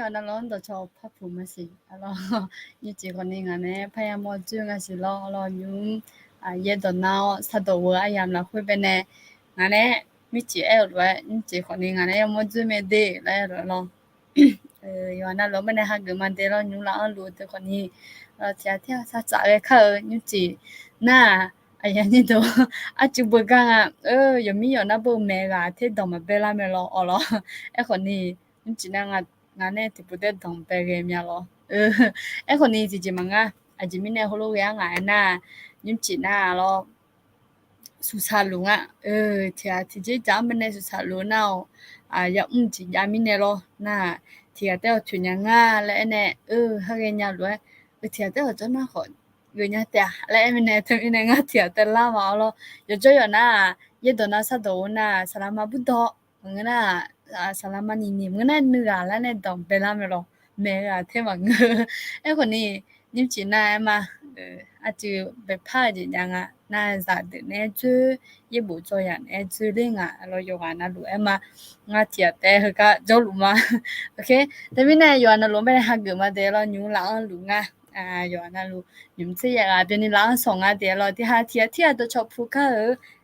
那龙的叫拍普么事，阿咯，你这个人啊呢，拍呀么做啊是咯咯，你也到那啥到我哎呀，那会变呢，啊呢，你这哎了，你这个人啊呢，要么做没得来了咯，有那罗么呢，还个嘛得了，你老路的个你，天天啥早个课，你这那。哎呀，你都就不讲啊，有没有那部没啊？听懂没？别那没咯，哦咯，哎，可你你只能呢，听不得懂别个咩咯？哎，可你自己忙啊，只咪呢，好多样啊，那你只那咯，susah lu nga thia thì chỉ chả bên này susah lu nào ya chỉ ya min này lo na thì ta chuyện nhà nga lại nè hay cái nhà rồi thì ta ở chỗ nó khỏi người nhà ta lại bên này thì bên này nga thì ta la mà lo giờ cho giờ na giờ đó na sa đồ na salama bút đó người na salama ni ni người na nửa là này đồng bên làm rồi mẹ à thế mà ấy còn ni nhưng chỉ na mà chứ bị phá gì nhà nga na za de ne chu ye bu zo ya ne chu le nga lo yo ga na lu e ma nga tia te ka jo lu ma okay te mi ne yo na lo me ha ge ma de lo nyu la lu nga yo na lu nyum che ya ga bi ni la so nga de lo ti ha tia do cho pu ka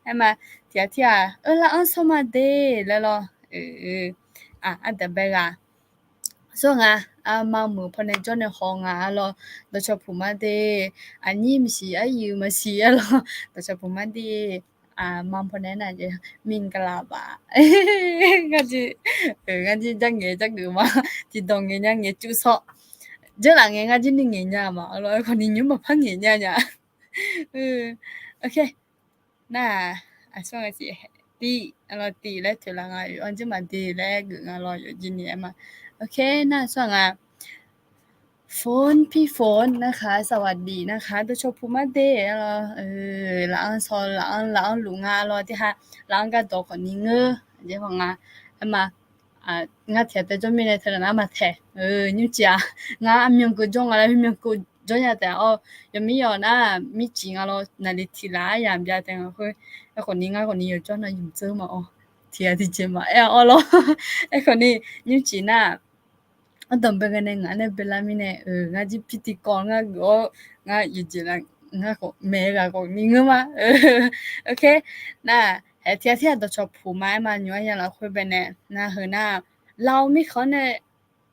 e ma tia la so ma de le lo de be ga so nga ma mu pho ne jo ne ho nga lo do cho pu ma de ani mi si ayu ma si lo do cho pu ma de ma pho ne na je min ka la ba nga ji jang ge jang ge ma ji dong ge nyang ge chu so je la nge nga ji ni nge nya ma lo ko ni nyu ma pha nge nya nya okay na so nga si ti lo ti le tu la nga yu an ji ma ti le gu nga lo yu ji ni maโอเคน่าสว่างอ่ะพี่ฝนนะคะสวัสดีนะคะตัวชมพูมาเดอล้างซอล้างหลุงอ่ะรอที่ฮะล้างกันตัวคนนี้เงอเดี๋ยวของอ่ะมางาเถียแต่จนมีในเธอนะมาแทนิ้วจ้างามีกูจงอะไรมีกูจงอย่างแต่ยังไม่ยอมนะมีจริงอ่ะเราในทีละอย่างเดียวแต่ก็คนนี้คนนี้อยู่จนน่ะอยู่เจอมาเทียที่เจมาเราคนนี้นิ้วจีน่ะ当别个呢，俺那别拉米呢，俺就皮提讲俺以前俺个没个个你个嘛，OK，那天都做铺买嘛，你话了会不呢？那和那老米可呢，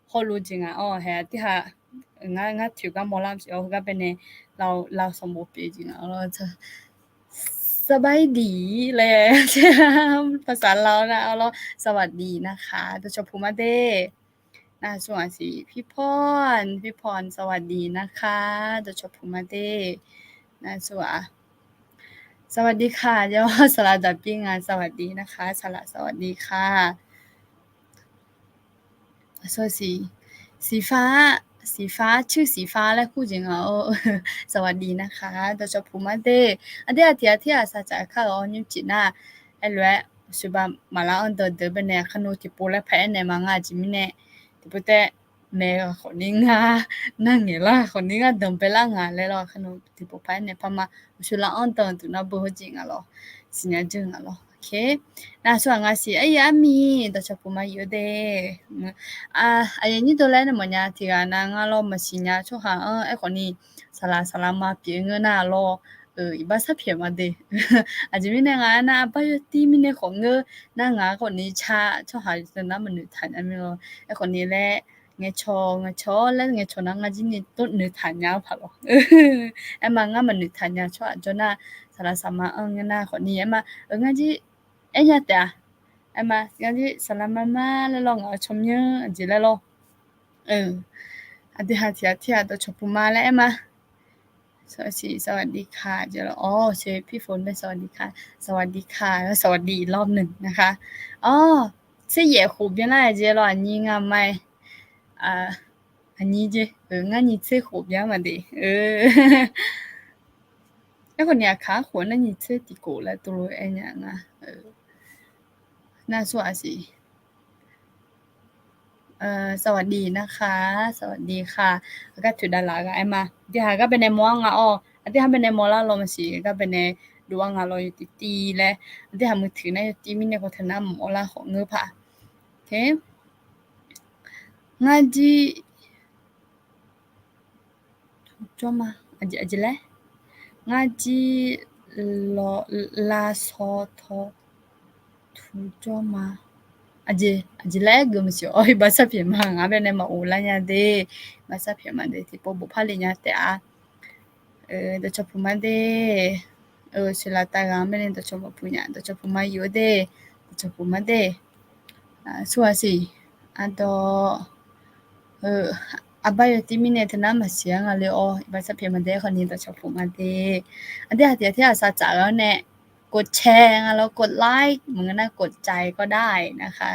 好路径啊，底下俺调个莫諗住，我嗰邊呢老什麼背景啊，我就สบายดีเลยภาษาเรานะเอาเราสวัสดีนะคะตัวชมพูมาเด สวัสดีพี่พรสวัสดีนะคะโดยเฉพาะมาเดสวัสดีค่ะยอสลัดดับปิ้งสวัสดีนะคะสลัดสวัสดีค่ะสวัสดีสีฟ้าชื่อสีฟ้าและคู่จริงสวัสดีนะคะโดยเฉพาะมาเดอันเดียที่สัจจะค่ะนิมจิน่าไอ้แหละสุบามาลาอันเดอเป็นเนี่ยขนมที่ปูและแพ้เนี่ยมังอาจิมิเนี่ยที่พูดแต่แม่คนนี้นั่งเงี้ยล่ะคนนี้เดินไปล่างานเลยล่ะขนมที่ปูแพ้เนี่ยพม่าสุลาอันเดอตัวน่ะบ่จริงล่ะสิเนี่ยจริงล่ะโอเคส่วนงาสิไอ้ยามีโดยเฉพาะมาอยู่เด้ไอ้นี่ตัวแรกเนี่ยมันเนี่ยที่งาเรามาสิเนี่ยช่วงไอ้คนนี้สลามาเปียเงินน่ะรออีบ้าสักเพียมาเดอาจจะมีในงานนะไปตีมีในของงานคนนี้ชาชอบหาจนน้ำมันหนุทันอันนี้ไอ้คนนี้แหละเงชแล้วเงชนั่งงานจีนี่ต้นหนุทันยาวผ่าหรอไอ้มางานมันหนุทันยาวชอบจนน่ะสารสามางานน่ะคนนี้ไอ้มางานจีไอ้ยาแต่ไอ้มางานจีสารมาแล้วลองชมเยอะจีแล้วอันที่หาที่ตัวชมพูมาแล้วไอ้มาสวัสดีค่ะเดี๋ยวเชฟพี่ฝนเป็นสวัสดีค่ะสวัสดีค่ะแล้วสวัสดีอีกรอบหนึ่งนะคะ是野湖边那一节了你应该买อันนี้เจงั้นนี่เชื่อ湖边มาดิแล้วคนเนี้ยค่ะหัวนั่นนี่เชื่อติโกแล้วตัวเองอย่างน่าสวยสิสวัสดีนะคะสวัสดีค่ะแล้วก็ถือดาราก็ไอ้มาที่หาก็เป็นในมองที่ทำเป็นในมอลาลมสีก็เป็นในดวงเราอยู่ตีและที่ทำมือถือในตีมินในคนทำมอลาของเงือผ่าโอเค ngaji cuma aja lah ngaji lo la so tho tu cuma aja lah gue mesti oi bahasa Myanmar ngabe ne ma ulanya de bahasa Myanmar de tipo bupalinya te a da chopuma de silata gambe ne da chopuma punya da chopuma yo de da chopuma de suasi ado abayo timine tena masia ngale o bahasa Myanmar deคนนี้da chopuma de ade adeที่อาสาจะแล้วเนี่ยกดแชร์แล้วกดไลค์เหมือนกันนะกดใจก็ได้นะคะ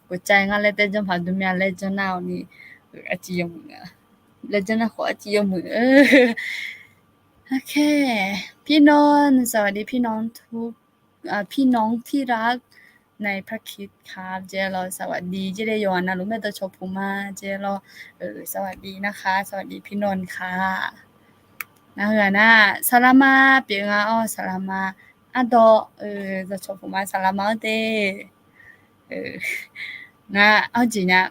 กดใจงั้นเลยแต่จนผ่านตัวเมียเลยจนน่านี่อาจิยมือเลยจนน่าขออาจิยมือโอเคพี่นนท์สวัสดีพี่น้องทุกพี่น้องที่รักในพระคริสต์ครับเจรอสวัสดีเจได้ยอนนะรู้ไหมตัวชมพูมาเจรอสวัสดีนะคะสวัสดีพี่นนท์ค่ะนะสลามาเปียงอ๋อสลามาอะดอตัวชมพูมาสลามาเตนะเอาจริงนะ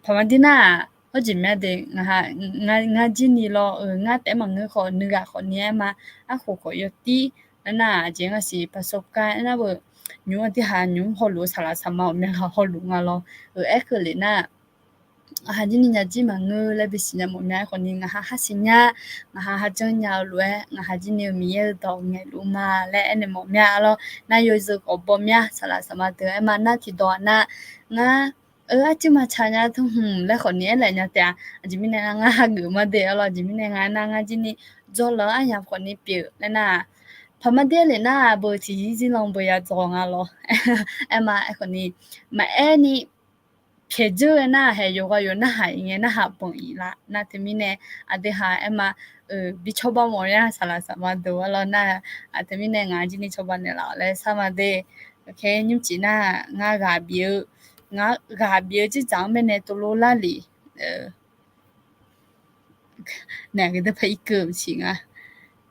พอมันที่น่าเอาจริงแม่เด็กนะคะงาจินี่รองาแต่มังเงขอนึกอะขอเนี้ยมาอะขอยตีนั่นน่ะจริงก็สิประสบการณ์นะเบอยูที่หายูฮอรู้สารสมาแม่ค่ะฮอรู้งาลอคือเลยน่ะอาจินี่ญาจิมังเงและบิสิญาหมอแม่คนนี้งาฮัสิญาหาจังยาวรวยงาจินี่มีเยดอกไงรู้มาและอันนี้หมอแม่ลน่าอยู่ซึกอบบ่แม่สารสมาเตอมาน่าที่ดอน่ะงาอาจิมาชาญาทุ่งและคนนี้แหละเนี่ยแต่อาจิมีแนงากือมาเดอจิมีแนงางาจินี่จอลอันยาคนนี้เปียแล้วน่ะพอมาเดเลยน่ะบ่ที่จิลองบ่อยากจองอ่ะลอมาคนนี้มานี่เพจน่ะให้อยู่ก็อยู่น่ะหายไงน่ะหาป่งอีละน่ะที่มีเนี่ยอะเดหามาบิชอบบ่เนี่ยสารสมาดูแล้วน่ะอะที่มีเนี่ยงาจินี่ชอบเนี่ยละแล้วสมาเดโอเคนิมจีน่ะงากาบิงากาบิจิจังเมเนี่ยตัวโลละลิเนี่ยก็ได้ไปอีกเกือบชิงอ่ะ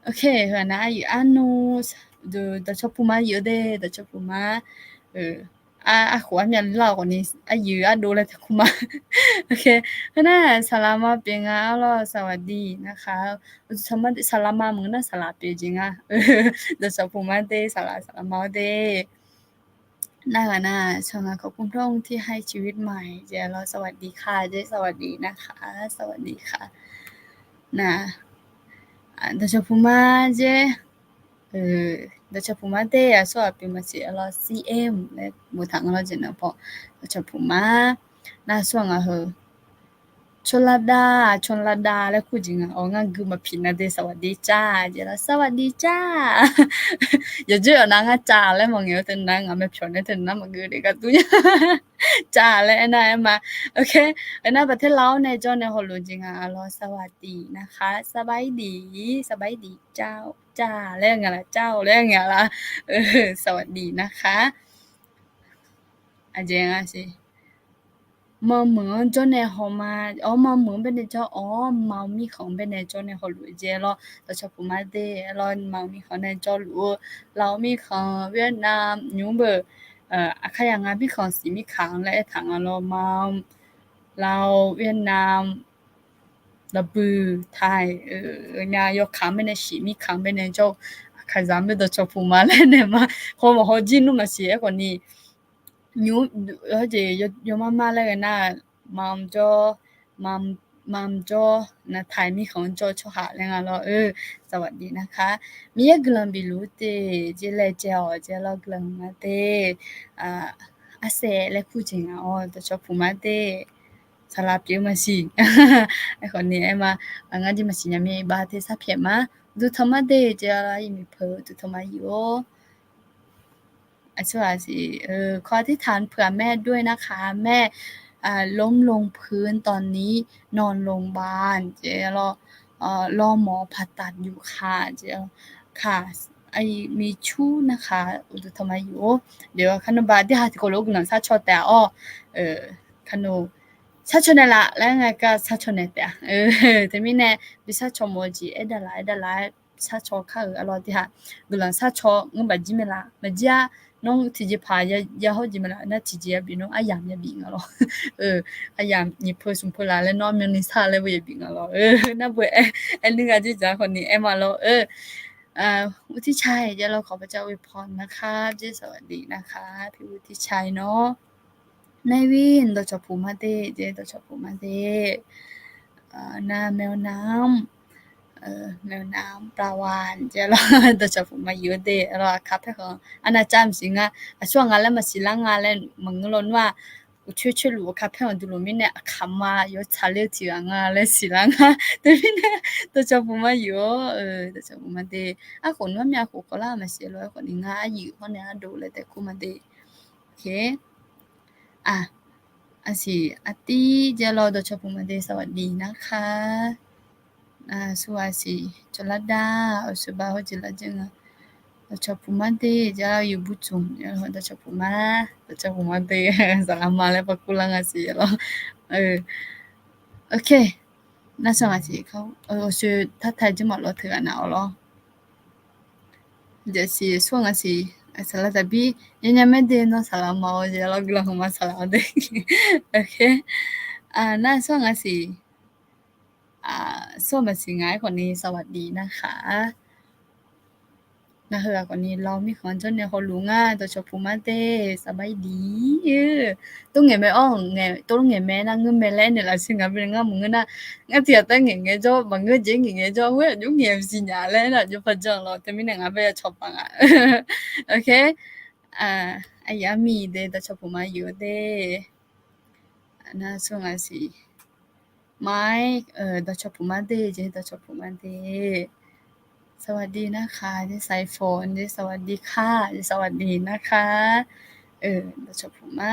โอเคค่ะนะอยู่อันนู้的ชอบพูมาเยอะเด้的ชอบพูมาหัวเนี่ยเล่าก่อนนี้อยู่ดูแลแต่คุมาโอเคก็น่าสลามาเป็นอ่ะแล้วสวัสดีนะคะสมัสสลามามึงน่าสลาเปียจริงอ่ะ的ชอบพูมาเด้สลามาเด้น่าน่าชงขอบคุณพระองค์ที่ให้ชีวิตใหม่เจ้าเราสวัสดีค่ะเจ้สวัสดีนะคะสวัสดีค่ะนะ的ชอบพูมาเจ้da chapuma de aso api masi ala CM le mutang ala jena po da chapuma na so nga ho chonlada le kujinga o nga guma phina de sawadi cha jela sawadi cha yo je na nga cha le mo ngyo ten na nga me phone ten na ma gu de ka tu nya cha le na ma okay na ba the lao ne jo ne ho lu jinga alo sawadi นะคะสบายดีเจ้าจ้าแล้วไงล่ะเจ้าแล้วไงล่ะสวัสดีนะคะอาเจงอ่ะสิมอเหมือนจนในหอมามอเหมือนเป็นเจ้าเมามีของเป็นในจนในหอหลุยเจรอแต่ชอบผู้มาเดรอเมามีของในจอหลุเรามีของเวียดนามยูเบอร์อะขยังงานมีของสีมีขังและถังเราเมาเราเวียดนามระบือไทยเนี่ยยกขามไปในสีมีขามไปในเจ้าใครจำไม่ได้ชอบพูดมาแล้วเนี่ยมาพอมาเขาจีนนู่นมาเสียกว่านี้ยูเขาจะยมามาแล้วกันนะมัมจ้อมัมจ้อนะไทยมีของจ้อชอบหาแล้วกันเราสวัสดีนะคะมีกลังบิลูเตเจเลเจ้าเจลกลังมาเตอาเซและคู่จริงแต่ชอบพูดมาเตsalah piu masiคนนี้มางั้นที่มาสิญามีบาเทสัพเพมาดูธรรมะเดเจอะไรมีเพอดูธรรมะอยู่ช่วยสิขออธิษฐานเผื่อแม่ด้วยนะคะแม่ล้มลงพื้นตอนนี้นอนโรงพยาบาลเจรอหมอผ่าตัดอยู่ค่ะเจค่ะมีชู้นะคะดูธรรมะอยู่เดี๋ยวคันบาที่หาที่โกโลกหนังซาชอแต่คัน사촌에라 랑아까 사촌에 때 대민에 비사촌 뭐지 애달라 ซาชอค่ะอลอติหะกุลังซาชองบะจิเมลามะจิอะน้องทิจิพายะฮอจิเมลานะทิจิยะบิโนอะยามยะบิงอลออะยามนิเพสุมพลาเลน้อมยนิซาเลเวบิงอลอนะเบเอลิงาจิจาคนนี้มาลอวุฒิชัยเดี๋ยวเราขอพระเจ้าอวยพรนะคะเจสวัสดีนะคะพี่วุฒิชัยเนาะนายวินตัวชอบภูมิเดเจตัวชอบภูมิเดนาแมวน้ำแมวน้ำปลาวานเจเราตัวชอบภูมิเยอะเดเราคับให้เขาอันนั้นจำสิงะช่วงงานแล้วมาสิลังงานแล้วมึงล้นว่าช่วยรู้คับให้มันดูรู้มิเนี่ยคำมา有材料ที่งานแล้วสิลัง啊对不对ตัวชอบภูมิเยอะตัวชอบภูมิเดคนว่ามีคนก็ล่ามาเสียแล้วคนนี้งาอยู่คนนี้ดูเลยแต่คุมาเดโอเคอาสิอาติเจรอดชปุมาเดสวัสดีนะคะสวัสดีจลดาสบายฮจิลจังดชปุมาเดเจรอยู่บุจุมดชปุมาเดสลามาเลปะกุลังอาสิรอโอเคน่าสวัสดีเขาชื่อถ้าไทยจะหมดแล้วเถื่อนเอาหรอเดี๋ยวสิช่วงอาสิsalah tapi nyame de no salah mau je lo gila huma salah de okay น่าส่งอะสิส่งมาสิง่ายกว่านี้สวัสดีนะคะนะเฮือกว่านี้เรามีคนจนเนี่ยเขารู้ง่ายตัวชอบพูมาเต้สบายดีต้องไงไม่อ้อไงต้องไงแม่นะเงินแม่แลเนี่ยล่ะสิงะเป็นงะมึงนะงะเตียตั้งไงจ้อบังเงินเจ๊งไงจ้อเว้ยยุ่งเงียบสิญาแล้วน่ะจะพัจังเราแต่มีงะไปชอบปังอ่ะโอเคအရမ်းမိတဲ့တချို့ပုံမှန်ယူတဲ့နာဆိုငါစီမိုင်းတချို့ပုံမှန်တဲ့ကျေတချို့ပုံမှန်တဲ့สวัสดีนะคะที่ไซโฟนที่สวัสดีค่ะที่สวัสดีนะคะตะชอบผมมา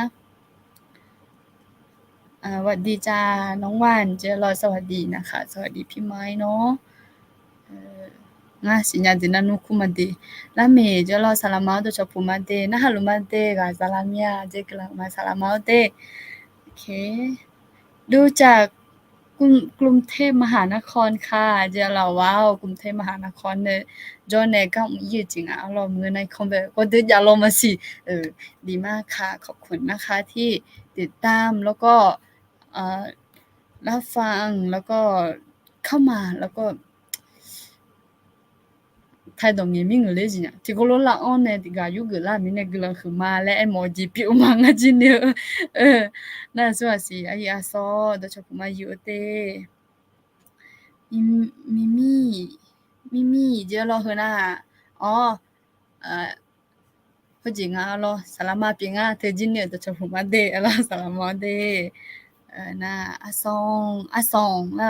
สวัสดีจ้าน้องว่านเจรอสวัสดีนะคะสวัสดีพี่ไม้เนาะnga sinyadina nukumade la me jalo salamao to chopumade na halumade ga salamia je kala ma salamao de โอเคดูจากกรุงเทพมหานครค่ะเจาเราว้าวกรุงเทพมหานครเนี่ยจอเนี่ยก็ยี่จริงอ่ะเรามือในคอมแบบก็ดึกอย่าลงมาสิดีมากค่ะขอบคุณนะคะที่ติดตามแล้วก็เอ่อรับฟังแล้วก็เข้ามาแล้วก็态度明明เลยจิเนี่ยที่ก็รู้ละอ้อนเนี่ยที่กาอยู่กะละมิเนี่ยกะละคือมาและไอ้หมอจีปิวมางะจิเนี่ยน่าสวัสดีไอ้อาซอดชอบมาอยู่เตมิมิเจอรอเฮนะอ๋อเอ่อพอจิงอ่ะรอสลามาปิงอ่ะเทจิเนี่ยดชอบมาเดอะละสลามาเดน่ะอาซองล่ะ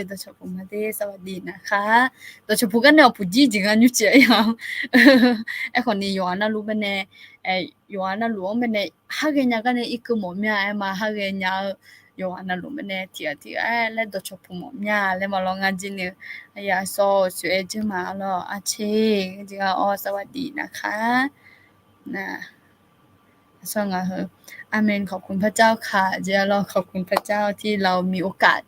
ดชอบมาเดสวัสดีนะคะดชอบกันเนี่ยผู้จีจิงอ่ะอยู่เจียงไอ้คนนี้อยู่อ่ะรู้มั้ยเนี่ยอยู่อ่ะรู้มั้ยเนี่ยหาเกญญากันเนี่ยอีกหม่อมเนี่ยมาหาเกญญาอยู่อ่ะรู้มั้ยเนี่ยที่แล้วดชอบหม่อมเนี่ยแล้วมาลองงานจิเนี่ยอย่าซอสวยจิมาแล้วอาเชจิอ่ะสวัสดีนะคะน่ะช่างอ่ะอาเมนขอบคุณพระเจ้าค่ะเดี๋ยวเราขอบคุณพระเจ้าที่เรามีโอกาส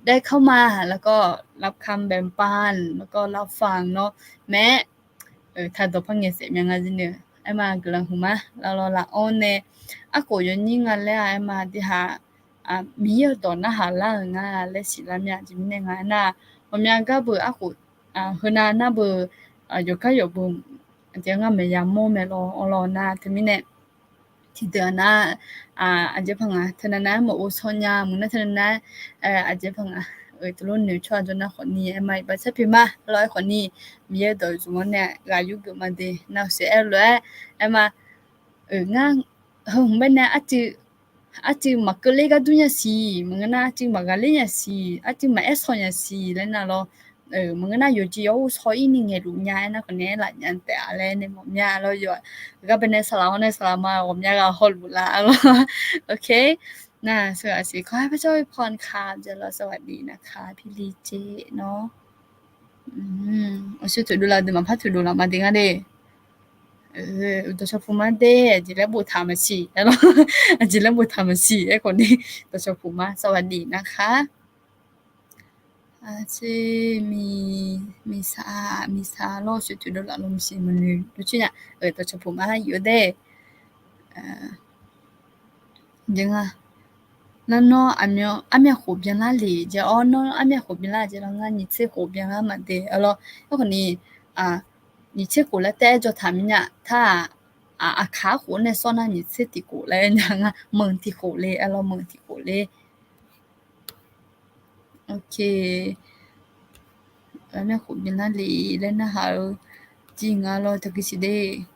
ได้เข้ามาแล้วก็รับคำแบ่งปันแล้วก็รับฟังเนาะแม้ถ้าตัวพังเงเสมีงานจิเนี่ยไอ้มากำลังหูมาเราละอ้อนเนี่ยอะโกยนี่งานแล้วไอ้มาที่หามีเยอะตอนนะหาล่างานและสิละเนี่ยจิมีในงานน่ะผมยังก็เบออะโกเฮนานะเบอยู่ก็อยู่บุเดี๋ยวงานไม่ยามโมแม่รอนะถึงมีเนี่ยที่เดือนน่ะอาจจะพังเทนันนะหมอโอซอนยามึงนะเทนันนะอาจจะพังตลุนนิวชอจนนะคนนี้ไม่บัดซะพี่มาร้อยคนนี้มีดอยจุงเนี่ยกายุกมาเดนาเสียเลยมางางไม่เนี่ยอาจจะมักเลยก็ดุนยาสีมึงนะอาจจะมักเลยยาสีอาจจะมาเอสอนยาสีแล้วนะเรามึงนะอยู่ที่เอาซอยนี่ไงรู้ยานะคนนี้หลานยันแต่อะไรเนี่ยผมยาเราอยู่ก็เป็นในสลาวในสลามาผมยาก็ฮอลบุลาโอเคน่ะสวัสดีขอให้พระเจ้าอวยพรค่ะจะรอสวัสดีนะคะพี่ลีเจเนาะ我是土著啦，对嘛？怕土著啦嘛？点解的？ตัวชอบพูมาเด้จิแล้วบุตรถามมาสิแล้วจิแล้วบุตรถามมาสิไอ้คนนี้ตัวชอบพูมาสวัสดีนะคะอาชิมี 미사 로 슈튜도 라롬시 문을 루치냐 또 저포마 요데 징아 나노 아며 호변라 리제 어노 아며 호변라 제랑가 니체 호변라 마데 알로 요거니 아 니체 고라 때저 담냐 타 아카 호네 소나 니체 티고레 냐가 멍티고레 알로 멍티고레 오케이 아며 호변라 리 레나 하우 징알로 타기시데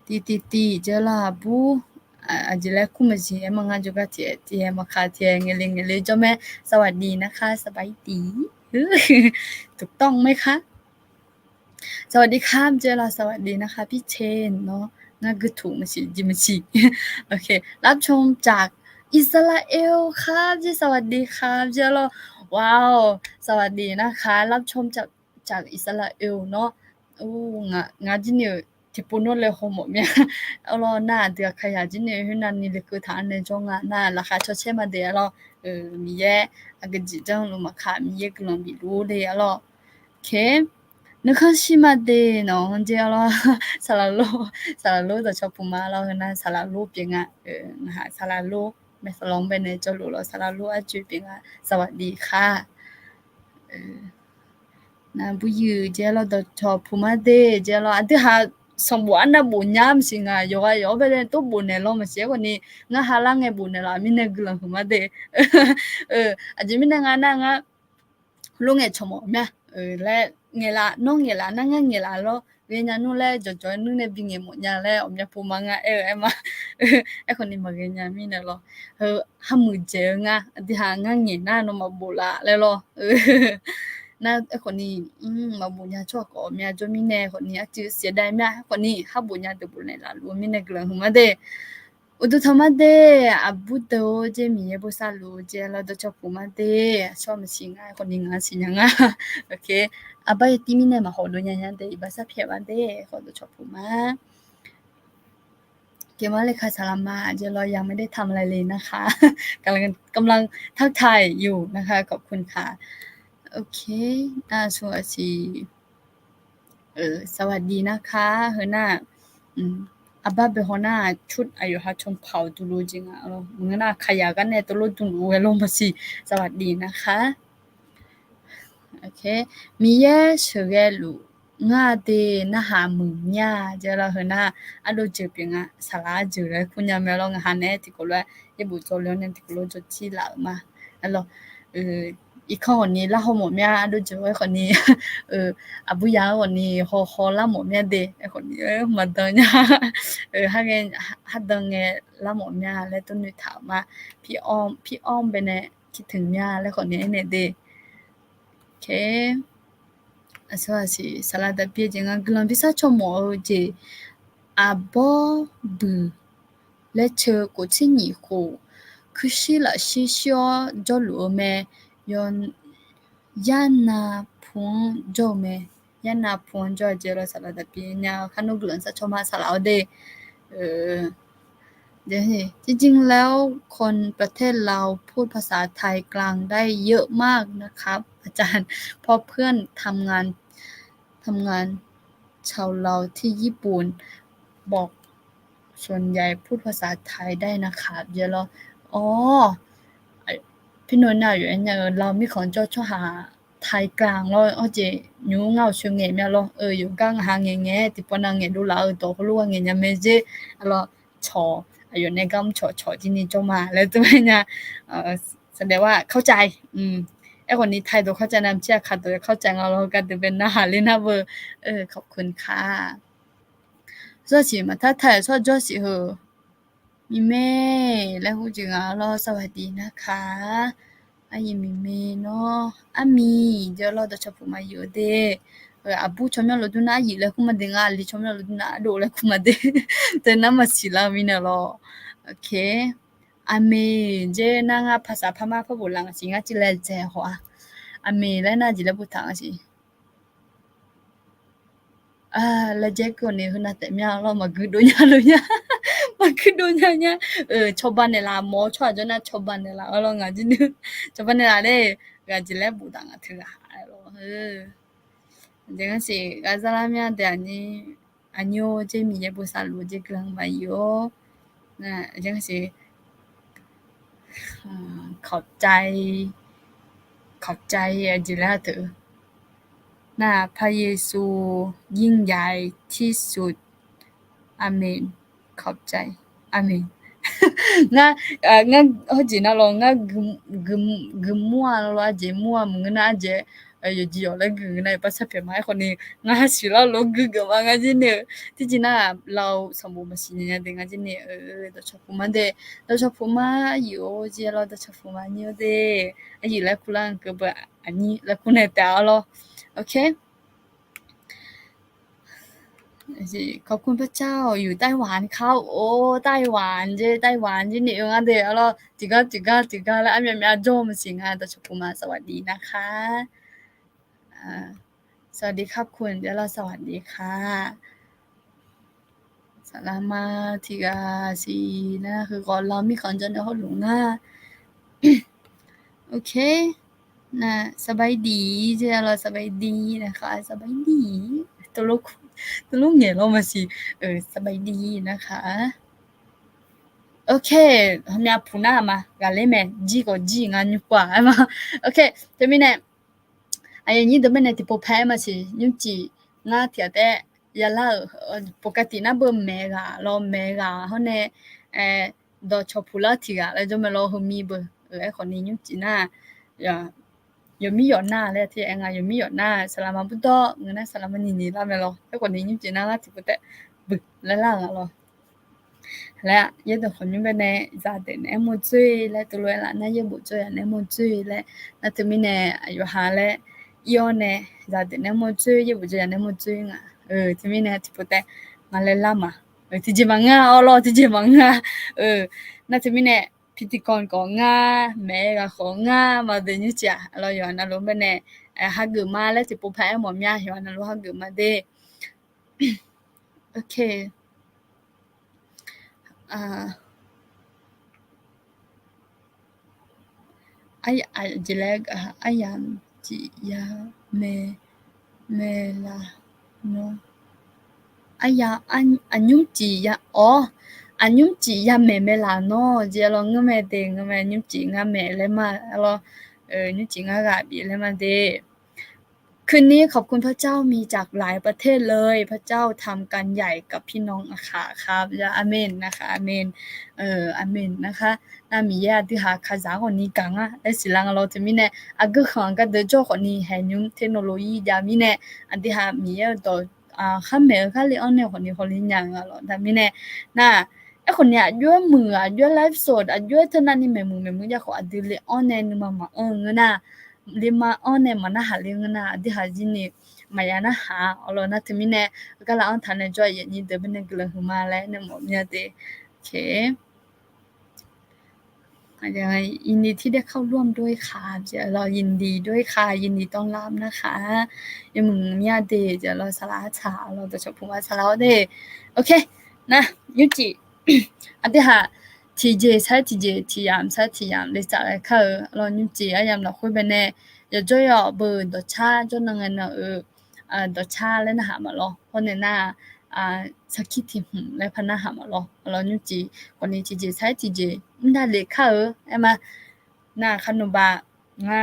ti jela bu ajile kumaji emanga juga tie maka tie ngeleๆเจ้าแม่สวัสดีนะคะสบายดีถูกต้องไหมคะสวัสดีครับเจล่าสวัสดีนะคะพี่เชนเนาะงากึถูกมาสิจิมชิโอเครับชมจากอิสราเอลครับสวัสดีครับเจล่าว้าวสวัสดีนะคะรับชมจากอิสราเอลเนาะงาจิเนี่ยที่ปุ่นโนเลยโฮโมเมียเอาล่ะน่าเดือขยะจิเนี่ยหื้อนันนี่เลยคือฐานในจงอ่ะน่าราคาชดเชยมาเดียล่ะมีแยอะกะจิจังลุมาค่ะมีเยกะลองบิรู้เลยอ่ะล่ะโอเคนึกขึ้นชิมาเดเนาะเจล่ะสาราโลแต่ชอบพูมาเรานะสาราโลเปียงอ่ะสาราโลไม่สลองไปในเจ้าหลูเราสาราโลอาจุเปียงอ่ะสวัสดีค่ะna bu yu je lo do cho puma de je lo adu ha sombu anda bu nyam singa yoga yo bele to bu ne lo ma se ko ni nga halang e bu ne la mi ne glan puma de ajimi na nga lu nge chomo mya le nge la no nge la na nga nge la lo we nya nu le jo nu ne bi nge mo nya le omya puma nga ema e ko ni ma ge nya mi ne lo ha mu je nga di ha nga nge na no ma bu la le lo 那คนนี้มาบุญญาชั่วก็เมียจมีแน่คนนี้อาจจะเสียดายแม่คนนี้ฮับบุญญาตะบุญในละรู้มีในเกลือหัวมาเด 우두터마데 아부도 제미에 보살로 제라도 저푸마데 처음싱아 거닝아 시냥아 오케이 아바이 띠미네 마호도냐냐데 이바사 피에반데 거도 저푸마 เกมว่าเลยค่ะสลามมาเดี๋ยวเรายังไม่ได้ทำอะไรเลยนะคะกำลังทักทายอยู่นะคะขอบคุณค่ะโอเคน่าชัวร์สิสวัสดีนะคะเฮอหน้าอาบ้าเบฮอน่าชุดอายุหาชมเผาตุลูจิงอ่ะมึงน่าขยากันเนี่ยตุลูตุลูเวลงมาสิสวัสดีนะคะโอเคมีแย่เฉยลูง่าเดน่าหามึงญ่าเจอเราเฮน่าอโลเจอเปียงอ่ะสลาจือเลยคุณยามแม่เราหาแน่ติโกเลยยบุโจเลี้ยวเนี่ยติโกโลจดชี่หลามาอีกข้อนี้ละหอหมอแม่อาบุยาวันนี้ฮอละหมอแม่เดไอ้คนนี้มาเดินเนี่ยฮักเองฮัดเดินเนี่ยละหมอแม่แล้วต้นนึกถามมาพี่อ้อมไปเนี่ยคิดถึงย่าแล้วคนนี้เนี่ยเดโอเค아서아시 살라다 비징아 글람 비사초모제 아버브 레처 고치니호 그시라 시쇼 졸로메 연 야나 폰조메 야나 폰조제로 살라다 비냐 카누글란사 초마 살아오데 어เดี๋ยวสิจริงๆแล้วคนประเทศเราพูดภาษาไทยกลางได้เยอะมากนะครับอาจารย์เพราะเพื่อนทำงานชาวเราที่ญี่ปุ่นบอกส่วนใหญ่พูดภาษาไทยได้นะครับเดี๋ยวเราพี่หนุ่นน่ะอยู่เนี่ยเรามีของเจ้าชอบหาไทยกลางแล้วเอาเจหนูเงาชื่อเงี้ยแล้วอยู่กลางหางเงี้ยติปนังเงี้ยดูแล้วตัวเขารู้ว่าเงี้ยไม่เจแล้วชออยู่ในกำชอที่นี่เจ้ามาแล้วตัวเนี่ยแสดงว่าเข้าใจไอ้คนนี้ไทยตัวเข้าใจน้ำเชี่ยค่ะตัวเข้าใจเราก็จะเป็นนาหาลินาเวอร์ขอบคุณค่ะส่วนสิมาถ้าไทยส่วนจ้อสิเหอะมีแม่และผู้จึงอ่ะรอสวัสดีนะคะอายิมีเมเนาะอามีเดี๋ยวเราจะชอบมาอยู่เด้อาบูชมยอดรถดูนะอายิเลยคุมาเด้งอาลีชมยอดรถดูนะอาโดเลยคุมาเด้เตนน้ำมาสิลามินะรอโอเคอาเมเจนางภาษาพม่าพะโบราณสิงห์จิเลเจหัวอาเมและน่าจิเลบุถางสิแล้วเจ๊คนนี้คือน่าแต่เมียเรามาคือโดนยาเลยเนี่ยมาคือโดนยาเนี่ยชอบบ้านในลาหมอช่วยจนน่ะชอบบ้านในลาเอาลองอ่ะจินึชอบบ้านในลาเด้กาจิเลบุถางอ่ะถือหาแล้ว这个是噶萨拉面的你阿牛这米也不啥路这个没有，那这个是เข้าใจเข้าใจจิแล้วเถอะน่ะพระเยซูยิ่งใหญ่ที่สุดอาเมนเข้าใจอาเมนnga hoji na lo nga gumwa lo aje mua mngna aje yo ji yo la gu na pa sa phe mai khoni nga si la lo gu ga ma nga ji ne ti ji na lao som bu ma si nya de nga ji ne da cha pu ma de da cha pu ma yo ji lo da cha pu ma ni de a yi la ku la ga ba ani la ku ne ta lo okay 是ขอบคุณพระเจ้าอยู่ไต้หวันครับโอ้ไต้หวันเจไต้หวันที่นี่งั้นเดี๋ยวเราจิกาแล้วอันเมียโจมสิงห์ตะชกุมาสวัสดีนะคะสวัสดีครับคุณเดี๋ยวเราสวัสดีค่ะสลามาทิกาสีนะคือก่อนเรามีคนจะเนเขาหลงนะโอเคนะสบายดีเจ้าเราสบายดีนะคะสบายดีตลกเหงี่ยเรามาสิสบายดีนะคะโอเคทำยาพูน่ามากาเล่แม่จีก็จีงานอยู่กว่ามาโอเคจะมีเนี่ยไอ้ยี่ตัวเป็นเนี่ยที่พอแพ้มาสิยุ่งจีงาเถียแต่ยาละปกติน่าเบิ่มแม่กะรอแม่กะเขาเนี่ยดอชอพูละทีกะแล้วจะมาลอเขามีเบอไอ้คนนี้ยุ่งจีน่าอย่า有没有那咧？ที่เอง有没有那สลามาบุตรเงินนะสลามานี่ละไม่รอไอ้คนนี้ยุ่งจีน่าละที่บุตรบึกแล้วล่ะรอและ有的คนยังเป็น家庭呢冇追咧，ตัวเลยละนะยัง冇追啊，呢冇追咧，那ตัวมี呢อยู่หา咧ย้อน呢家庭呢冇追，ยัง冇追啊，呢冇追啊，ตัวมี呢ที่บุตรมาเลยละมาที่จะมางาอ๋อรอที่จะมางา那ตัวมี呢พิธีกรก็งาแม่ก็ของงามาเดี๋ยวนี้จ้ะเราอยู่นั่นรู้เป็นฮักเกิดมาแล้วที่ปุ๊บแพ้หมอมยาอยู่นั่นรู้ฮักเกิดมาเด้โอเคAjileg ayam ya me la no aya anyum chi ya anyum chi ya me la no je lo ngame de ngame anyum chi ngame le ma lo nyum chi nga ga bi le ma de คืนนี้ขอบคุณพระเจ้ามีจากหลายประเทศเลยพระเจ้าทำการใหญ่กับพี่น้องอาขาครับยาอาเมนนะคะอาเมนอาเมนนะคะ那米呀对哈卡啥个你讲啊但是人老这米呢啊个行个的做个你还用 teknologi 呀米呢啊对哈米呀都ข้าแม่ข้าเลยอันเนี่ยคนนี้คนนี้ยังอ่ะหรอแต่มีเนี่ยน่ะไอ้คนเนี้ยย้วยมืออ่ะย้วยไลฟ์สดอ่ะย้วยเท่านั้นนี่แม่มึงจะขออดีเลยอันเนี่ยนี่มาเงินน่ะlima one mana haling na di hajini mayana ha olo na timine kala on thane jo ye ni de bene gla huma le ne mo nya de okay ยังไงยินดีที่ได้เข้าร่วมด้วยค่ะจะเรายินดีด้วยค่ะยินดีต้อนรับนะคะยังมึงเนี่ยเดจะเราสลาฉาเราจะชอบพูดว่าสลาเดโอเคนะยุจิอันที่ห้าทีเจใช้ทีเจทียามใช้ทียามเลยจากอะไรค่ะเรายุจิอายามเราคุยไปเนี่ยอย่าจ่อยเบอร์ดชาจนนั่งเงินดชาแล้วนะหามาหรอเพราะเนี่ยน่าสักคิดที่แล้วพันนาหามาหรอเรายุจิคนนี้ทีเจใช้ทีเจไม่ได้เลยค่ะไอ้มาน่าขนมบะงา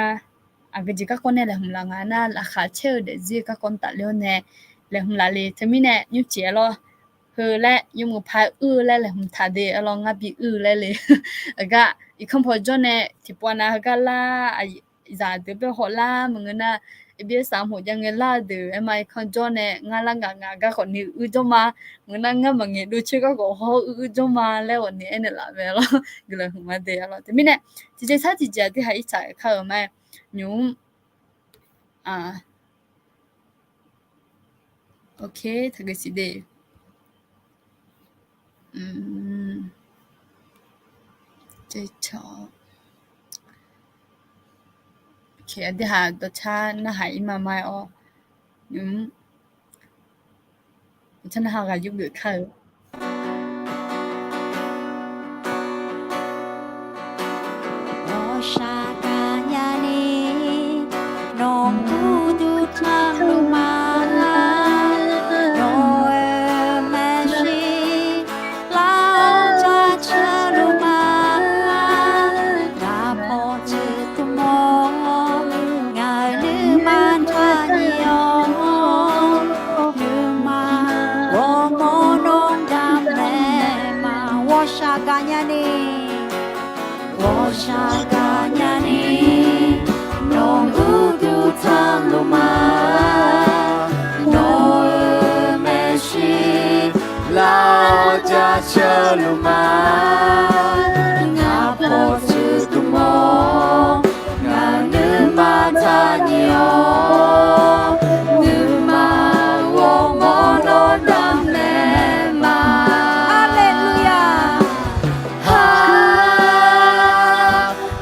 ก็จะก็คนเนี่ยแหละหุ่นละงาน่าราคาเชื่อเดี๋ยวจะก็คนตัดเลี้ยวเนี่ยแล้วหุ่นละเลยทั้งมีเนี่ยยุจิหรอและยมือพายและแหละหุ่นทาเดอลองงับบีและเลยก็อีกคำพอจนเนี่ยที่ปวนาก็ล่าจะเดี๋ยวไปหัวล่ามึงนะเบี้ยสามหัวยังเงินล่าเดือไอ้ไม่คำจนเนี่ยงาลังงาก็คนนี้จงมามึงนั่งงับมึงเนี่ยดูชื่อก็ก็เขาจงมาแล้ววันนี้เนี่ยละเวลาก็เลยหุ่นมาเดียวแล้วแต่มีเนี่ยที่จะใช้ที่จะที่ให้ใช้เข้ามายุ่งโอเคถ้าเกิดสิเดเจ๊ชอบโอเคอันที่หาตัวชาหน้าหายมาไม่อ๋อฉันหากับยุคเดือดเข้าOsakanya ni nong tutu chaluma luman ngapo tutumo nganu matanyo numa wo mono damne ma hallelujah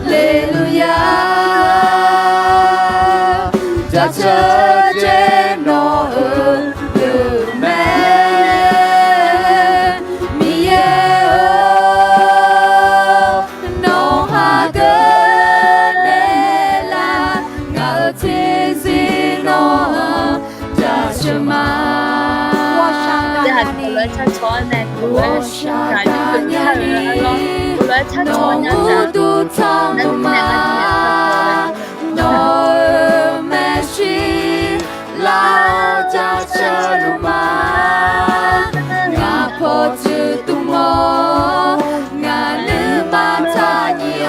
hallelujah 자처제 너의我来唱错呢，我来感觉不太了，我来唱错呢，那那个너의 메시 라자 샤루마 나포츠 뚜모 나는 마타니요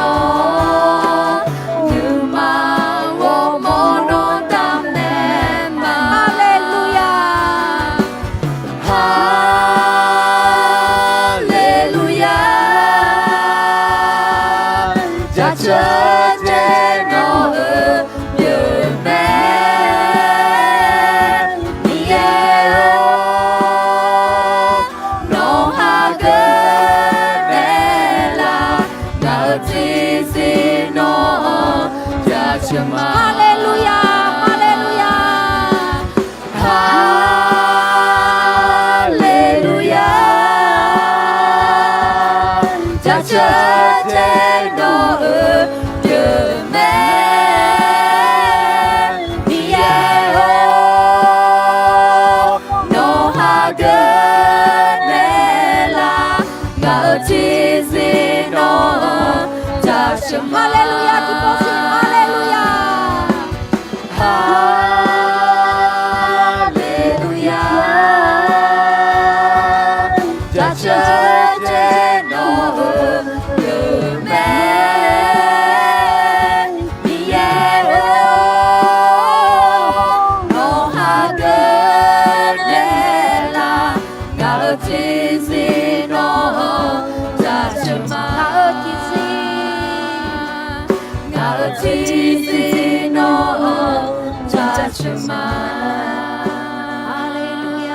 누마워 모노 담네마 할렐루야 할렐루야 자처제 너의 열매 니에요 노하게 내라 나지시 너 자처마 할렐루야 할렐루야 할렐루야 자처제 너의 열매 니에요 노하게 내라 나지시 너 자처마 할렐루야 기뻐시 할렐루야 할렐루야 자처제 너의 열매 니에요 노하게 내라 나지시 너 자처마 나지시 너 자처마 할렐루야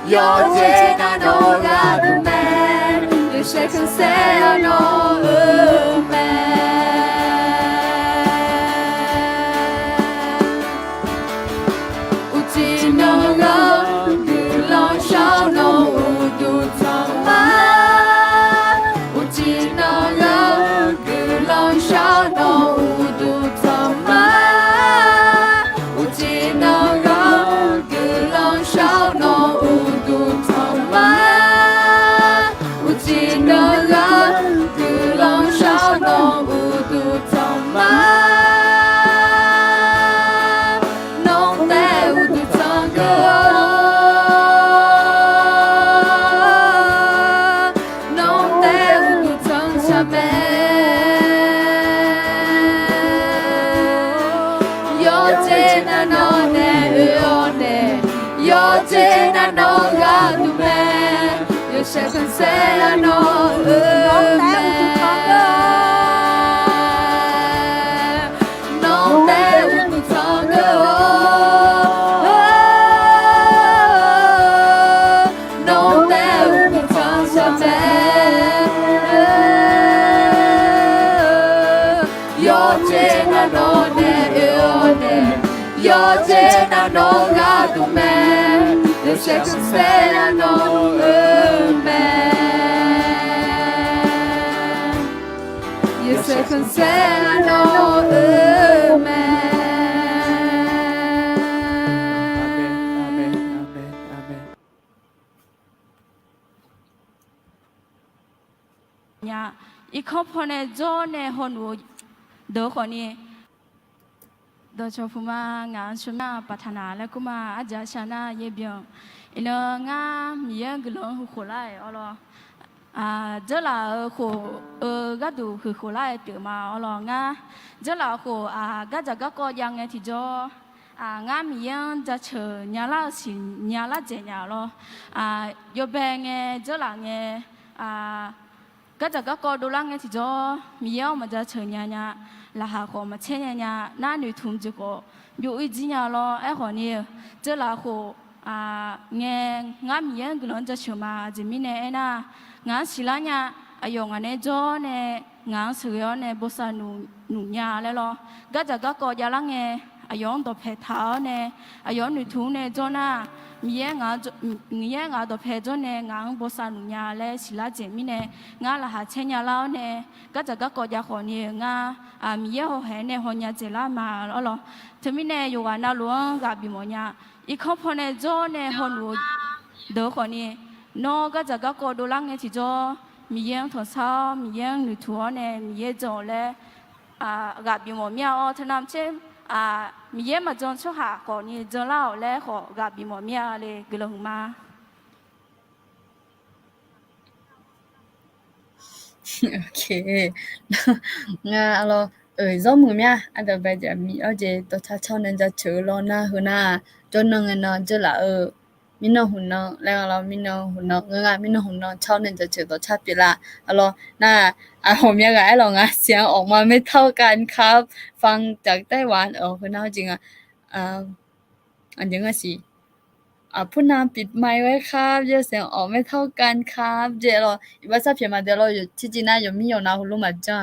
여제나 너가 두면 second say I know Uti no go you long shall know do tama Uti no go you long shall know do tama Uti no go you long shall know do tama Uti no go you long shall know do tama Jena no ga du me yo second say I know no te un tongo no te un tongo yo jena no ne yo jena no ga du me The second say I know The second say I know Nya ikopone zone honu do khoni do chofuma nga shuna patana la kuma aja shana yebyon ina nga miya glon khulai olo jala kho ga du khulai te ma olo nga jala kho ga jaga ko yang ti jo nga miya ja che nya la si nya la je nya lo yo be nge jala nge ga jaga ko do la nge ti jo miya ma ja che nya nya là hà khổ mà chơi nhà na nữ thùng chỉ có biểu ý gì nhà lo ai hỏi nè chứ là khổ nghe ngắm miếng cái lớn cho chồng mà chỉ mình nè na ngắm xí lá nhà ayong anh ấy cho nè ngắm sửa nè bớt sa nụ nụ nhà lại lo cái giờ cái có giờ lắng nghe ayong tập thể thao nè ayong nữ thùng nè cho na miếng ngắm tập thể cho nè ngắm bớt sa nụ nhà lại xí lá chỉ mình nè ngắm là hà chơi nhà lao nè cái giờ cái có giờ hỏi nè ngắm mi ho he ne ho nya je la ma lo themi ne yo wa na luang ga bi mo nya I kho phone jo ne ho lu do kho ni no ga ja ga ko do lang ne chi jo mi yang tho sa mi yang nu thuo ne mi ye jo le ga bi mo mya o thnam che mi ye ma jon cho ha ko ni jo la o le kho ga bi mo mya le glong ma OK 那咯做么呀都别着咪而且都他超人家车咯那和那就能个呢就啦mi no hun no la la mi no hun no nga mi no hun no 超人家车都差别啦咯那后面个ไอ้ลองเสียงออกมาไม่เท่ากันครับฟังจากไต้หวันคือน่าจริงอันยังก็สิผู้นำปิดไมค์ไว้ครับเดี๋ยวเสียงออกไม่เท่ากันครับเดี๋ยวอีว่าซะเพียงมาเดี๋ยวอยู่ที่จริงนะอยู่มีอยู่นะคุณลุงมาจ้า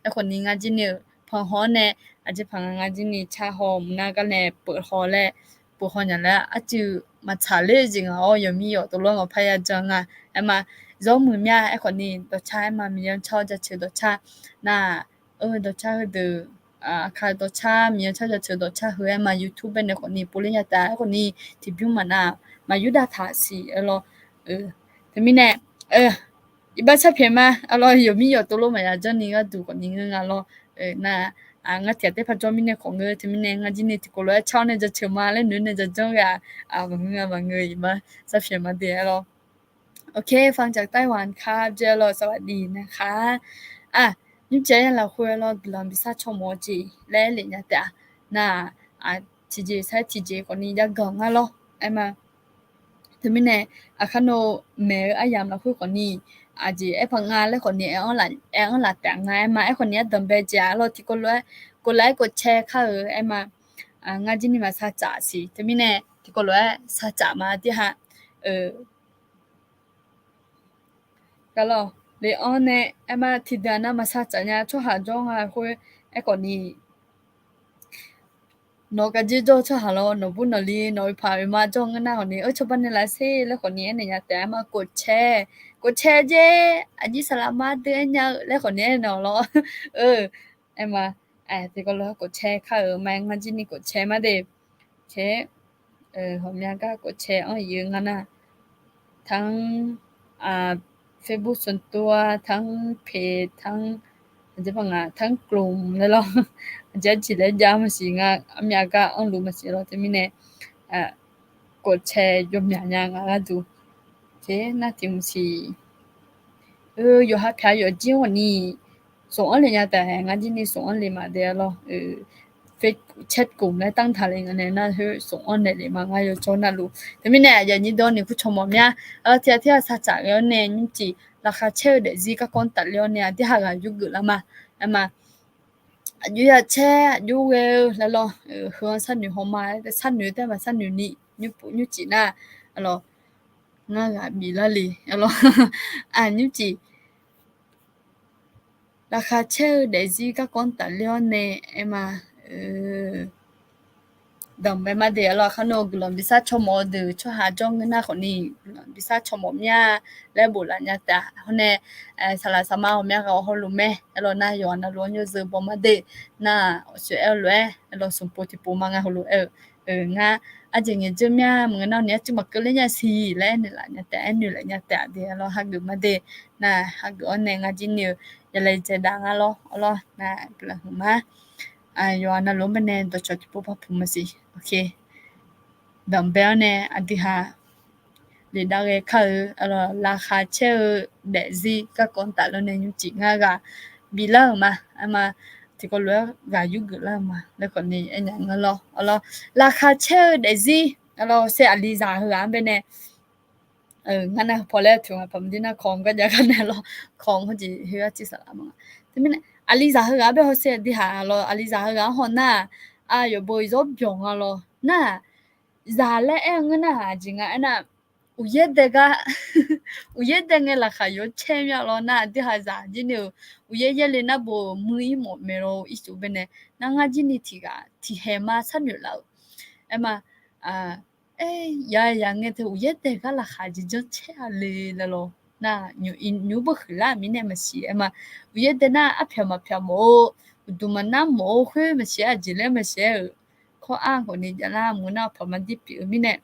ไอ้คนนี้งานจิเนี่ยพอฮ้อนแน่อาจจะพังงานจินี่ชาหอมนะก็แน่เปิดฮอแล้วเปิดฮออย่างแล้วอาจจะมาฉาเล่จริงอยู่มีอยู่ตัวลงกับพยาจังไอ้มาร้องมือเมียไอ้คนนี้ตัวชายมามียังชอบจะชื่อตัวชาน่ะตัวชาคือใครตัวชามีชาจะเจอตัวชาเฮ้ยมา YouTube เป็นคนนี้ปุริยาตาคนนี้ที่พิมพ์มามายุดาถาสีแต่มีแน่อีบ้าชาเพียมาอยู่มีอยู่ตัวลงมาจนนี้ก็ดูคนนี้งั้นน่ะงั้นเถียได้พัฒน์มีแน่ของที่มีแน่งั้นจีนี่ที่กูรู้ชาวเนี่ยจะเชื่อมาแล้วนู้นเนี่ยจะจ้องบางเงยมาชาเพียมาเดี๋ยวโอเคฟังจากไต้หวันครับเจอสวัสดีนะคะ你这样来回了，人比啥超模子来人家的，那直接才直接个你就讲咯，哎嘛，他们呢看到没样来回个你，就พังงานแล้วคนนี้เอาละแต่งงานมาไอ้คนนี้ดำไปจ้าเราที่ก็ไลค์กดแชร์ค่ะไอ้มางานจีนี่มาซาจ่าสิ他们呢ที่ก็ซาจ่ามาที่ฮะก็ လေအော်နဲ့အမတီဒနာမဆာချညာချောဟာကြောင်းဟာခွေအကောနီနော်ကကြည့်တော့ချဟာလောနော်ဘူးနော်လီနော်ဖာရမကြောင်းငနာဟောနေအချပနေလာစေလေခေါနေနေညာတဲမကိုချဲဂျေအကြီးဆလာမတဲ့ညာလေခေါနေနော်လောအမဒီကလောကိုချဲခါမန်ငါကြီးနီကိုချဲမတဲ့ချဲဟောမြကကိုချဲအော်ယူငနာทั้งFacebook ส่วนตัวทั้งเพจทั้งจะพังทั้งกลุ่มแล้วเราจะจิเลยามาสิงอเมริกาอันรู้มาสิเราจะมีเนี่ยกดแชร์ยมอย่างอ่ะดูเจ๊น่าจะมีสิอยู่หาพยอยู่จริงวันนี้ส่งอะไรเนี่ยแต่งานที่นี่ส่งอะไรมาเดี๋ยวเราFacebook แชทกลุ่มแล้วตั้งทางอะไรเนี่ยน่าจะส่งอะไรเลยมาง่ายอยู่จนน่ารู้แต่ไม่แน่อย่างนี้โดนนี่ผู้ชมเนี่ยที่สัจจะแล้วเนี่ยนี่จีราคาเช่าเดี๋ยวจีก็คนตัดแล้วเนี่ยที่หากันยุ่งอยู่แล้วมาอยู่ya cheอยู่เวแล้วล่ะฮือสันอยู่หอมาแต่สันอยู่แต่ว่าสันอยู่นี่อยู่ปุ๊อยู่จีน่ะแล้วงาก็มีละลิแล้วอยู่จีราคาเช่าเดี๋ยวจีก็คนตัดแล้วเนี่ยมาดำไปมาเดี๋ยวเราขนมกลุ่มดิซ่าชมอดูช่วยหาจ้องเงินหน้าคนนี้ดิซ่าชมอมเนี่ยและบุหรี่เนี่ยแต่คนเนี่ยสารสมาอมเนี่ยเขาเขารู้ไหมเราหน้าย้อนเราล้วนอยู่ซื้อบ่มาเดหน้าเสียเลยเราสมบูรณ์ที่ปูมังเขารู้ง่าอาจจะเงี้ยจุ่มเนี่ยมึงนั่นเนี่ยจุ่มก็เลยเนี่ยสีแล้วนี่แหละเนี่ยแต่อันนี้แหละเนี่ยแต่เดี๋ยวเราหักดูมาเดน่ะหักดูอันเนี่ยง่าจีเนี่ยอย่าเลยจะดังเราน่ะกลัวมาย้อนเราไม่แน่ตัวจดที่ปูพับผมมาสิโอเคดัมเบลเนี่ยอันที่ห้าเดี๋ยวเราเข้าราคาเช่าเดซี่ก็ก่อนแต่เราเนี่ยอยู่จริงอ่ะก็บีเล่มาที่ก็รู้ว่าอยู่กี่แล้วมาแล้วคนนี้ไอ้ยังเราราคาเช่าเดซี่เราเสียอลิซาเหรอเป็นเนี่ยงั้นนะพอแล้วถึงผมที่น่าของก็จะกันเนี่ยเราของเขาจะเฮือจิสละมั้งแต่ไม่เนี่ยอลิซาเหรอเป็นเขาเสียที่หาเราอลิซาเหรอหอนน่ะอยู่บริษัทยงอ่ะเราน่ะzale ngana jinga ana uyedega uyedenge la khayo chemya lo na di ha za jini uyeyele na bo mui mo mero isu bene na nga jini thiga thi hema sanyu la ema ya nge the uyedega la khaji jo che ale lo na nyu bo khla mi ne ma si ema uyedena apya ma pya mo dumana mo khwe ma si ajile ma siข้ออ้างคนนี้จะล่ามือหน้าพอมันดิบอยู่มิเนี่ย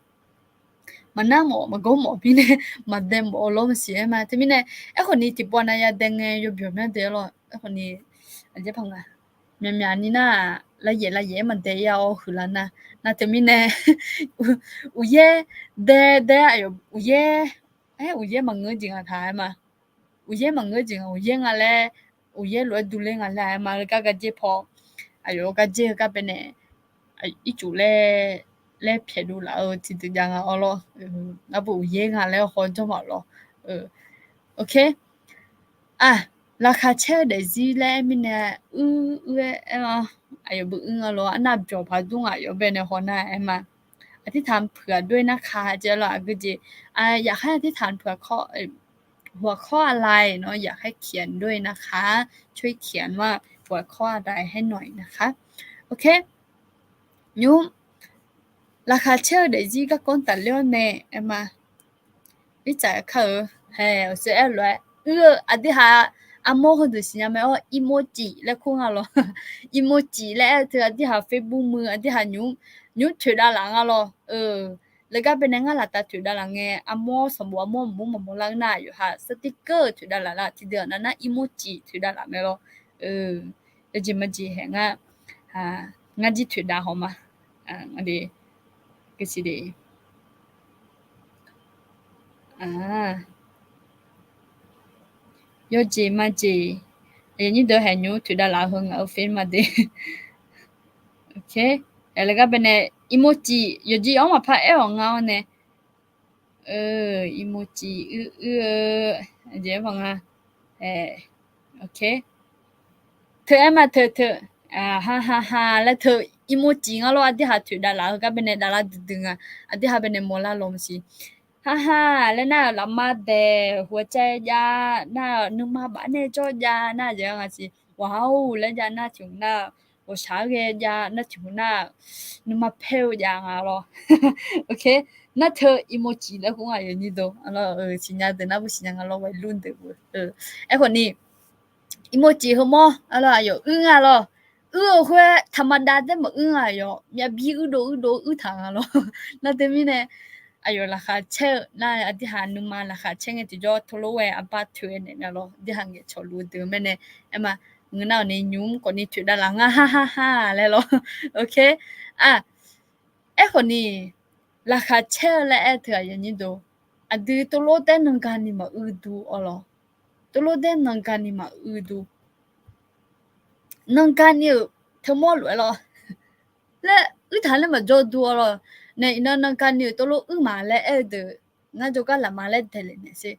มันน่าหมอมันก็หมอพี่เนี่ยมันเดมบอลมันเสียมาที่มิเนี่ยไอ้คนนี้ที่ปอนายาเดงอยู่แบบนั้นเดียวหรอไอ้คนนี้อันจะพังอ่ะมีนี่น่าละเอียดมันเดียวคือแล้วนะที่มิเนี่ยอุเย่เดอยู่อุเย่มันเงยจริงอ่ะท้ายมาอุเย่มันเงยจริงอุเย่งอะไรอุเย่รวยดูเล่งอะไรมาแล้วก็เจ็บพออายุก็เจ็บก็เป็นเนี่ย一组咧撇入啦即係樣啊咯那部嘢啊咧看咗嘛咯OK ราคาเช่าเดี๋ยวจีแลมิเนี่ยอายุบุ้งอ่ะ咯อันนับจบพาดุงอ่ะอยู่เป็นในหัวหน้ามาอธิษฐานเผื่อด้วยนะคะเจ้าล่ะก็จะอยากให้อธิษฐานเผื่อข้อหัวข้ออะไรเนาะอยากให้เขียนด้วยนะคะช่วยเขียนว่าหัวข้ออะไรให้หน่อยนะคะโอเคยูราคาเช่าเดี๋ยวจีก็ก้นตัดเลี้ยวเนี่ยมาวิจัยเขาเฮ้เสียเลยอธิษฐานอาโมคนดูสิยังไม่อีโมจิแล้วคุ้งอ่ะหรออีโมจิแล้วเธออธิษฐานเฟซบุ๊กมืออธิษฐานยูถือด้านหลังอ่ะหรอแล้วก็เป็นยังไงล่ะตาถือด้านหลังไงอาโมสมบูรณ์มุมหลังหน้าอยู่ค่ะสติกเกอร์ถือด้านหลังละทีเดียวนั้นนะอีโมจิถือด้านหลังไม่หรอแล้วจิมันจีแหงงั้นจีถือด้านหอมอันนี้ก็สิเด有节嘛节，你都係牛ถือด้านหลังเอาเฟซมาเดโอเคแล้วก็เป็นemoji 有จีเอามาพัดเอาเงาเนี่ยemoji เดี๋ยวฟังโอเคเธอมาเธอฮ่าแล้วเธอemoji เงาเราอธิษฐานถือด้านหลังก็เป็นด้านหลังดึงอธิษฐานเป็นโมลาลมสิ ฮ่าฮ่าแล้วน่าละมาแต่หัวใจยาน่านึกมาบ้านเนจอยาน่าจะยังไงสิว้าวแล้วยาน่าถึงน่า我啥个呀？那就那么漂亮啊咯，OK？那他 emoji 了，我有你都，啊咯，新疆的那不新疆啊咯，为论的不，哎，คนนี้ emoji 好么？啊咯，有啊咯，会他妈的怎么啊哟？也比多糖啊咯，那对面呢？哎哟，ราคาเช่那ที่หานุมาราคาเช่ไงที่จอทะลุเวอปาเทเนี่ยนะ咯ที่หางเงชอลูเดอแม่เนี่ยไอ้มาเงินเอาในยุ่มคนนี้ถือด้านหลังฮ่าแล้ว咯โอเคอ่ะไอ้คนนี้ราคาเช่และไอ้เธออย่างนี้ดูอะดูตัวโลดแต่นังการนี่มาดูอ๋อ咯ตัวโลดแต่นังการนี่มาดูนังการนี่เธอมอลเลย咯และถามแล้วมาจอดูอ๋อ咯เนี่ยนังการนี่ตัวโลมาและไอ้เดองั้น就个ละมาและเดเลยเนี่ยสิ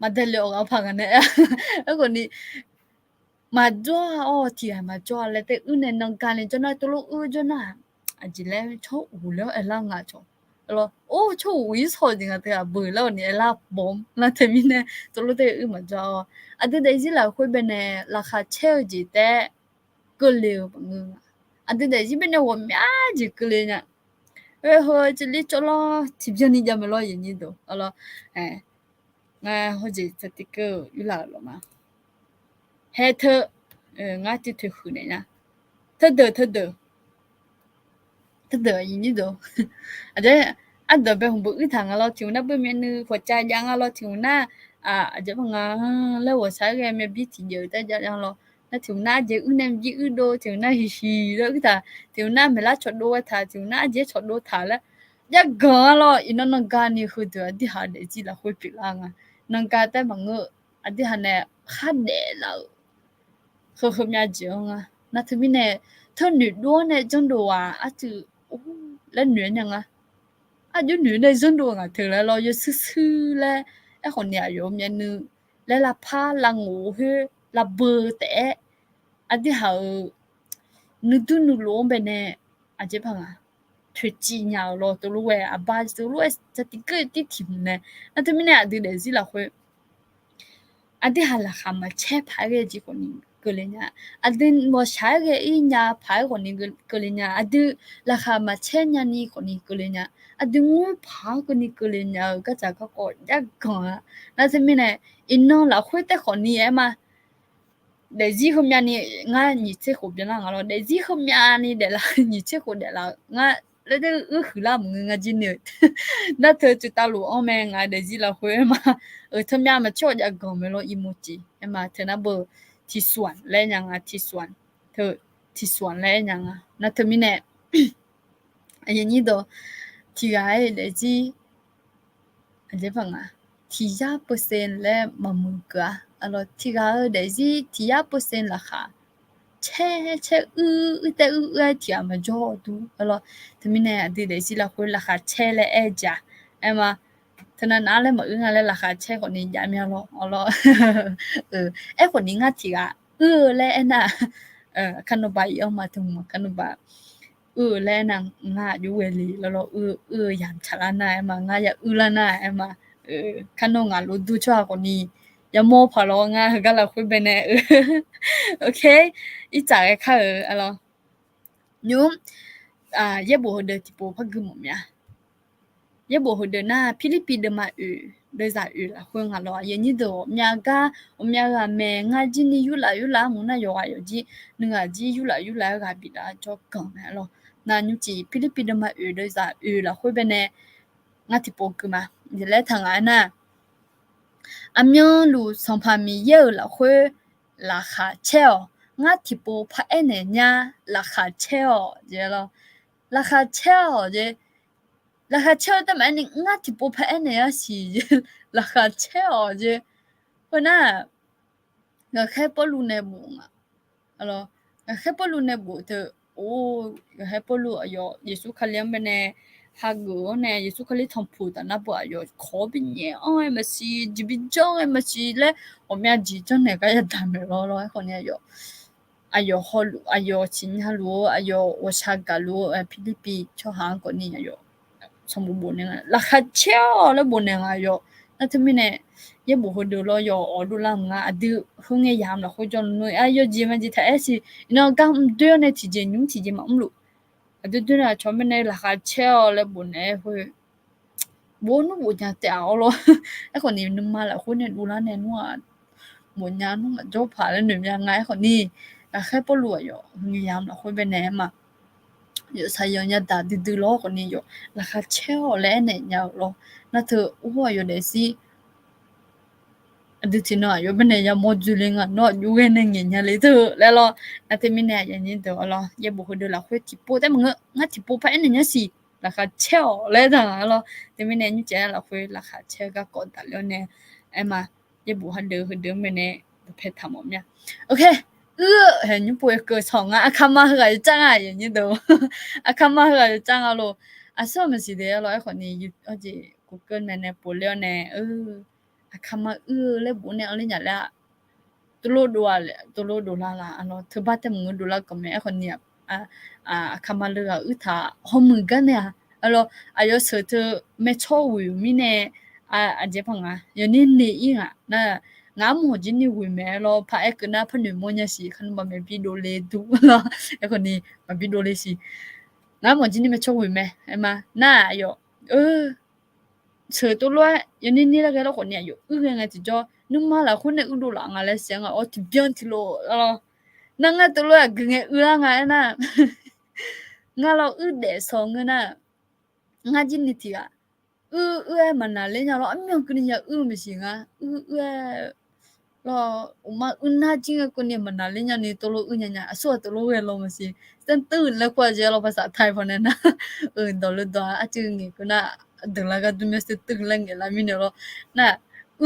มาเดลเอาพังกันเนี่ยแล้วคนนี้มาจ่ออ๋อที่มาจ่อแล้วแต่เนี่ยนังการนี่จนน่ะตัวโลจนน่ะอะจิแล้วชออูแล้วไอ้ล่างอ่ะชอแล้วโอ้ชออูอีสอจริงอ่ะแต่เบื่อแล้วเนี่ยล่ะบอมแล้วแต่มีเนี่ยตัวโลแต่มาจ่ออะแต่ได้สิล่ะคุยเป็นเนี่ยราคาเช่จิแต่ก็เร็วบังเอิญอะแต่ได้สิเป็นเนี่ยว่าม่าจิก็เลยเนี่ย这里做了，提不你家没老人都，好了，哎，我好似这个有来了嘛，海头，我就退回来呀，特得人都，啊这啊这边红不一趟啊咯，听那边面呢国家样啊咯，听那这帮啊，那我啥个没比提有的这样咯。那thiếu na je unem ji udo thiếu na hi đó cái ta thiếu na me la chọn đô ta thiếu na je chọn đô ta la ya ga lo ino nang ga ni khu de di ha de ji la khu pi la nga nang ga ta mang ngo adi ha ne kha de la khu khu mya ji nga na thu mi ne thơ nữ đô ne jong đô à tu la nữ nya nga ju nữ ne jong đô nga thử la lo yo sư sư la a hon ya yo mya nu la la pha la ngủ hư la bơ te adi ha nu tu nu lo be ne a je phang a thwe ji nya lo to lo we a ba to lo sa ti ke ti thim ne na tu mi ne adi de ji la khwe adi ha la kha ma che pha ge ji ko ni ko le nya adi mo sha ge i nya pha ko ni ko le nya adi la kha ma che nya ni ko ni ko le nya adi ngo pha ko ni ko le nya ka cha ka ko ya ga na tu mi ne inno la khwe te ko ni e ma để gì hôm nay nga nhị chế khổ biến là nga lo để gì hôm nay để là nhị chế khổ để là nga lấy cái khử là một người nga gì nữa那他就到路后面nga để gì là khối mà ở thâm nhà mà cho nhà gom mà lo emoji em mà thế nào bờ thì soạn lấy nhà nga thì soạn thơ thì soạn lấy nhà nga na thơ mi nè anh nhị đó thì cái để gì anh thấy bằng à thì giá % là mà mừng cả alors thì cái để gì thì giá % là khá che te thì mà cho tu alors thì mình này thì để gì là khối là khá che là e ja em mà thế nên nói là mọi người là khá che còn nhìn giảm nhau lo alors em còn nhìn ngắt thì cái lẽ na khăn nó bay ông mà thùng mà khăn nó bay lẽ na ngãอยู่เวลีแล้วยามชะละนะem mà ngã ya la na em mà khăn nó ngã lu du cho cònนี่อย่าโมพอลงอ่ะก็เราคุยไปแน่โอเคอีจ่ายค่ะอะไรยุ่มเย่บ่เดที่ปูพักกึมมะเย่บ่เดน่ะฟิลิปปินส์มาโดยจะละคุยงาลอเยนี่โดมยากะมยากะแม่งาจินี่อยู่ละมุนะยออยู่จินึงะจิอยู่ละกะบิดาจอกังแม่ลอนายุจิฟิลิปปินส์มาโดยจะละคุยไปแน่งาที่ปูกึมะเดี๋ยวแล้วทางอ่ะนะအမျိုးလူဆောင်ဖာမီရဲ့လာခွေလာခါချဲငါတီပိုဖဲနေညာလာခါချဲဂျဲလောလာခါချဲဂျဲလာခါချဲတမန်ငါတီပိုဖဲနေရစီလာခါချဲဂျဲဟနာငါခဲပလူနေဘူးငါအလောငါခဲပလူနေဘူးတဲ့အိုးခဲပလူအယောယေစုခလျံမနေ하고 네 예수 그리스도 통보다 나 봐요 거빈이 MSC 지빈정 MSC래 오면 지전 내가 야다메로로 하거든요 아요 홀 아요 진하로 아요 오샤가로 필리핀 저 한국이요 สมบูรณ์เนี่ยราคาเช่าแล้วบนเนี่ยอยู่นั่นทำไมเนี่ยยังบอกว่าดูแล้วอยู่อ๋อดูแลงาอดีคงยังยามละคุยจนนู้นอยู่จีมันจีแท้สิเนาะก็เดือนเนี่ยที่จะยุ่งที่จะมารู้อดีดูนะชอบมันเนี่ยราคาเช่าแล้วบนเนี่ยคุยบนนู้นบนยังแต่เอา咯ไอ้คนนี้นึกมาแล้วคนเนี่ยดูแลเนี่ยนู้นบนยังนู้นจบผ่านแล้วหนึ่งยังไงคนนี้แค่ปลัวอยู่ยังยามละคุยไปไหนมา有才有人打的对咯，คนนี้有，ราคาเช่าแล้วเนี่ย有咯，那เธอว่า有的是，ดูที่น่ะอยู่เป็นเนี่ยยังมอจูเลงอ่ะเนาะอยู่กันเนี่ยเงี้ยเลยเธอแล้ว咯，那เธอมีเนี่ยอย่างนี้เธอ咯，也不会对啦，会直播，但么我直播拍เนี่ยสิราคาเช่าแล้วต่าง咯，เธอมีเนี่ยนี่เจ้าเราคุยราคาเช่าก็กดตัดแล้วเนี่ยไอ้มา也不会เดิมเนี่ยเพชรทำผมเนี่ยโอเคเห็นญี่ปุ่นเกิดสองอ่ะคำมาเหรอจังอ่ะอย่างนี้ดูคำมาเหรอจังอ่ะลูส่วนมันสิเดียวเราไอ้คนนี้อยู่จี Google เนี่ยปุ่นแล้วเนี่ยคำมาแล้วบุญเนี่ยอะไรอย่างเงี้ยตัวโลดูละอันนั้นถือบ้านแต่มึงดูละก็ไม่ไอ้คนเนี่ยคำมาเรือถ้าห้องมึงกันเนี่ยอันนั้นอายุสุดไม่ชอบวิวมีเนี่ยเจ็บพังอ่ะอย่างนี้เนี่ยน่ะงามหัวจินนี่หุ่ยแม่เราพาเอกน่าพนึกมันยังสิขันบ่แม่พี่โดเลดูเราไอ้คนนี้มาพี่โดเลสิงามหัวจินนี่ไม่ชอบหุ่ยแม่ไอ้มาน่าอยู่เสือตัวล้วนอย่างนี้แล้วก็เราคนเนี่ยอยู่ยังไงจะจ่อนึกมาแล้วคนเนี่ยดูหลังอะไรเสียงอ่ะที่เบี้ยนที่โลเรานั่งตัวล้วนกึ่งไงไงน่ะงั้นเราเดสองเงินน่ะงั้นจินนี่ที่อ่ะมันน่ะเลยเนี่ยเราอันยังคนเนี่ยไม่สิงะเรามาน่าจริงคนเนี่ยมันน่ะเลยเนี่ยนี่ตัวโลเนี่ยส่วนตัวโลเวลเราไม่สิตั้งตื่นแล้วกว่าจะเราภาษาไทยพอเนี่ยนะตัวโลตัวจริงนี่ก็น่ะดึงแล้วก็ดูไม่สิตื่นแล้วไงล่ะมีเนี่ยเราน่ะ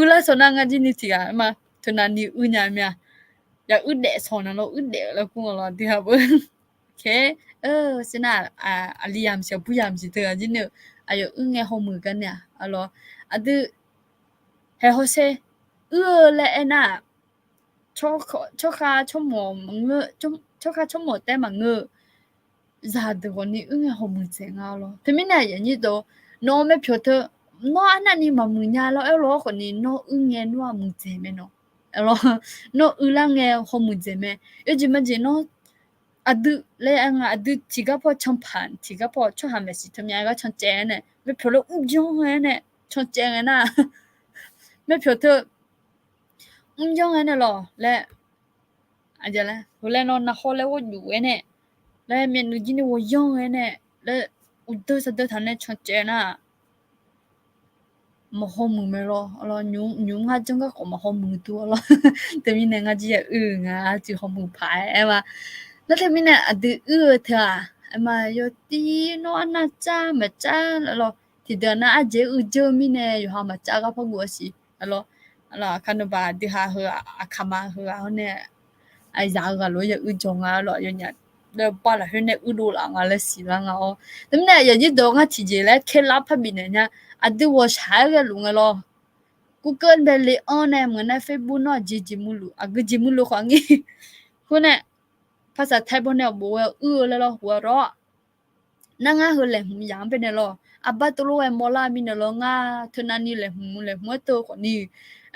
แล้วสนั่งกันจริงนี่ที่อ่ะมาทุนนี้เนี่ยมั้ยอยากเดะสอนเราเดะแล้วกูเราที่ครับโอเคสินะอลียามเสียผู้ยามสิเธอจริงเนี่ยอายุไงหัวมือกันเนี่ยalors adu he hose le ena choka chomo mnge choka chomo te mnge za de ni nge ho mu zenga lo temi na ye ni do no me phyo the no ana ni ma mu nya lo lo ko ni no nge no mu ze me no alors no la nge ho mu ze me ye ji ma ji no adu le anga adu tiga po champan tiga po cho ha me si thmya ga chon che ne me phyo lo jong he ne chon che na me phyo the jong he ne lo le aja la ho le no na ho le wo yu he ne le me nu ji ni wo yong he ne le u de sa de than ne chon che na ma ho mu me lo nyu nga jong ga ko ma ho mu tu lo te mi ne nga ji ya nga ji ho mu pai e ma แล้วถ้ามีเนี่ยอดีเธอมาอยู่ที่โน่นน่ะจ้ามาจ้าแล้วที่เดือนน่ะเจเจอมีเนี่ยอยู่หามาจ้าก็พอกัวสิแล้วคันบ่าที่หาเฮอคำมาเฮอเนี่ยไอ้ยาก็รู้อย่าจงแล้วอย่างเงี้ยแล้วป้าละเฮเนี่ยดูหลังอะไรสิหลังอ๋อแต่เนี่ยอย่างนี้ดองอ่ะที่เจแล้วแค่รับพบิเนี่ยอดีว่าใช้ก็ลุงแล้วGoogle เบลลี่ออนเนี่ยเหมือนใน Facebook เนาะจิมุลุจิมุลุของงี้คุณเนี่ยภาษาไทยบ่เนี่ยบ่แล้วหัวเราะนางเฮเลยยามเป็นแล้วอับตโลเอมอลามินแล้วงาทนานี่เลยหัวโตคนนี้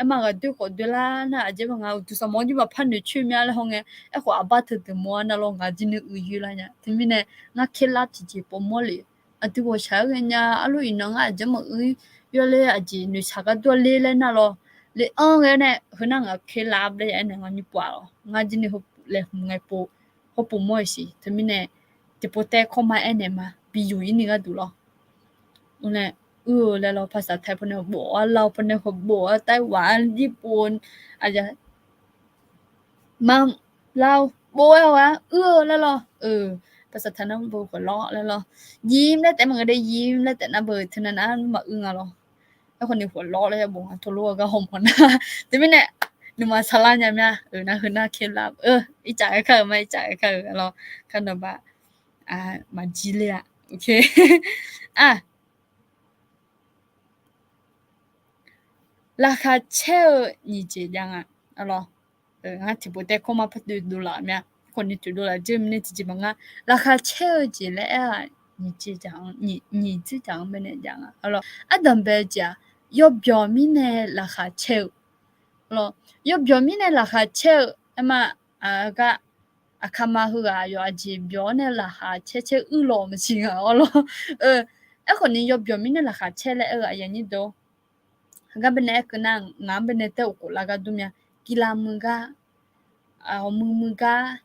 มาก็ดูก็ดูละนะอาจจะงาตุสมองจิบ่พันชื่อมีอะไรหงขออับตตมอนะลงาจินอยู่ละเนี่ยถึงมีเนี่ยงาเคลาจิปมอลิอติบ่ใช้กันเนี่ยอลุยนงาจะมาอยู่เลยอาจินี่ชักตัวเลยนะลเลยเนี่ยหนังเคลาบเลยอันนั้นนี่ปว่างาจินี่เลยไงปูเขาปุ่มมวยสิทำไมเนี่ยจะโปรเตคอมาเอ็นเนี่ยมาบิยูอินี่ก็ดูหรอเนี่ยแล้วเราภาษาไทยพวกเนี่ยบอกว่าเราพวกเนี่ยเขาบอกว่าไต้หวันญี่ปุ่นอาจจะมาเราบอกว่าแล้วเราภาษาไทยนั่นบอกว่าล้อแล้วเรายิ้มแล้วแต่มันก็ได้ยิ้มแล้วแต่น่าเบื่อเท่านั้นนะมาอ่ะเราแล้วคนนี้หัวล้อแล้วจะบอกว่าทั่วโลกก็หอมคนนะแต่ไม่เนี่ยนูมาซาลาเนี่ยนะคือน่าเคลับอีจ่ายค่ะไม่จ่ายค่ะเราคันแบบมาจีเลยโอเคราคาเช่านี่เจยังเรางั้นที่พูดแต่เข้ามาพัดดูละเนี่ยคนนี้ดูละจิมนี่จริงๆราคาเช่าเจแล้ว你这讲你这讲没能讲啊，好了，啊等别讲，要表面的拉下手，好了，要表面的拉下手，那么个卡马虎啊，要是表呢拉下切乌么行啊，好了，可能要表面的拉下切嘞，อย่างนี้都，个本来可能俺本来在我那个都么，kila muga muga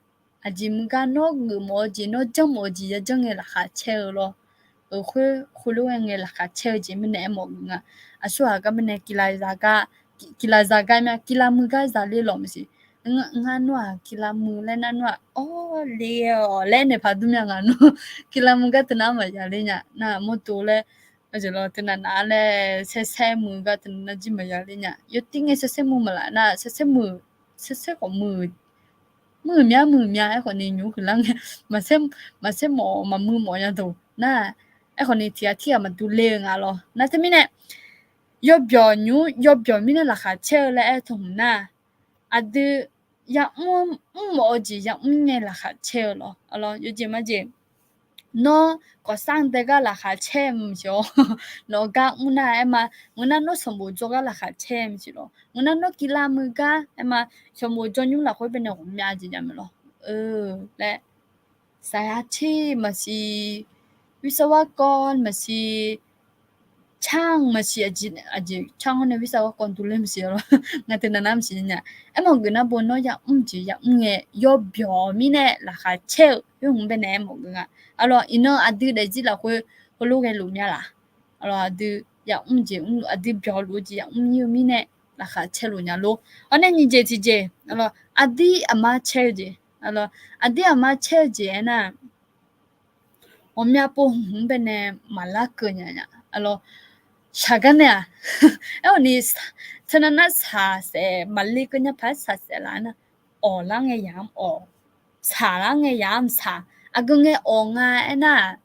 aji muga no moji no jang moji ya jang la kha che lo khulu nge la kha che ji mne mo nga asu ga mne kila zaga ma kila muga za le lo msi nga no kila mu le na no le ne pha du nga no kila muga tna ma ya le nya na mo to le aje lo tna na le se mu ga tna ji ma ya le nya yo ting se mu ma la na se mu se ko mu มือเมียไอ้คนนี้อยู่คือลังมาเซหมอมามือหมอยังตัวน่ะไอ้คนนี้เที่ยมาดูเลงอ่ะหรอน่ะแต่มิเนี่ยยอบมิเนี่ยล่ะค่ะเชื่อแล้วไอ้ตรงน่ะอะดืยังหมอจียังเนี่ยล่ะค่ะเชื่อหรออ๋ออยู่จิมาจิno có sang tới cái là khá chém chứ nó cái muốn nó sống bù cho cái là khá chém chứ nó kỳ lạ mưa cái mà sống bù cho những là khối bên này cũng nhà gì vậy mà lẽ sai chi mà siวิศวกรmà si ช่างมาเสียจิช่างในวิศวกรตุเล่มเสียหรองานแต่นั้นน้ำสิเนี่ยไอ้หมองกันนะบนน้อยอยากจีอยากเงี้ยยอบยอมีเนี่ยราคาเช่ยุ่งเป็นแหนหมองกันอ่ะalorsอินเนอร์อดีตได้จีละคุยลูกให้ลูกเนี่ยล่ะ alors อดีอยากจีอดีบยอลูกจีอยากยูมีเนี่ยราคาเช่ลูกเนี่ยลูกอันนี้นี่เจ alors อดีอามาเช่จี alors อดีอามาเช่จีนะ我们家不红本呢马拉个呢alors shagannya ni tanana sa se maliknya pas sa se lana olang e yam o sarang e yam sa agung e onga ena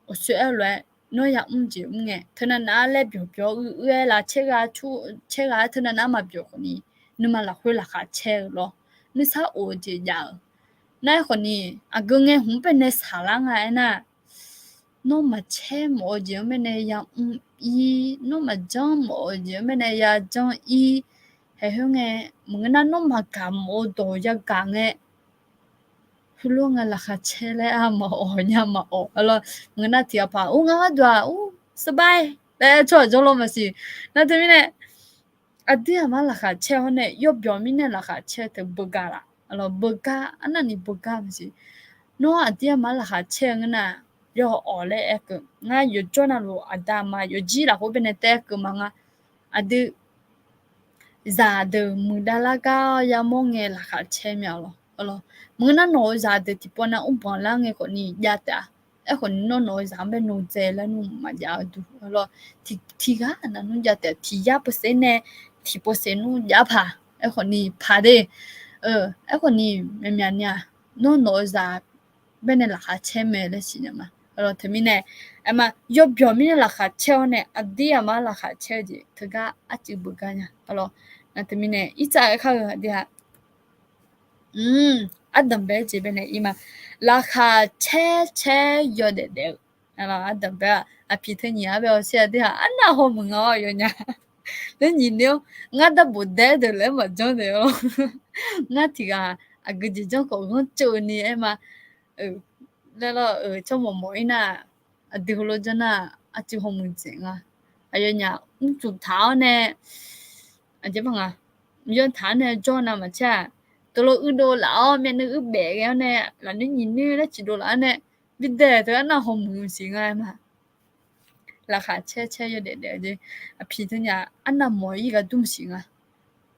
o se elwe no ya ji nge tanana le byo la chega tanana ma byo ni numa la khwe la kha che lo ni sa o ji ya na khoni agung e hum pe ne sarang a ena nó mà che mỏ giờ bên này ya nó mà trong mỏ giờ bên này ya trong hay hơn nghe mình nó mà cảm mỏ đồ ya càng nghe luôn là khá che lại mà nhà mà alo mình nó thiệt pa ngã đùa sờ bay để cho lo mà gì nó thế này à đi mà là khá che hơn này yo biểu mình là khá che từ bơ gà la alo bơ gà anh này bơ gà mà gì nó à đi mà là khá che nghe nè yo ole ek nga yo chona lo adama yo ji la ho bene tek manga adu za de mudala ga ya monge la kha che mya lo muna no za de tipo na bon la nge ko ni ya ta e ko no za be no ze la nu ma ya du lo ti ga na nu ya ta ti ya po se ne ti po se nu ya pa e ko ni pa de e ko ni me mya nya no za bene la kha che me le si ma alors terminé ama yo bio mi la kha cheo ne adi ama la kha cheo ji tga achi buganya alors na terminé itsa kha de ha adam be je bene ima la kha che yo de alors adam be a pite ni a be o sia de ha ana ho mo ngo yo nya le ni ne nga da bu de le ma jo de yo nga ti ga a gu ji jo ko ngo chu ni ema了trong một mỗi na đi hồ lô cho na chỉ hồ mình chuyện ai nhà chụp tháo nè chứ bằng dân tháo nè cho nào mà cha tôi lo đô lão mẹ nó bẻ cái nè là nó nhìn như nó chỉ đồ lão nè biết để tôi nó hồ mình chuyện mà là khá che cho để chứ phi thế nhà anh làm mỗi cái đúng chuyện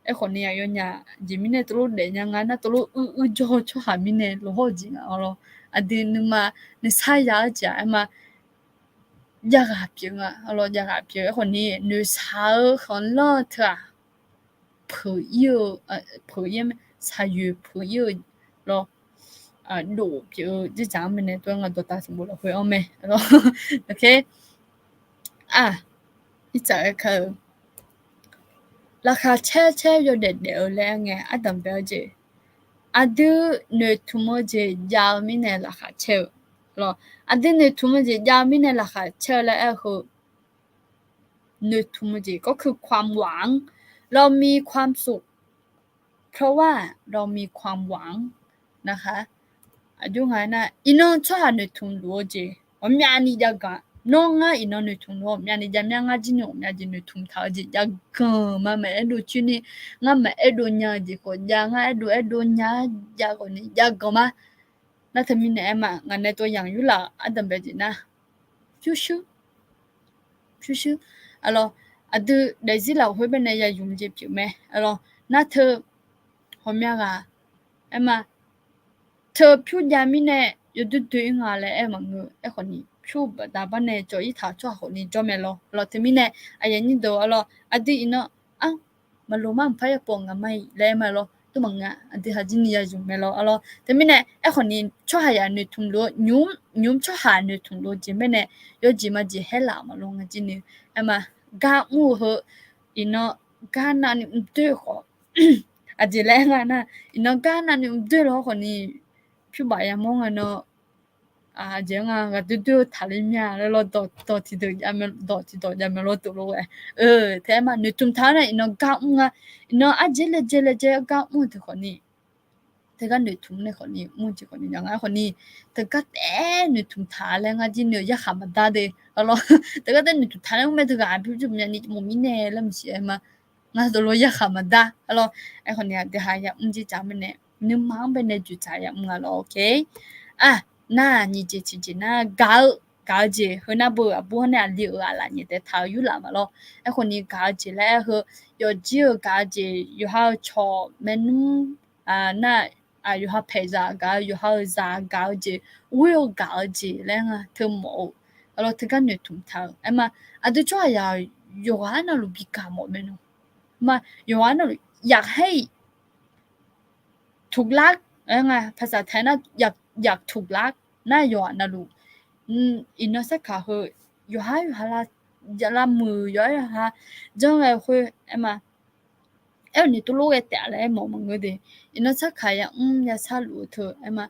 ai còn nè ai nhà chỉ mình nè tôi lo để nhà ngắn tôi lo cho hà mình nè lo hồ gì rồi adi numa ni saya aja mà ya ga pian alo ya ga pian ko ni nu sa kon lo ta pu yu sa yu pu yu lo lo piu ji jang me ne to nga do ta sim lo hui o me lo okay itsa ka la kha che yo de le nge adam be ji Adu ne tumoje yamine la kha che lo adu ne tumoje yamine la kha che la e ho ne tumoje ก็คือความหวังเรามีความสุขเพราะว่าเรามีความหวังนะคะอายุไงนะอินอนชอบne tum loje 我们你家个侬啊，伊侬女同罗，面你家面我今年我们今女同头子家个嘛没一路去呢，我没一路娘子个家，我一路娘家个呢，家个嘛，那他们呢嘛，我那多养育了，啊，等别子呢，就是，alors，啊，都来自老会边呢也用这表咩，alors，那他后面啊，哎嘛，他表家面呢，有对对我嘞，哎嘛我，哎可能。chu ba da ba ne cho i tha cho ho ni cho me lo te mi ne aya ni do lo adi ino a ma lo ma pha ya po nga mai le ma lo tu ma nga adi ha ji ni ya ju me lo te mi ne e ho ni cho ha ya ni thum lo nyum cho ha ni thum lo ji me ne yo ji ma ji he la ma lo nga ji ni e ma ga mu ho ino ga na ni de ho adi le nga na ino ga na ni de lo ho ni phu ba ya mo nga no 제가 가도 다리냐 lo 더 지도 야면 더 지도 야면 lo 또 lo 대만 느낌 타네 이노 가웅아 이노 아질레 제 가웅 거니 제가 느낌네 거니 뭐지 거니 양아 거니 제가 때 느낌 타랭아 진여 야 하마다데 알로 제가 때 느낌 타는 매 제가 안 필요 니 몸이네 람시에마 나도 로야 하마다 알로 에 거니 아데하야 음지 자면네 nimang bene jutaya mga lo okay na ni ji na gal ji ho na bu abu na li la ni de ta yu la ma lo e ko ni gal ji le ho yo ji gal ji you have cho menu na you have pay za gal you have za gal ji will gal ji le nga thu mo lo te kan ni tum ta e ma adu cho ya yo ana lu bi ka mo menu ma yo ana luอยากให้ถูกลักไงภาษาไทยนะอยากถูกลักน่าอยู่นะลูกอินโนสักขาเหอยู่หาละจะละมือย่อยหาจังไงคือมานี่ตัวลูกแต่อะไรมองมันก็ดีอินโนสักขายอย่าซาลูเธอมา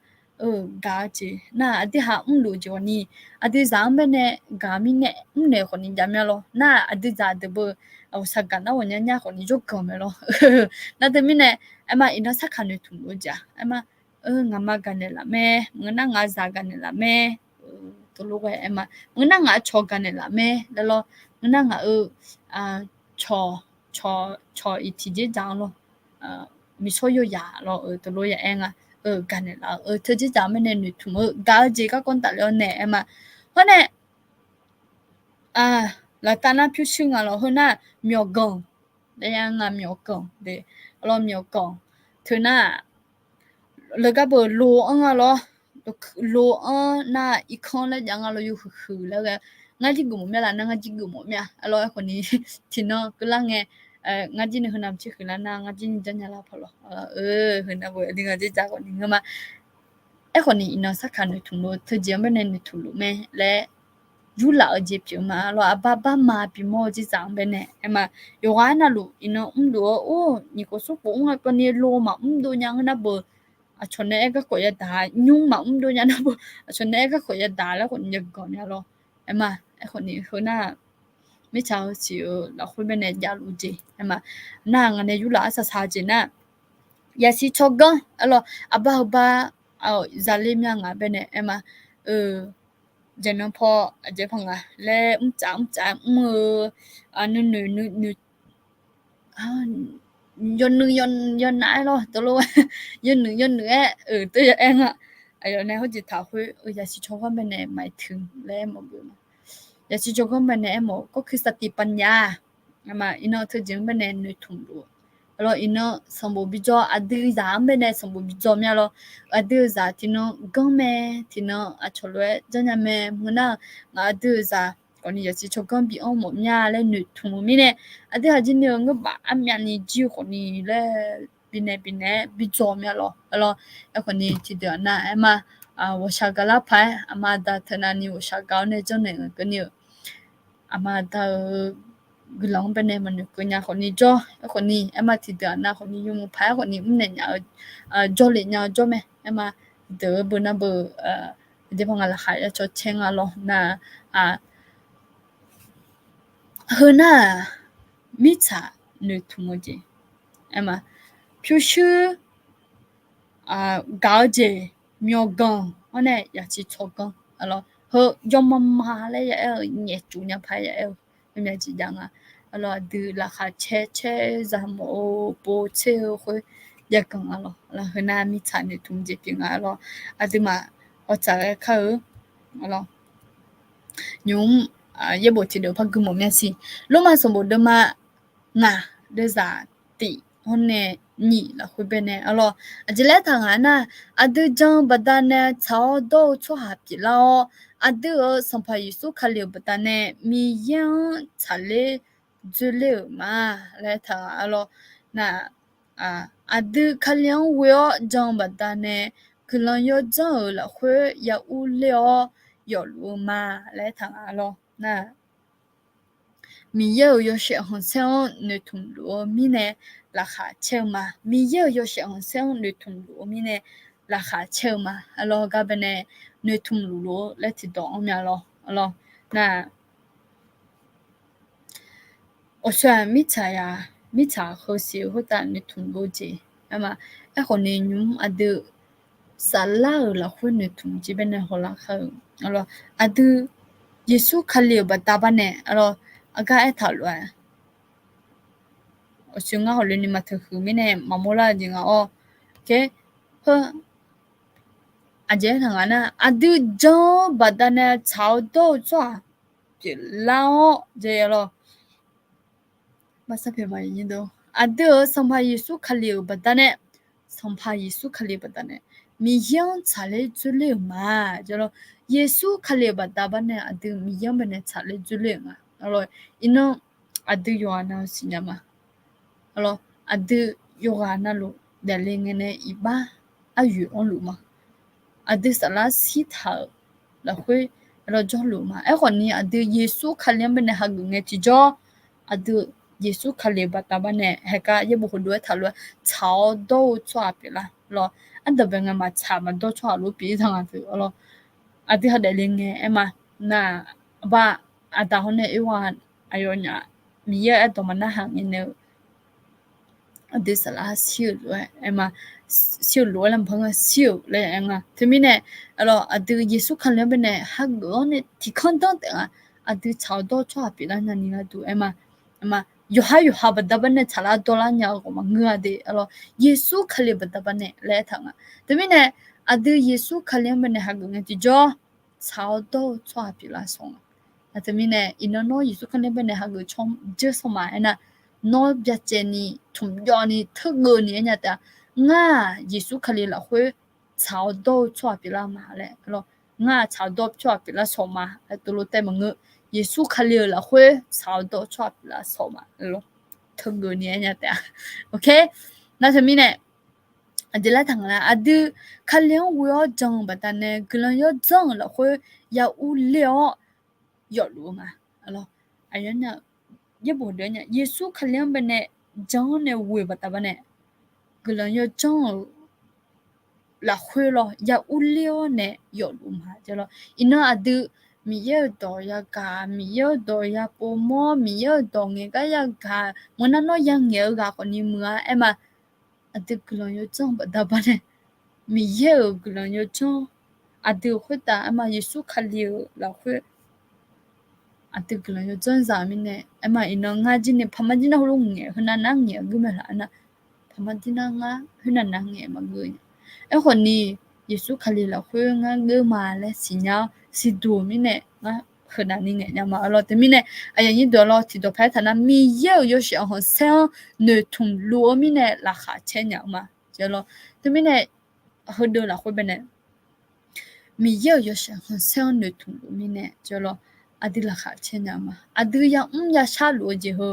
กาจีน่าอดีหาลูจวนี่อดีจามเบเนกามิเนเนี่ยคนนี้จำยังล่ะน่าอดีจาเดบเอาสักกันนะวันนี้เนี่ยคนนี้จุกกันไหมล่ะน่าแต่มิเนมาอินโนสักขันอยู่ทุ่งลูจ้ะมางามากันเนี่ยละแม่มึงนั่งงาซากันเนี่ยละแม่ตัวลูกมามึงนั่งงาชอกันเนี่ยละแม่แล้วล่ะมึงนั่งงาชออีทีเจจังล่ะมีโซโยยาล่ะตัวลูกเองกันเนี่ยละเธอจะจำไม่ได้หนูทุ่งกาจีก็คนตัดแล้วเนี่ยมาเพราะเนี่ยแล้วตอนนั้นพิชิงอ่ะเราเฮ้ยน่ะมีกงแต่ยังงามีกงเดี๋ยวเรามีกงเธอน่ะแล้วก็บอกโลอังอ่ะเหรอโลน่ะอีกคนแล้วยังอ่ะเราอยู่คือแล้วก็งั้นที่กูไม่ละนั่งงั้นที่กูไม่อ่ะเราไอ้คนนี้ที่น้องก็ลังไงงั้นที่นี่คนนั้นชื่อคือแล้วนะงั้นที่นี่จะเนี่ยละพอหรอคนนั้นบอกดีงั้นที่จ้าคนนี้ก็มาไอ้คนนี้อินสักคันในถุงโลเธอเจียมไม่ในถุงโลแม่และยูหล่าเจ็บอยู่มาเราบ้ามาปีโมจิจังไปเนี่ยมาอยู่ว่าน่ะลูกอินดูโอ้นี่ก็สุกปุ๊งอ่ะคนนี้โลมาดูยังนะเบอชนเอกก็ยดายุ่งมาดูยังนะเบอชนเอกก็ยดาแล้วคนยังก่อนเนี่ยเรามาไอ้คนนี้เขาน่ะไม่เช่าสิเราคุยไปเนี่ยยาลูจีมาน่างอันนี้ยูหล่าสัสาจีน่ะยาสีชกกันเราบ้าซาลิมยังอ่ะไปเนี่ยมาเจนพอเจ็บพังอ่ะแล้วจ้ามือนูยนไหนล่ะตัวรู้ยนตัวเองอ่ะไอ้เนี่ยเขาจะถามว่าอยากสิชอบกันเป็นหมายถึงแล้วหมดอยากสิชอบกันเป็นหมดก็คือสติปัญญามาอินเนอร์เธอจึงเป็นหนึ่งทุ่งดูแล้วอินเนอร์สมบูรณ์บิจอดีจามเป็นสมบูรณ์บิจอเนี่ยล่ะอดีจาที่น้องกังแม่ที่น้องชลวยจันยามแม่มึงน่ะอดีจาก่อนนี้อยากสิชอบกันปีอ้อมเนี่ยแล้วหนึ่งทุ่งมีเนี่ยอดีจาจริงเนี่ยก็บ้ามีอันนี้จีคนนี้แล้วปีเนี่ยบิจอเนี่ยล่ะแล้วไอ้คนนี้ที่เดียวน่ะมา我想个老牌，阿妈的他那里我想搞那种那个呢，阿妈的กลองเป็นในมันก็ญาคนนี้จ้อคนนี้มาที่เดือนหน้าคนนี้อยู่มุพายคนนี้มันเนี่ยจ้อเลยญาจ้อแม่มาเดอเบนะเบเดี๋ยวพงาละขายจะเชงอ่ะลอนะเฮน่ะมิชานึกถึงจีมาพิวชื่อกาวเจมีอกังอันนี้อยากจะชกกังอะไรเฮยอมมาเลยเนี่ยจูเนี่ยพายไม่มีจีจังอะไรดูราคาเช่จามโอโปเช่คุยอยากกังอะไรเฮน่ะมิชานึกถึงจีเปียงอะไรดูมาเอาใจเขาอะไรยุ่ง也不记得怕跟我们是，罗马什么的嘛，那的啥的，后呢你了会变呢，咯，这来谈啊那，都讲不但呢，操到出下皮了，都上怕艺术看了不但呢，米样查了资料嘛，来谈啊咯，那都看了我要讲不但呢，可能要讲了会也无聊。有路嘛，来谈啊咯。那米有些好像你同路米呢，拉下车嘛。米有些好像你同路米呢，拉下车嘛。啊咯，嗰邊呢，你同路來提到咩咯？啊咯，那我說米茶呀，米茶好少好但你同路啫，係嘛？一個年用都salah la khune tum jibene hola kha alo adu yesu khali batabane alo aga ethalwa osunga holini mathu mine mamola jinga o ke ho aje thangana adu jo badana chao do chwa lao je alo masa phe ma yin do adu sampha yesu khali badane sampha yesu khali badane米样查来做了嘛，就咯，耶稣看了吧，大半呢，米样本来查来做了嘛，咯，因为有啊那是呢嘛，咯，有啊那路，但是呢，一般有on路嘛，啥啦西头，了会，了做路嘛，คนนี้耶稣看了本来还个呢，就叫耶稣看了吧，大半呢，还个也不会多讨论，超多抓别啦，咯。อันเดเป็นไงมาชามันตัวชอบรู้ปีทางอันตัว咯อันที่เขาได้เลี้ยงไงมาน่ะว่าอันตาคนเนี่ยอีวันอายุเนี่ยมีเยอะตัวมันน่าห่างอินเนออันที่สละสิวด้วยมาสิวล้วนลำพังสิวเลยทีนี้เนี่ยเราอันที่เยซูคันเลี้ยงเป็นเนี่ยฮักเกอเนี่ยที่ขั้นตอนแต่อันที่ชาวตัวชอบปีแล้วนั่นนี่นะตัวมาอยู่หาบัดดับเนี่ยชาลาตัวละเนี่ยก็มาเงือเดอ咯เยซูคันเลี้ยงบัดดับเนี่ยแลทางทีนี้เนี่ยอันที่เยซูคันเลี้ยงเป็นเนี่ยฮักเกอเนี่ยที่จ่อชาวตัวชอบปีละส่งทีนี้เนี่ยอินโนเยซูคันเลี้ยงเป็นเนี่ยฮักเกอชมเจอสมัยน่ะโนบยัดเจนี่ทุ่มยอนี่ทึกเงินเนี่ยแต่ง่าเยซูคันเลี้ยงละคุยชาวตัวชอบปีละมาเลย咯ง่าชาวตัวชอบปีละส่งมาตัวรู้แต่มึงเง耶稣看了了会超多错了手嘛咯通过年呀的 OK 那什么呢อันที่ละทางละอันดูคันเลี้ยงวัวจังบัดนั้นกำลัง要จัง了会要无聊要รู้มาalors อันนั้นเนี่ย也不对เนี่ย耶稣คันเลี้ยงเป็นเนี่ยจังเนี่ยวัวบัดนั้นกำลัง要จังละ会咯要无聊เนี่ย要รู้มาจะ咯อินน่ะอันดูมีเยอะต่อยากามีเยอะต่อยาปูมอมีเยอะต่อเงี้ยก็ยากามันนั่นน้อยยังเงี้ยกาคนนี้เมื่อมาอันเดียวกลางอยู่จังบัดดับเนี่ยมีเยอะกลางอยู่จังอันเดียวคุยแต่มาเยซูคันเลียวแล้วคุยอันเดียวกลางอยู่จังสามีเนี่ยมาอินงาจิเนี่ยพม่าจิน่าหุ่นเงี้ยหุ่นนั่งเงี้ยกูไม่ละนะพม่าจิน่างาหุ่นนั่งเงี้ยมาเงี้ยคนนี้เยซูคันเลียวแล้วคุยงาเงี้ยมาเลยสิญญาสิดูมิเนี่ยนะขนาดนี้เนี่ยนะมาเราแต่มิเนี่ยอย่างนี้ตัวเราที่ตัวแพทย์นั้นมีเยอะ有些好像你同罗มิเนี่ยราคาเช่นอย่างมาเจ้าเราแต่มิเนี่ยเขาดูละคนเป็นเนี่ยมีเยอะ有些好像你同罗มิเนี่ยเจ้าเราอันนี้ราคาเช่นอย่างมาอันนี้ยังอยากชาลูจีเหรอ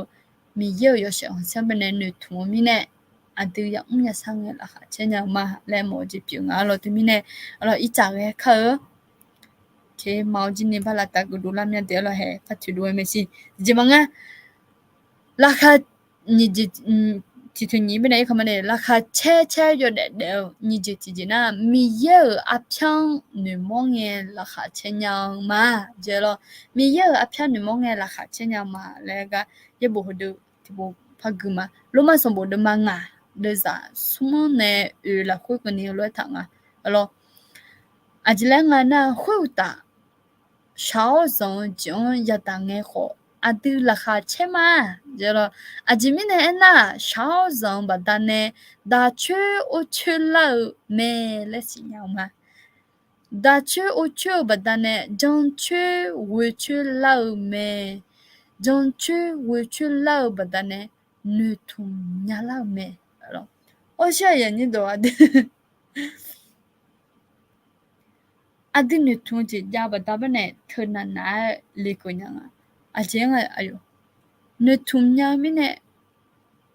มีเยอะ有些好像เป็นเนี่ย你同มิเนี่ยอันนี้ยังอยากสร้างราคาเช่นอย่างมาแล้วโมจิพิงเราแต่มิเนี่ยเราอีจากเลยเขาเค毛巾你把它打个罗拉面得了嘿，它去罗没事，怎么啊？ ราคา你这ที่ถึงนี้เป็นไงคำนี้ราคาแช่อยู่เดี๋ยวนี่จะที่นะมีเยอะอัพช่างหนึ่งมองเงินราคาเช่นยังมาเจอแล้วมีเยอะอัพช่างหนึ่งมองเงินราคาเช่นยังมาแล้วก็ยังบอกดูที่บอกพักมารู้มาสมบูรณ์มังอ่ะเดี๋ยวจะสมมติเนี่ยละคุยกันนี่รู้ทั้งอ่ะแล้วอาจจะเรื่องนั้นนะคุยต่อชาวสองจังยัดตั้งเงี้ยขออาดูราคาเช่ไหมเจอแล้วอาจจะมีเนี่ยนะชาวสองบัดนั้นเนี่ยดาชื่ออุชื่อเล่าเมลสิยาวมาดาชื่ออุชื่อบัดนั้นเนี่ยจงชื่อวิชื่อเล่าเมจงชื่อวิชื่อเล่าบัดนั้นเนี่ยนึกถึงยาเล่าเมแล้วโอ้เชื่ออย่างนี้ตัวอ่ะอาดินึกถึงจีจ้าบัดนั้นเนี่ยเธอหน้าเล็กกว่ายังอ่ะอาจจะยังไงอายุนึกถึงยามิเนี่ย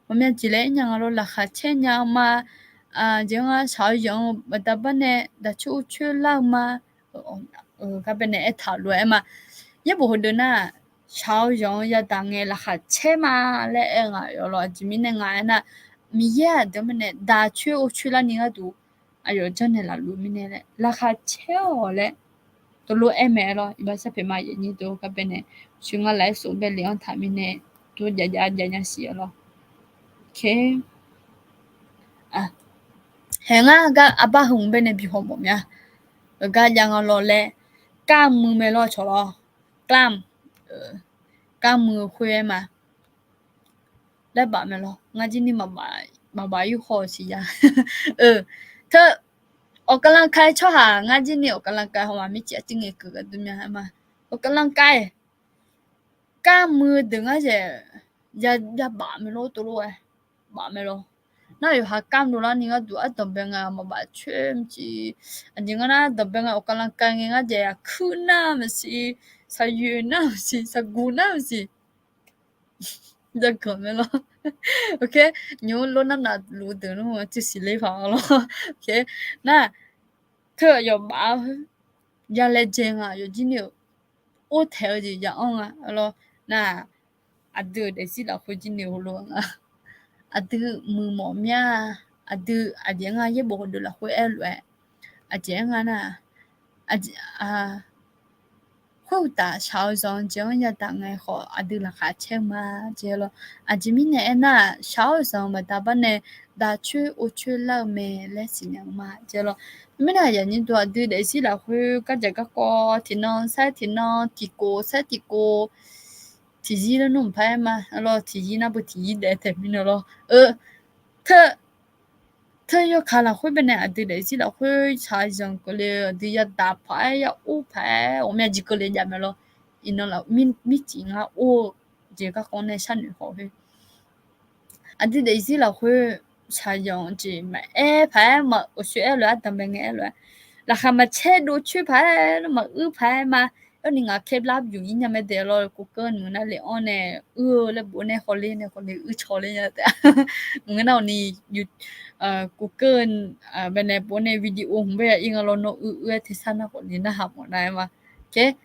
我们之类人咯，拉下车人嘛，这个小人不得不呢，那出去了嘛，那边呢一讨论嘛，也不会的呢，小人要当个拉下车嘛，来有咯，这边呢那，米呀，他们呢，打去了你个都，哎呦，真的啦，路面呢嘞，拉下车哦嘞。ตัวรู้แม่咯อีบาซะเปมาอย่างนี้ตัวก็เป็นเนี่ยช่วงอะไรสูงเป็นเลี้ยงทามิเนี่ยตัวใหญ่ๆเสีย咯โอเคอ่ะเห็นอ่ะก็อาบ้าหงเป็นเนี่ยพี่หอมผมเนี่ยก็ยังเอา咯เลยกล้ามมือไม่รอดชอ咯กล้ามกล้ามมือคุยมาได้บ่ไม่รองั้นจีนี่มาอยู่คอสิยาเธอออกกำลังกายชอบหางั้นจีนี่ออกกำลังกายหัวไม่เจ็บจริงเกิดดุมยามาออกกำลังกายกล้ามมือดึงอ่ะเจ๊อย่าบ่ไม่รอตัวรู้บ่ไม่รอ那有下监到啦，你个做一特别啊，冇把全住，你个那特别啊，我刚刚讲嘅个只苦呐，唔是，十月呐，唔是，十古呐，唔是，就咁樣咯。OK，你攞那拿路的咯，就是你跑咯。OK，那佢又把也嚟正啊，又真係我睇住就安啊，咯，那啊對，但是老會真係好咯啊。ada mumomnya ada nga ye bo do la ho elwe aje nga na aje ho ta shao zong jeng ya da ngai ho ada la kha che ma je lo aje mi ne na shao zong ma da ba ne da chu u chu la me le sin yang ma je lo mi na ya ni do ada de si la ho ka ja ka ko ti no sa ti no ti ko sa ti koทีจีแล้วนุ่มแพ้มาแล้วทีจีน่าบุทีจีเด็ดแต่ไม่เนอะเธอยกขาหลังคุยเป็นเนี่ยอดีตเลยสิเราคุยชายจังก็เลยอดีตดาแพ้ยาอู้แพ้我们几个人家没了อินเรามีจริงอ่ะอู้เจ้าก็คงในชั้นหนึ่งเขาคืออดีตเลยสิเราคุยชายจังจีไม่แพ้มา我学了但没了แล้วเขามาเช็ดดูชื่อแพ้แล้วมาแพ้มา你nga kep lab yu nya me de lo ku ko nu na le on ne le bo ne khole ne khole chole ya ta nga na ni yu ku ko be ne bo ne video hum be inga lo no the sa na ko ni na ha mo na ma ke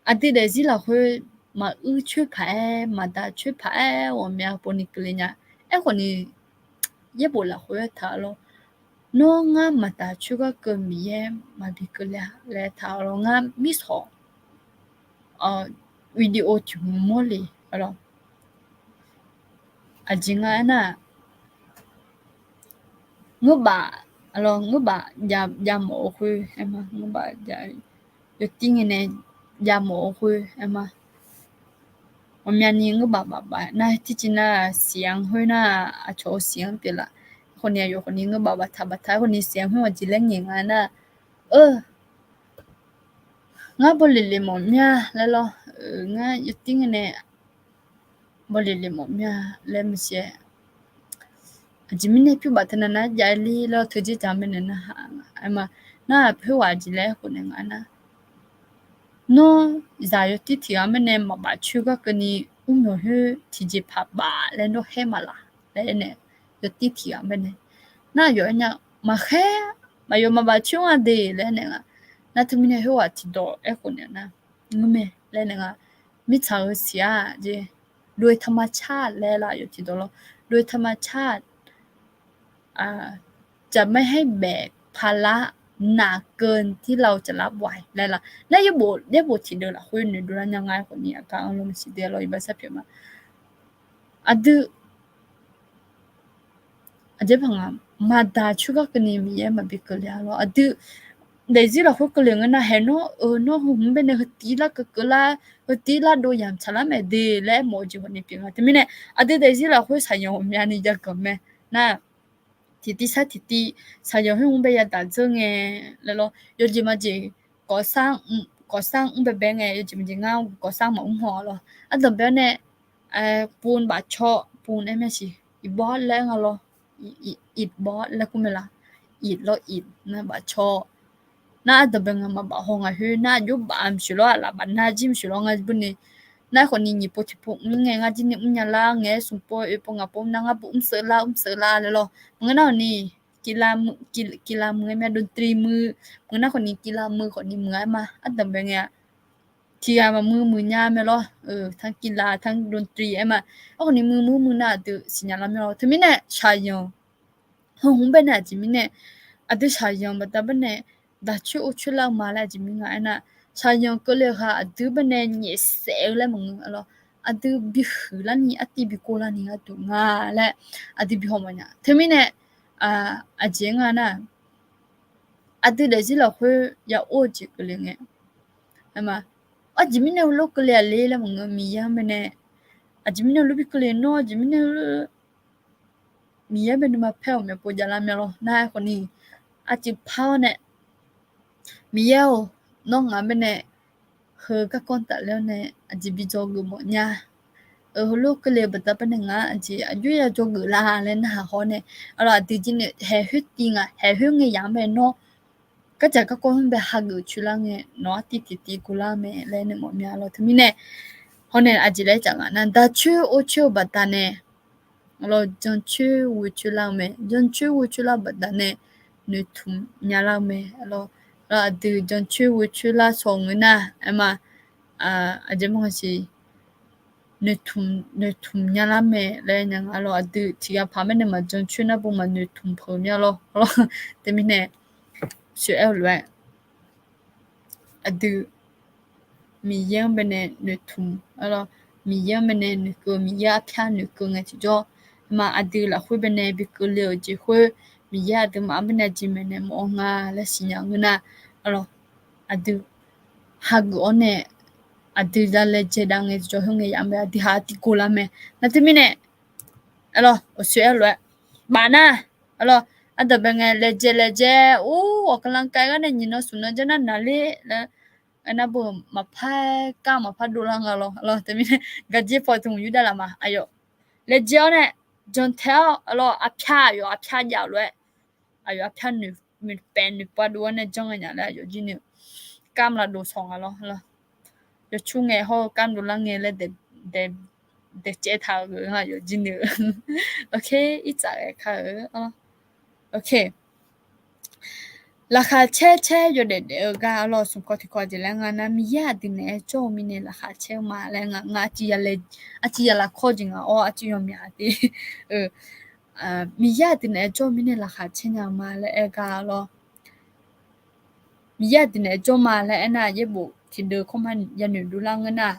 ati de ji la khwe ma chue pha ma da chue pha wo mya bo ni kle nya e ko ni ye bo la khwe tha lo no nga mata chuga ko miye ma bikla le thalo nga miso video chu mole alors ajinga na ngoba alors ngoba ya mo khu ema ngoba ya yo tingene ya mo khu ema 我们年个爸爸那之前那想会那抽想对了。คนเนี่ยอยู่คนนี้ก็บอกว่าถ้าบัดท้ายคนนี้เสียงให้ว่าจิเล่งอย่างนั้นน่ะงาบ่ลิลิหมอมยาแล้วล่ะงาอยู่ติ้งเนี่ยบ่ลิลิหมอมยาแล้วไม่ใช่จิมิเนี่ยพี่บัดนั้นนะยายลีแล้วเธอจะจำเป็นนะไอ้มาน่าพี่ว่าจิเล่คนอย่างนั้นนะโน้ยายอยู่ที่ที่อามันเนี่ยมาบัดชูก็คนนี้มื้อฮือที่จิพับบาแล้วโนเฮมาล่ะแล้วเนี่ยอยู่ที่ที่อามันเนี่ย那有人家嘛嘿，嘛有嘛把穷啊的来那个，那他们那话提到哎，可能呢，我们来那个，没炒虾这โดยธรรมชาติแล้วล่ะอยู่ที่ตัวเราโดยธรรมชาติจะไม่ให้แบกภาระหนักเกินที่เราจะรับไหวแล้วล่ะแล้วอย่าบ่ที่เด้อล่ะคุยเนี่ยดูแล้วยังไงคนนี้อาการอารมณ์สิเดียวเราอีบาซะเปียมาaje phanga ma da chuga kani mi ya ma bikal ya lo adu dezi la khok le ngana he no no hum be ne hti la hti la do yam chala me de le mo ji woni pi ngati mine adu dezi la khoi sa yo mi ani ja kam me na titi sa yo hum be ya da zeng e le lo yo ji ma ji ko sang be be nge yo ji ma ji nga ko sang ma ho lo adu be ne pun ba cho pun e me si i bo le nga lo it bo la kumela it lo it na ba cho na da benga ma ba honga hu na yu ba am shilo la ba na jim shilo nga buni na ko ni po ti po nge nga jin ni nya la nge sum po e po nga po na nga bu se la le lo nga na ni kila mu me dun tri mu nga na ko ni kila mu ko ni mu ma da bengaที่มามือญาแม่ลอทั้งกีฬาทั้งดนตรีไอ้มาก็นี่มือน่ะตึสิญาละแม่ลอทมิเนี่ยชายองหงเบน่ะจิมิเนี่ยอะตึชายองบะตะบะเนี่ยดาชุอุชุลามาละจิมิงะอะนะชายองก็เลยค่ะอะตึบะเนี่ยเนี่ยเสละมึงอะลออะตึบิหือละนี่อะติบิโกละนี่อะตุงาละอะติบิฮอมะญาทมิเนี่ยอะเจงะนะอะตึเดจิละคุยาโอจิกเลยไงอะมาajimine lo kule alela mga miya mene ajimine lo bikule no ajimine miya mene ma pel me po jala me lo na ko ni achi pao ne miya o no nga mene he ka kon ta le ne ajibi jogu mo nya lo kule bata pa nga aji aju ya jogu la le na ho ne ala di jin he hut ti nga he hu nge ya me noก็จะก็คนแบบฮักชุลังเงเนาะติกุลาเมเลนหมอมีอะไรทั้งนี้ฮอนเนอจิเลจังนั้นดัชโอชิบัตเน่เราจันชูวุชุลาเมจันชูวุชุลาบัตเน่นึทุมญาลาเมเราดูจันชูวุชุลาสองนะเอ็มอาจจะมองสินึทุมญาลาเมเลยยังเราดูที่อาพามันเนี่ยมาจันชูนะบุมันนึทุมพอมีเราแต่ไม่เนี่ย学了乱adu miyan bene nutum alors miyan bene nuko miya pya nuko ngati jo ma adu la khu bene bikule ji khu miya de ma bene ji mene mo nga la sinya nguna alors adu hag one adu la le je dang e jo hunge ya me adi ha ti ko la me na ti mine alors o学了bana alors ada benga leje o kalang kai ga ne no suna jana nale la ana bo ma pha ka ma pha do la nga lo te mi gaje po tung yu da la ma ayo leje ne jon tell alo a phya ya lo ayo a phya nu mi pen ni pa do ne jong nya la yo ji ni kam la do song lo yo chu nge ho kam do la nge le de che tha ga yo ji ni okay it's a ka okay ราคาแช่อยู่เด็ดกาลอสุกอติกอจิแล้วงานะมียาดิเนโจมิเนราคาแช่มาแล้วงาจิยาเลอาจิยาละโคจิงอ๋ออาจิยอมยาติมียาดิเนโจมิเนราคาแช่ยามาแล้วกาลอมียาดิเนโจมาแล้วนะเยบุทิเดคอมันยันดูลังนะ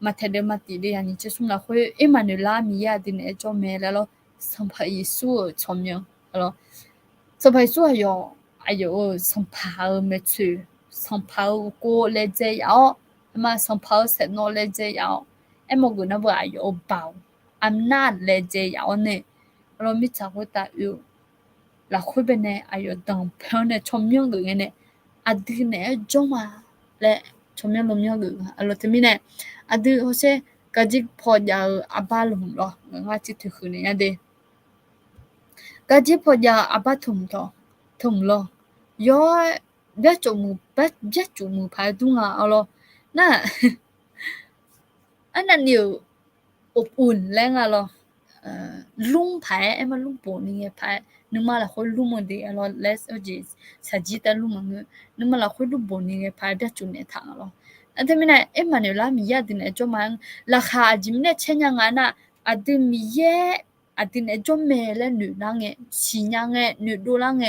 มาเทเดมาติเดยันนี่จะสุนะคุยเอมานุลามียาดิเนโจเมแล้วสัมภายิสุชอมยงแล้วสัมภายิสุยอ哎呦，上跑没去，上跑过来这样，嘛上跑食我来这样，哎么个那不哎呦包，俺那来这样呢，我咪找个大有，那会不呢？哎呦，当票呢，从样个呢，啊对呢，种嘛，来从样弄样个，啊罗这咪呢，啊对好些，个只พอ要阿爸弄咯，我只推去呢呀的，个只พอ要阿爸捅咯。yo bet chu mu pha du nga alo na ana niu op un le nga lo lung phai em lung po ni nge phai numa la khol lung mo de alo less ojis sa ji ta lung mo numa la khol lu bo ni nge phai bet chu ne tha lo อันที่ไม่เนี่ยมันเนี่ยละมียาดินเอจอมันราคาจิมเนี่ยเช่นยังไงนะอันที่มีเยอันที่เอจอเมลหนูนั่งเงสิยังเงหนูดูลังเง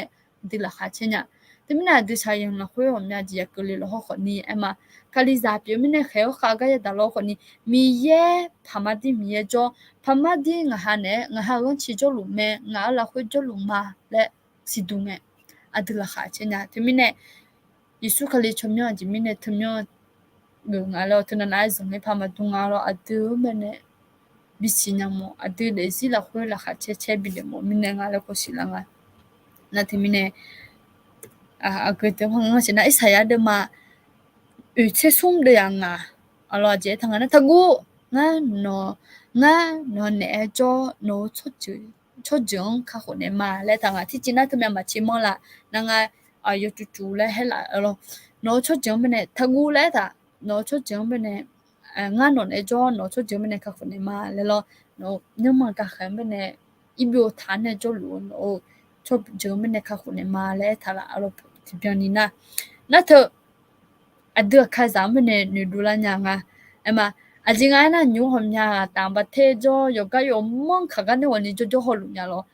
ดิราคาเช่นยังที่ไม่เนี่ยดิฉันยังละคุยว่าเนี่ยจีก็เลยละหัวคนนี้มาคาลิซาพิวไม่เนี่ยเขาข้าก็จะตลอดคนนี้มีเยพม่าดีมีเยจอพม่าดีงาฮะเนี่ยงาฮะก็ชิจอลุมเมงาละคุยจอลุมมาและสิดูเงอันดิราคาเช่นยังที่ไม่เนี่ยยิสุคาลิชมเนี่ยจิไม่เนี่ยทำเนี่ยงาเราทุนนั้นไอ้ส่งให้พามาตุงาเราอัดดูมันเนี่ยบิสิญญาโมอัดดูเลยสิละคุยละค่ะเช่บิเลโมมินเนี่ยงาเราก็สิละงานั่นที่มิเนี่ยก็เดี๋ยวพังงาสินะไอ้สายเดิมมาเช่ซุ่มเดียงอ่ะเราเจ๊ทางนั้นทักูงาเนี่ยจ่อโนชดจืงข้าคนเนี่ยมาแล้วทางที่จีน่าทำไมมาชิมอละนางอยู่จู่ๆแล้วให้ละเราโนชดจืงเป็นเนี่ยทักูแล้วท่าno cho jeng bene nga non e jo no cho jeng bene ka khone ma le lo no nyama ka khan bene ibyo than ne jo lu no cho jeng bene ka khone ma le thala alo tibyan ni na tho adu kha zam bene ni du la nya nga ema ajinga na nyu hom nya ta ba the jo yo ga yo mon kha ga ne woni jo ho lu nya lo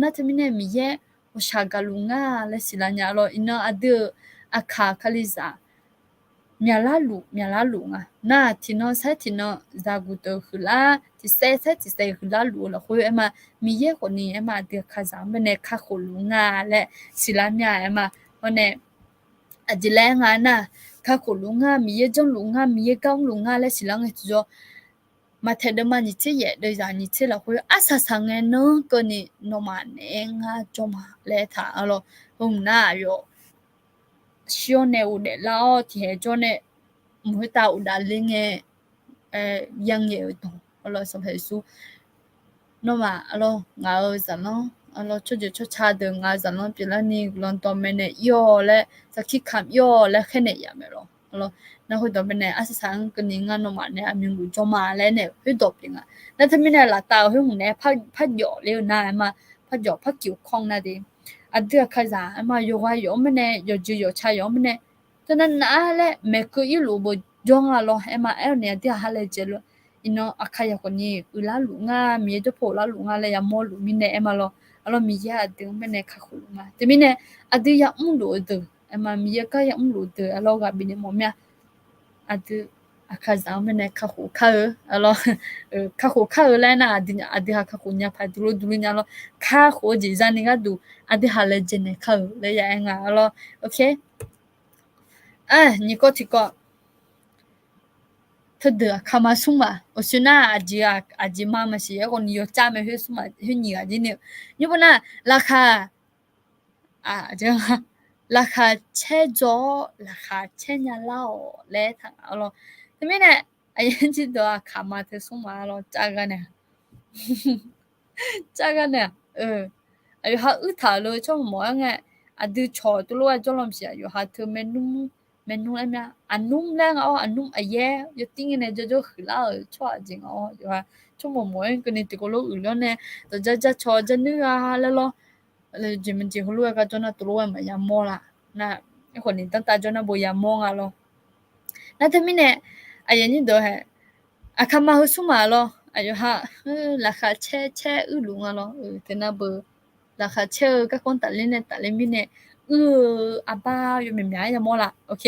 na thmi ne mi ye o sha ga lu nga le sila nya lo ina adu akha khalizaမြလာလူငါနာတီနိုဆက်တီနိုဇာဂူတိုခလာတီဆက်ခလာလူလခွေအမမီရဲ့ကိုနီအမတေခါဇာမနဲ့ခါခိုလူငါလက်စီလာမြအမဟိုနဲ့အဒီလဲငါနာခါခိုလူငါမီရဲ့ဂျုံလူငါမီရဲ့ကောင်းလူငါလက်စီလာငါကြောမထဲဒမနီချရဲ့ဒေဇာနီချလာခွေအဆဆငဲနောကိုနီနိုမနဲ့ငါဂျုံမလဲထားအလောဟုံနာယောရှောနေဦးတဲ့လောတီဟဲကျော်နဲ့မွေးတာဦးဒါလင်းရဲ့ယန်ရဲ့တော့အလောစဖဲဆူနော်မအလောငါဇာနော်အလောချွတ်ချွတ်ချတဲ့ငါဇာနော်ပြလာနေလွန်တော်မနဲ့ယောလဲစခိခမ်ယောလဲခဲနေရမယ်လို့အလောနောက်တော့မနဲ့အဆဆန်ကနင်းငါနော်မနဲ့အမြင်ကိုကြောမလဲနဲ့ဟိတော့ပြင်ကနောက်သမီးနဲ့လာတာဟိုနဲ့ဖတ်ယောလေနာအမဖတ်ယောဖတ်ကျူခေါင်းနာတဲ့အဒခါဇာအမယောဝါယောမနဲ့ယောဂျီယောချယောမနဲ့တနနာလဲမေကူယလူဘဂျောင်းလောအမအဲ့နဲ့တဲ့ဟာလဲကျလို့အင်းအခါယကိုနီဥလာလူငါမြေတဖို့လာလူငါလဲရမောလူမင်းနဲ့အမလောအလောမီရတဲ့မနဲ့ခခုလူငါတမင်းနဲ့အဒရအမှုလို့တဲ့အမမီရကရအမှုလို့တဲ့အလောကဘင်းမောမြအဒအခါဇာမနဲ့ခခုခါအလောခခုခါလဲနာအဒဟာခခုညာဖတ်လို့ဒူညာလောခါခိုဂျီဇာနေကဒူအဒဟာလဲဂျနေခါလဲရငါအလောโอเค你个这个，他的看嘛什么？我说那阿姐妈妈是个你要家没会什么，会你阿姐呢？你不那拉卡这样拉卡车座，拉卡车呀老来他咯，这边呢，哎呀，这都看嘛他什么咯？这个呢？这个呢？哎呦，他他了，做么样个？ดูชอตัวว่าจอลมเสียอยู่หาเธอเมนูอะไรนะอันนุ่มแรงอันนุ่มไอ้แย่ยติ้งเนี่ยจะคือละชอจริงอยู่ฮะชั่วโมงมั้งก็นี่ติโกโลอื่นแล้วเนี่ยแต่จะชอจะเนื้อแล้วล่ะเลยจิมันจิเขารู้ว่าจอน่ะตัวว่ามันยามอละนะไอ้คนนี้ตั้งแต่จอน่ะบ่ยามองอ่ะล่ะนั่นทำไมเนี่ยไอ้ยันนี่เด้อฮะอะคำมาหุสุมาล่ะอายุฮะราคาแช่ลุงอ่ะล่ะแต่น่ะเบอราคาเชอร์ก็คนตัดเล่นเนี่ยตัดเล่นมิเนี่ยอาบ้าอยู่เหมียจะมอละโอเค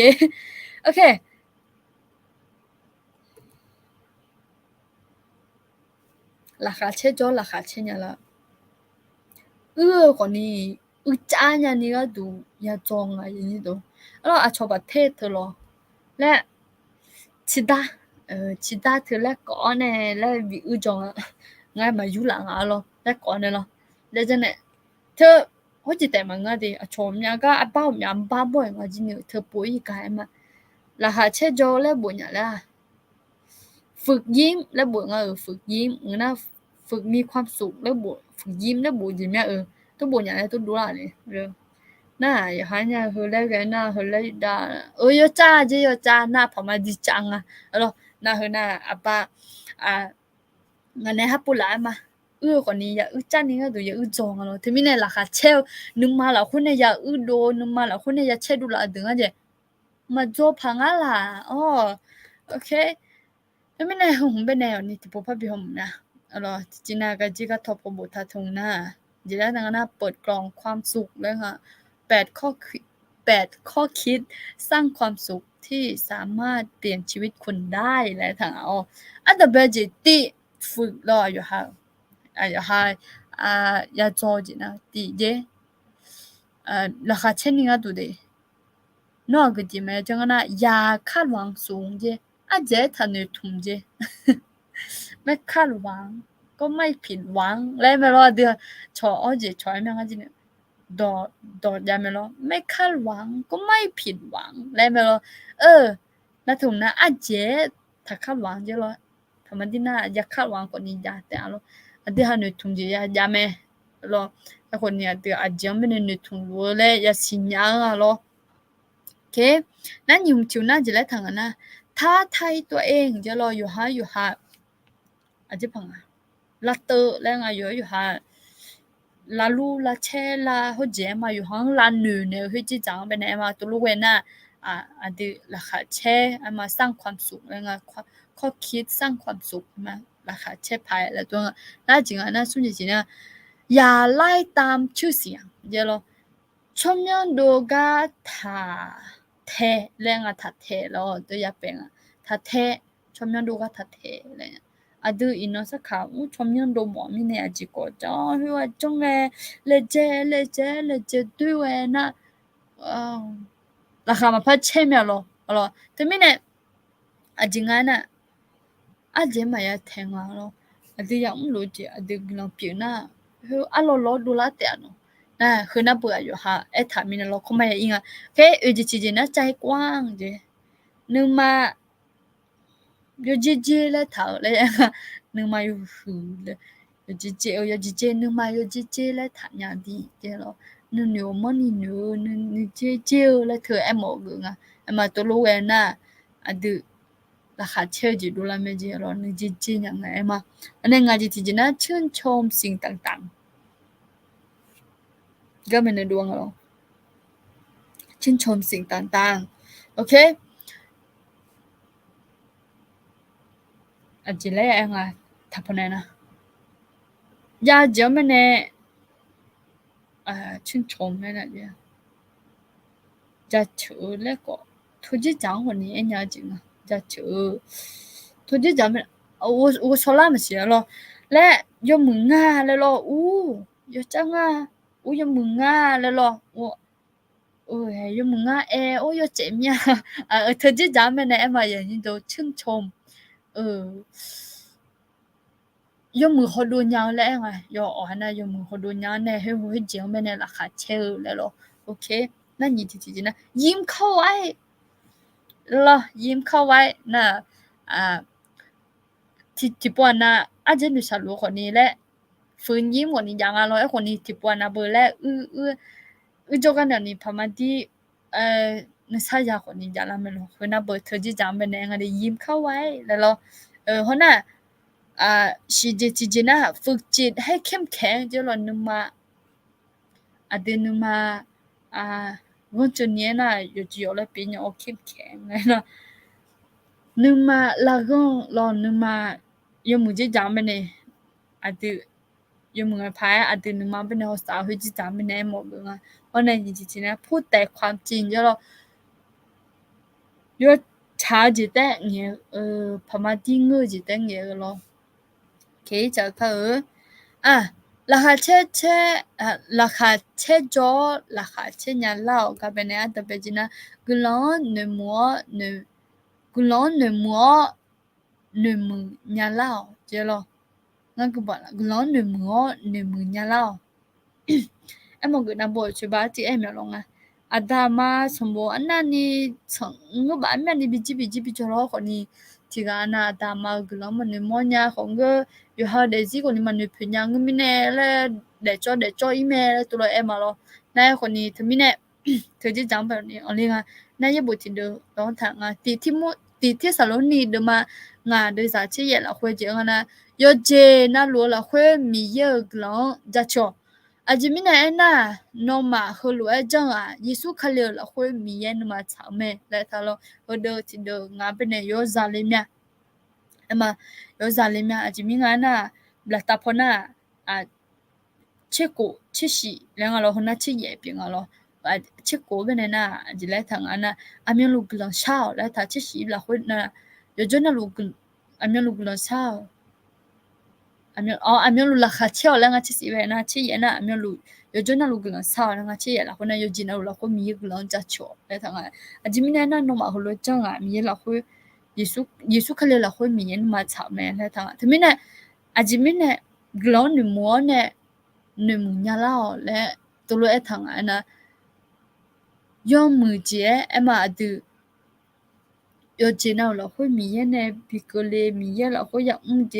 โอเคราคาเชจอราคาเชเนี่ยละคนนี้จ้าเนี่ยนี่ก็ดูยาจองอ่ะอย่างนี้ดูแล้วอาชอบประเทศเธอหรอและชิดาเธอแล้วก่อนเนี่ยแล้ววิจองอ่ะง่ายมาอยู่หลังอ่ะหรอแล้วก่อนเนี่ยหรอแล้วจะเนี่ยเธอ好似第問我哋從人家阿包人包幫人我知你เธอปุ๋ยกันมาแล้วหาเช่จอแล้วบุญอย่างละฝึกยิ้มแล้วบุญฝึกยิ้มนะฝึกมีความสุขแล้วบุญฝึกยิ้มแล้วบุญยิ้มเนี่ยตัวบุญอย่างไรตัวดูอะไรเนี่ยน่าอย่าหาเนี่ยคือแล้วกันน่าคือแล้วด่ายจ้าเจียจ้าน่าพอมาดีจังอ่ะแล้วน่าคือน่าอาป้างั้นเนี่ยฮับปุระมาคนนี้อย่าจ้านี่ก็ดูอย่าจองอ่ะทีนี้เนี่ยราคาเช่นึกมาแล้วคนเนี่ยอย่าโดนนึกมาแล้วคนเนี่ยอย่าเช่ดูละดึงอ่ะเจมาโจพังอ่ะล่ะ OK，那么呢，我们本来你不怕比我们นะalors จีน่าก็จีก็ทบกับบุตรทงนะจีได้ดังนั้นเปิดกล่องความสุขเลยค่ะ8 ข้อคิดสร้างความสุขที่สามารถเปลี่ยนชีวิตคุณได้และทางเอาอันดับแรกจีฝึกรออยู่ค่ะอยู่ค่ะอย่าจอจีนะจีราคาเช่นนี้ก็ดูดินอกจากจีแม่จังนะอย่าคาดหวังสูงจีเจ๊ทันอยู่ทุ่มจีไม่คาดหวังก็ไม่ผิดหวังแล้วไม่รอเดือชอจีชอยแม่งจีเนี่ยดอดยาไม่รอไม่คาดหวังก็ไม่ผิดหวังแล้วไม่รอแล้วถุงนะเจ๊ถ้าคาดหวังเจ๊รอทำไมที่น่าอย่าคาดหวังกว่านี้อย่าแต่aloเดี๋ยวหนูทุ่มจีอย่าแม่รอแต่คนเนี่ยเดี๋ยวเจ๊ไม่ได้หนูทุ่มรู้เลยอย่าสิญญาloโอเคนั่นยุ่งชิวน่าจะได้ทางนะท้าทายตัวเองจะรออยู่หาอาจจะพังละเตอแล้วไงอยู่หาลาลูลาเชลาหัวเจมาอยู่ห้องลาหนูเนี่ยหัวจีจังเป็นไงมาตัวลูกเวน่ะอันนี้ราคาเชมาสร้างความสุขแล้วไงข้อคิดสร้างความสุขมาราคาเชพายแล้วตัวน่าจริงน่าสุดจริงๆเนี่ยอย่าไล่ตามชื่อเสียงเดี๋ยวเราชมยังดูกาถาเทเรื่องถาเทแล้วตัวอย่าเป็นถาเทชมยังดูกาถาเทอะไรเนี่ย아들 이노사카 점년도 뭐미네 아직고 저 휴와 정에 레제 두에나 라카마 파체면로 알아 때문에 아징아나 아제마야 탱아로 아들 양로지 아들 그냥 비나 휴 알로로 둘라테아노 나 흐나 보여요 하 에타미나로 코마야 잉아 걔 의지지지나 짜이 꽝 이제 능마 yo jeje la thao le nung ma yo hu le yo jeje nung ma yo jeje la tha nya di je lo nu nyo mo ni nu jeje la thö em mo gu nga em ma to lo we na adu la kha che ji do la me ji lo nu jeje nya nga em ma ane nga ji ti ji na chun chom sing tang tang ga me ne do nga lo chun chom sing tang tang okayอาจจะเลยเองทับพนันนะยาเจ้ามันเนี่ยชื่นชมเลยนะเนี่ยจะเชื่อแล้วก็ทุกอย่างวันนี้เองจริงๆจะเชื่อทุกอย่างมัน我说那么些了และ有มึงอ่ะเลย咯有จังอ่ะ有มึงอ่ะเลย咯有มึงอ่ะ有เจ็บเนี่ยทุกอย่างมันเนี่ยมาอย่างนี้都ชื่นชม有มือเขาดูยาวแล้วไงยอนะ有มือเขาดูยาวเนี่ยให้หัวเจียวไม่เนี่ยราคาเชื่อแล้วหรอโอเคนั่นจริงๆนะยิ้มเข้าไว้เหรอยิ้มเข้าไว้นะที่ปวนนะอาจจะดูสรุปคนนี้แหละฝืนยิ้มคนนี้อย่างอร่อยคนนี้ที่ปวนนะเบอร์แรกจกันเดี๋ยวนี้พม่าที่นึกใช่ยาคนนี้อย่างละไม่รู้คือนะเบอร์เธอจะจำเป็นยังไงยิ้มเข้าไว้แล้วเพราะน่ะชีจินะฝึกจิตให้เข้มแข็งจะหล่นนึงมาเดือนนึงมาวันจุดนี้น่ะอยู่จีอยู่แล้วปีนี้โอเข้มแข็งไงนะนึงมาลาก็หล่นนึงมายังมือจะจำเป็นเนี่ยเดือนยังมือพายเดือนนึงมาเป็นหัวสาวที่จะจำเป็นแน่หมดเลยนะเพราะในจริงๆนะพูดแต่ความจริงจะหล่น有查几单嘢พม่าที่เงือจีตั้ง嘢咯โอเคจะเข้าราคาเช่ราคาเช่จอราคาเช่ยาเล่ากับเป็นเนี่ยแต่เป็นจีน่ะกุลอนหนึ่งมัวยาเล่าเจ้า咯งั้นก็บอกกุลอนหนึ่งมัวยาเล่าไอ้หมอกูน่ะบอกช่วยบ้าจีไอ้เมียลงอาดามาสมบูรณ์อันนั้นนี่งบอันนั้นนี่บิจิจอร์คนนี้ที่กันนะอาดามากุลมันนี่มันยาของก็อยู่หาเดซี่คนนี้มันนี่เพียงยังไม่แน่เลยเดจออีเมลตัวเอ็มaloนายคนนี้ถึงไม่แน่เธอจะจำแบบนี้อะไรกันนายบุตรที่เดิมต้องทางที่สาลนี่เดิมมางานโดยสารเชี่ยละคุยเจอกันนะยอเจน่ารู้ละคุยมีเยอะกลางจะชอบ อาจิมินะน่ะนอมาฮลัวจังอ่ะยิสุขะเลละคุยมีเยนมาชาเมและทะลอเดติเดงาเปเนยอซาเลเมียยอซาเลเมียอาจิมิงาน่ะบลาตาพอน่ะอ่ะเชโกเชชิแล้วก็เราหน้าเชเยเปียงเราเชโกเปเนน่ะจิเลทังอันน่ะอามีลูกลังชาวและถ้าเชชิละคุยน่ะยอจนะลูกอามีลูกลังชาวอามีลูละคาเชลแล้วก็เชสิเวน่ะเชเยน่ะอามีลูยจนะลูกลังชาวแล้วก็เชเยละคนน่ะยจินะลูละคุมีกลังจัชอและทังอาจิมินะน่ะนอมาฮลัวจังอ่ะมีละคุยยิสุคาเลละคุยมีเยนมาชาเมและทังทมินะอาจิมินะกลังหนึ่งมัวเนี่ยหนึ่งมุญญาลาและตัวเอทังอันน่ะยอมมือเจมาดูยอเจน่าละคุยมีเยนเนี่ยพิกเลมีเยละคุยยังเจ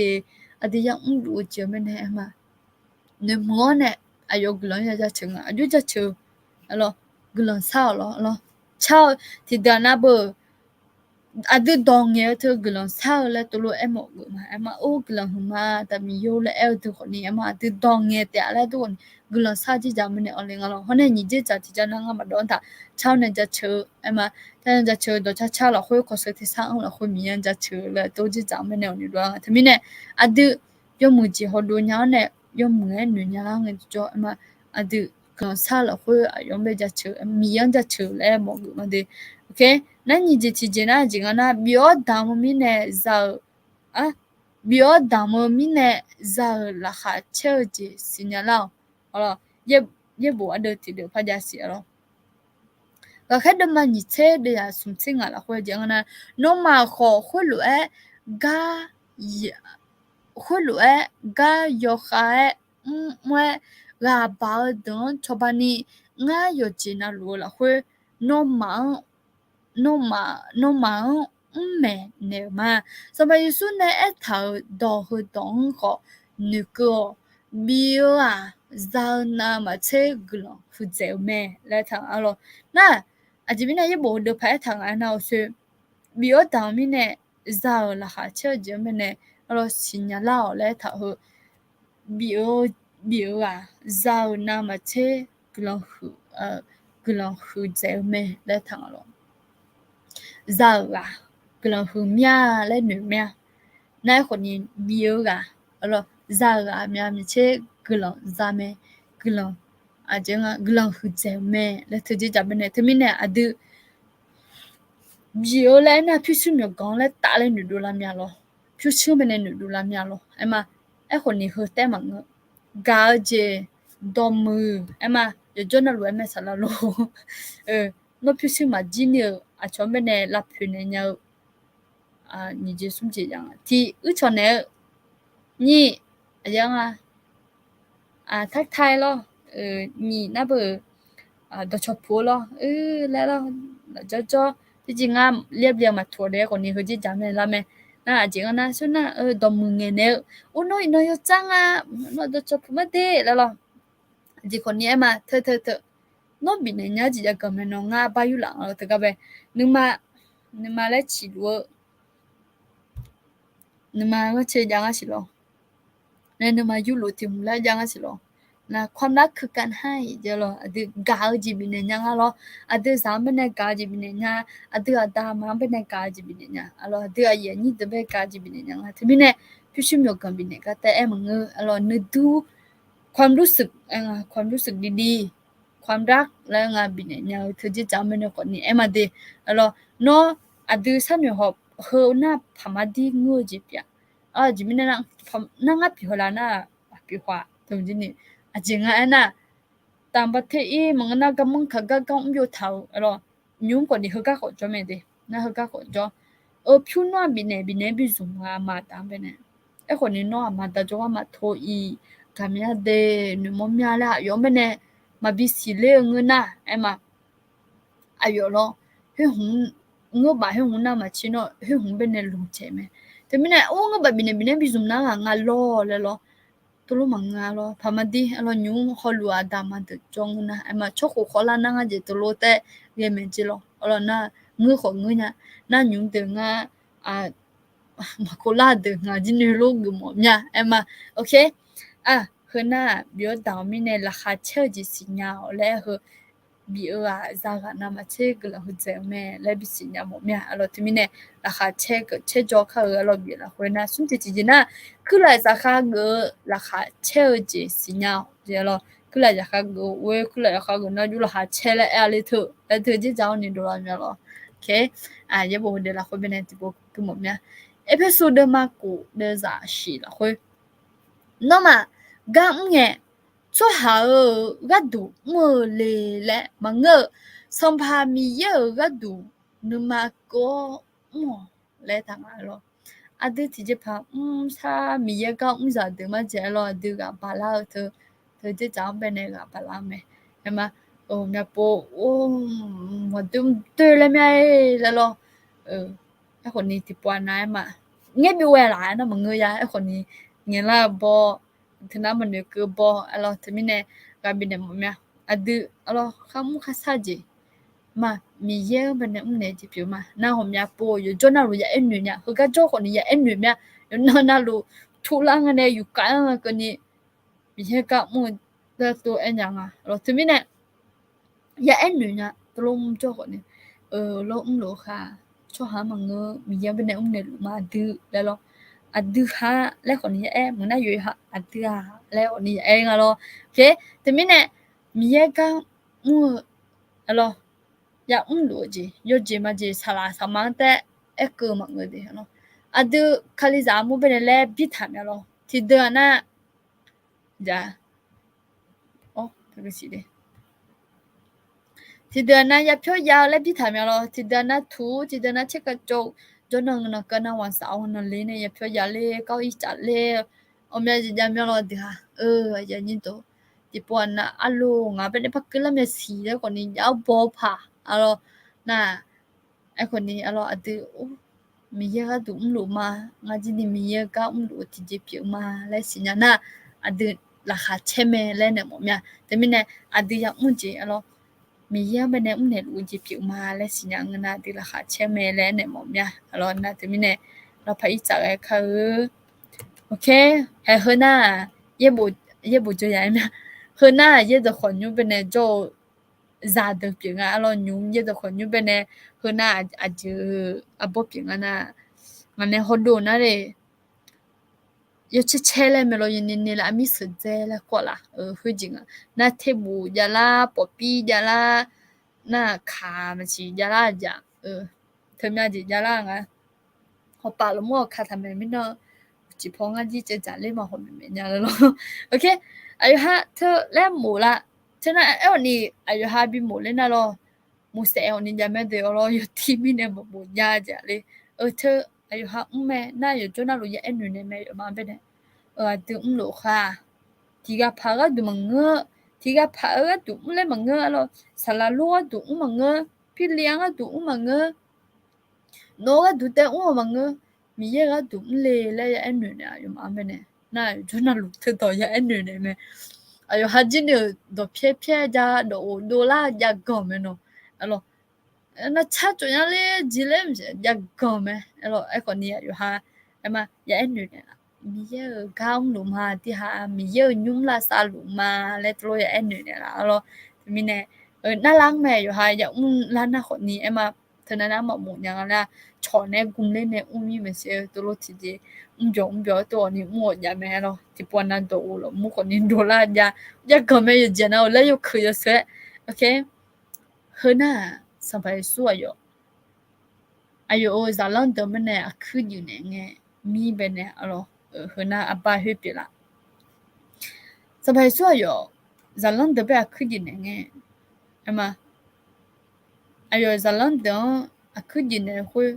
อดียังดูเจมันเนี่ยมาหนึ่งมัวเนี่ยอายกลังจะชงอ่ะดูจะชูอะไรกลังเศร้าแล้วเช้าที่เดินนับอะดูดองเงี้ยเธอกลังเศร้าแล้วตัวเอ็มบอกมาโอ้กลังหัวมาแต่มีโยแล้วเอลตัวคนนี้มาดูดองเงี้ยแต่อะไรตัวนี้กลังเศร้าที่จะมันเนี่ยอะไรงั้นหรอเพราะเนี่ยนี่จะที่จะนั่งมาโดนท่าเช้าเนี่ยจะเชื่อมาถ้าจะเชื่อตัวเช้าเราคุยกับสิ่งที่สร้างเราคุยมีอันจะเชื่อแล้วตัวที่จะมันเนี่ยนี่ด้วยทำไมเนี่ยอะดูยอมมือจีเขาดูเนี่ยเนี่ยยอมมือหนุ่มเนี่ยเงี้ยจ่อมาอะดูกลังเศร้าเราคุยยอมไปจะเชื่อมีอันจะเชื่อแล้วบอกมาดิโอเค那你这期间呢，这个呢，比较大么咪呢，比较大么咪呢，拉哈车子新年了，好了，也不得提的拍家些了。个开的嘛，你车的呀，从青啊了，或者讲呢，侬嘛好会路哎，嘎也会路哎，嘎有海，我嘎包等，错把你我有钱那路了，会侬忙。no mà mẹ nếu mà sao bây giờ này thầu đồ hơi đông họ nữ cơ biểu giờ na mà chơi glo phụ dễ mẹ lại thằng alo na chỉ biết này bộ được phải thằng anh nào chơi biểu tao mi này giờ là họ chơi gì mà này alo xin nhà lao lại thầu biểu biểu giờ na mà chơi glo phụ dễ mẹ lại thằng alo giờ cái lòng hương mía lên nửa mía nayคนนี้บิวalors giờ mía mình chơi cái lòng giờ mẹ cái lòng chẳng cái lòng hương dễ mẹ là thứ gì chả bên này thứ mình này được biu lên na phiêu xuống miệng con lên tạ lên nửa đô la mía lo phiêu xuống bên này nửa đô la mía lo em mà emคนนี้hơi té mà ngờ gạo gì đom mư em mà giờ cho nó luôn em sao lo nó phiêu xuống mà gì nhiều cho bên này là phiêu này nhau你这什么这样ที่ชนเนี่ยนี่ยังทักทาย咯นี่那不ดชพู咯แล้วจะที่จริงเรียบเรียงมาทั่วเลยคนนี้เขาจะจำได้ละแม่น่าจริงนะส่วนน่ะดมมือเงี้ยเนี่ยโอ้น้อยจังน้อยดชพูมาเด้แล้วล่ะจริงคนนี้มาเธอน้องบินเนี่ยจีจะกำเนิดน้องไปอยู่หลังเราแต่ก็แบบนึกมาแล้วฉีดว่านึกมาก็เชื่อยังสิหรอแล้วนึกมาอยู่หลุดถิ่มแล้วยังสิหรอนะความรักคือการให้เดี๋ยวหรอดูกาวจีบินเนี่ยยังหรอดูสามเป็นเนี่ยกาวจีบินเนี่ยดูดามันเป็นเนี่ยกาวจีบินเนี่ยalorsดูอะไรนี่ตัวเป็นกาวจีบินเนี่ยที่บินเนี่ยพิชิตมีกันบินเนี่ยก็แต่มึงalorsนึกดูความรู้สึกดีๆความรักแล้วบินเนี่ยเธอจะจำเป็นคนนี้มาดีalors noดูสันอยู่หอบเฮาหน้าพม่าดีงูจีบยาจีบินเนี่ยนั่งพิฮลาน่ะพิฮวาตรงนี้จริงน่ะต่างประเทศมันน่ะก็มึงเขาก็อยู่เท่าalorsยุ่งกว่านี้เขาก็ขอจอไม่ได้นะเขาก็ขอจอพิวน่ะบินเนี่ยบิซุมาตามไปเนี่ยคนนี้น่ะมาแต่จว่ามาโทอีกามีอะเดนึมมีอะไรยอมไปเนี่ยมาบิสิเลงนะมาอายุ咯เฮ้ยงบะเฮ้ยน่ะมาชิโนเฮ้ยเป็นเนี่ยลุงเจมั้ยแต่ไม่เนี่ยโอ้งบะบินบิซุนะงาล้อเลย咯ตัวลูกมังงา咯พามาดีเราหนูฮอลลัวดามันตจงนะมาชกขอลานังจะตัวโลแต่เรียนมันจิ咯เราน่ะงูของงูน่ะน่ะหนูเดงมาโคลาเดงจินโลกหมอเนี่ยมาโอเค คือหน้าเบียวดาวมีในราคาเช่าจิสิญญาและคือบีเออซากานามาเชกละหุเจแม่และบิสิญญาหมดเนี่ยอลอที่มีในราคาเชกเชจอค่ะอลอบีละคือหน้าสุนทรจินะคือละสาขาเกราคาเช่าจิสิญญาเจลอคือละสาขาเกเวคือละสาขาเกนะอยู่ราคาเชละเอลิเถและเธอจิจาวนี่ดูละเนี่ยลอโอเคอย่าบอกเดี๋ยวละคือเป็นติบุคือหมดเนี่ยเอพิโซดมากูเดซาชีละคือ那么刚眼做好个度我来了，么我上怕米有个度，那么个我来当然咯。啊，对，直接怕，他米也讲，啥的嘛，这咯，对个巴拉头，头就长边那个巴拉没，那么，那波，我都对了没了咯，ไอ้คนนี้ติดปวดน้ำมาเงี้ยมีเวลานะมึงเงยไอ้คนนี้เงี้ยละบอถึงน้ำมันเนี่ยคือบออะไรถึงมีเนี่ยการบินเนี่ยมั้ยอะดูอะไรข้ามุขสัจจิมามีเยอะเป็นเนี่ยเนี่ยจีบิวมาหน้าผมยาปูอยู่จนน่ารู้ยาเอ็นอยู่เนี่ยคือก็โจ้คนนี้ยาเอ็นอยู่เนี่ยน่ารู้ทุลังเนี่ยอยู่กันกันนี่มีเยอะก็มึงตัวเอ็นยังอ่ะเราถึงมีเนี่ยยาเอ็นอยู่เนี่ยตรงโจ้คนนี้เรารู้ค่ะช่วหามังเงมีเยอะเป็นเนี่ยเนี่ยมาดูแล้วเราอัดดูฮะแล้วคนนี้มึงน่าอยู่ฮะอัดดูฮะแล้วคนนี้งั้น咯 โอเคแต่มีเนี่ยมีเยอะก็อะไรอย่ารู้จียอดจีมาจีสลาสมังแต่ก็มังเงดีเนาะอัดดูคลิจามุเป็นแล้วบิดทำแล้วที่เดือนน่ะจ้ะเป็นสิเดที่เดือนน่ะอย่าเพียวยาวแล้วบิดทำแล้วที่เดือนน่ะทูที่เดือนน่ะเช็คกระจกจนนั่งกันน่ะวันเสาร์นั่นเลยเนี่ยอย่าเพียวยาวเลยเก้าอี้จัดเลยเอาแม่จะจำยังรอดีค่ะอย่างนี้ตัวที่ปวนน่ะอารมณ์อ่ะเป็นพักก็แล้วแม่สีแล้วคนนี้ยาวบ่ผ่าอะไรน่ะไอ้คนนี้อะไรอัดดูมีเยอะก็ดูรู้มางาจีนี่มีเยอะก็รู้ที่จะเปียมาแล้วสิญาน่ะอัดดูราคาเช่ไหมแล้วเนี่ยหมดเนี่ยแต่ไม่เนี่ยอัดดูยังมุ่งจีอะไรมีเยอะเป็นเนี่ยเนี่ยรู้จะเปียมาแล้วสิญาน่ะดูราคาเช่ไหมแล้วเนี่ยหมดเนี่ยอะไรน่ะแต่ไม่เนี่ยเราไปจักไอ้เขาโอเคให้เฮน่ะ也不这样呢，河南也是很牛逼的，就啥都平啊，老牛也是很牛逼的，河南就不平啊那，俺那好多那嘞，要吃菜嘞没咯，你啦米食在啦过啦，会紧啊，那铁布呀啦，薄皮呀啦，那卡么子呀啦呀，他们家呀啦啊，我把了么卡他们没呢。จีพองอ่ะจีจะจัดเล่นมาคนเป็นอย่างนั้น咯โอเคอายุห้าเธอแล้วหมูละฉะนั้นวันนี้อายุห้าบิหมูเล่นน่ะ咯หมูเสียวันนี้จะไม่เดี๋ยว咯อยู่ที่มีเนี่ยหมูยาจ้ะเลยเธออายุห้าแม่น่าอยู่จนน่ารู้ยังเอ็นอยู่เนี่ยแม่อยู่มาเป็นเนี่ยตึงรู้ค่ะที่ก็พาก็ดูมังเงอที่ก็พาก็ดูเล่นมังเงอ咯สาราลูกดูมังเงอพี่เลี้ยงก็ดูมังเงอโน้ก็ดูแต่มังเงอมีเยอะก็ดุเลยแล้วยังเอ็นอยู่เนี่ยอยู่มาเป็นเนี่ยน่าจนน่ารู้เธอต่อยังเอ็นอยู่เนี่ยแม่อายุห้าจีเนี่ยดอกเพี้ยจ้าดอลลาร์ยากก่อนไหมเนาะอะไรน่าชัดจนยังเลยจีเล่มใช่ยากก่อนไหมอะไรไอ้คนนี้อายุห้าแต่มายังเอ็นอยู่เนี่ยมีเยอะก้าวหลุมมาที่หามีเยอะยุ่งละสาหลุมมาแล้วตัวยังเอ็นอยู่เนี่ยละอะไรมีเนี่ยน่ารักแม่อยู่ห้าอย่างร้านน่าคนนี้ไอ้มาเธอนั้นมาหมุนอย่างนั้นชอเนี่ยกุมเล่นเนี่ยมีไม่เสียตัวรถที่ดีเดี๋ยวตัวนี้หมดยาแม่เราที่ปวนนั้นตัวเรามุคนนี้โดนละยาก็ไม่ยเจนะแล้วยกคือจะเสียโอเคเฮ้ยน่ะสบายสวยอยู่อายุจะลองเดิมเนี่ยคืออยู่เนี่ยมีเป็นเนี่ยอะไรเฮ้ยน่ะอาบายเฮ้ยไปละสบายสวยอยู่จะลองเดิมแบบคืออยู่เนี่ยใช่ไหมอายุจะลองเดิมคืออยู่เนี่ยคุย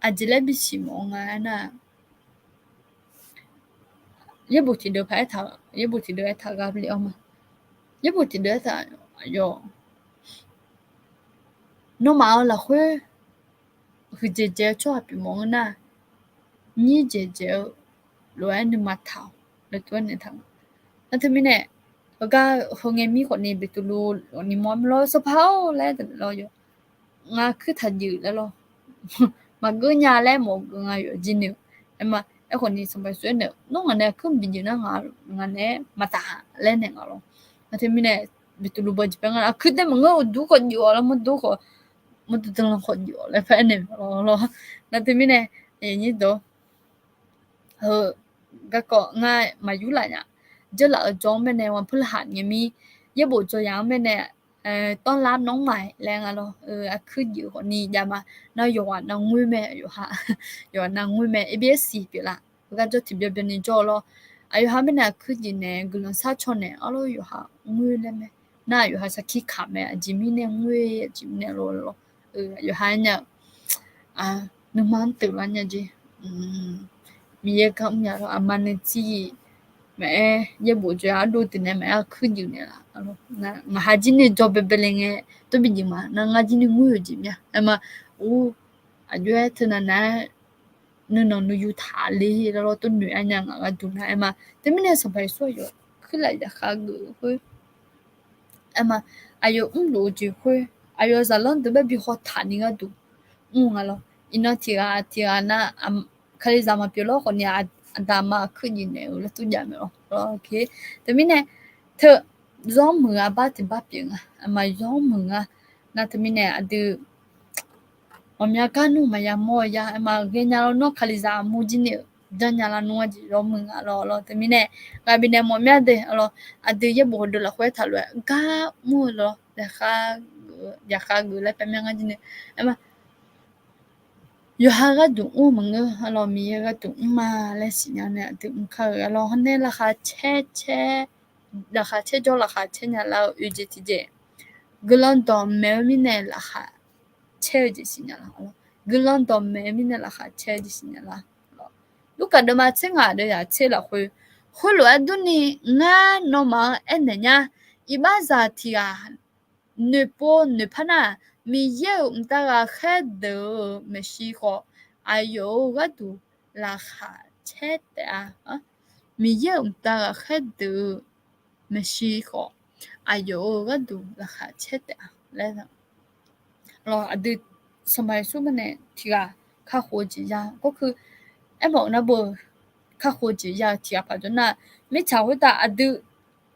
อาจจะเล่นบิชิมองน่ะยังบุตรเดือดไปถ่ายยังบุตรเดือดถ่ายกับเลี้ยวมายังบุตรเดือดถ่ายอยู่น้องมาละคุยคือเจ๊ชอบไปมองน่ะนี่เจ๊ล้วนมาถ่ายแล้วตัวเนี่ยทำแล้วทำไมเนี่ยก็คงยังมีคนนี้ไปตุลูนี่มอมรอสภาวแล้วแต่รออยู่งาคือทันยืดแล้วรอมาก็ยาแล้วหมกงาอยู่จริงเนี่ยมา အဲ့ခွန်ဒီစပယ်ဆွဲနေနော်ငါနဲ့ခွန်ဘီနာငါနဲ့မတာလဲနေငါလောအထမီနဲ့ဘီတူလူဘဂျပငါအခဒမငါဒူခညောလမဒူခမဒူတလခညောလဲဖဲနေလောနာတမီနဲ့ညိတော့ကကောငါမယူလာညာကျလာအကြောင်းမနဲ့ဝဖလဟာညမီရဖို့ကြောရမနဲ့ต้อนรับน้องใหม่แรงอะเนาะขึ้นอยู่คนนี้อย่ามาเนาะอยู่อ่ะนางงุ้ยแม่อยู่ฮะอยู่นางงุ้ยแม่ ABS ပြီလားကကြတိပြပြနေကြောလောအယူဟာမနာခုဂျင်းနေဂလွန်စာချွန်နေအလိုယူဟာငွေလည်းမဲနာယူဟာစခိခါမဲအဂျီမီနေငွေအဂျီမီနေလောယူဟာညာအာနမန်တူလာညာဂျီမီရကမ်ညာတော့အမနချီမဲရဘူကြအဒုတင်နေမဲခုဂျင်းနေလားအလိုငါဟာဂျင်းနေ job ပဲလငယ်တပိဂျီမာငါဂျင်းနေငွေဂျီမြအမအိုးအကျွဲထနနာနနနယူထားလေတော့တွနွေအညာငါဒူနာအမတမင်းနဲ့စပိုင်ဆိုရခလိုက်တဲ့ခါကူခွအမအယောလိုဂျီခွအယောဇလန်တဘဘီခေါ်ထာနီငါဒူငါလောအနတီရာနာခလေးဇာမပြလို့ခညာအဒါမခွညနေလို့သူကြမယ်โอเคတမင်းနဲ့เธอဇောမငါဘာတဘပြင်းအမဇောမငါနာတမင်းနဲ့အဒူအမြကနုမယမောရအမဂညာလောနောခလီဇာမူဂျီနေဒညာလာနောဂျီရောမငါလောတမီနေကဘိနေမောမြတ်တဲ့လောအတေရဘောဒလခွဲထလွဲဂါမူလောတခါရခါဂူလက်ပမြငါဂျီနေအမယဟာဂဒူမငါလောမီရဂဒူမာလက်စီညာနေအတူခါလောဟနေလခါချဲကြောလခါချဲညာလာယူဂျီတီဂျေဂလန်တော်မဲမီနေလခါ체지 시냐라 글란도 매미네 라ха 체지 시냐라 루카 드마 칭아데 야 체라 홀로 아두니 나 노마 엔냐 이바자티야 네포 네파나 미예 um다가 헤드 메시고 아요가두 라ха 체다 미예 um다가 헤드 메시고 아요가두 라ха 체다 레나လောအဒစမိုင်ဆုမနဲ့တီကခါခိုကြည်ရก็คือအဲ့ဘောနဘောခါခိုကြည်ရတီအပါဒနာမိချဝတာအဒ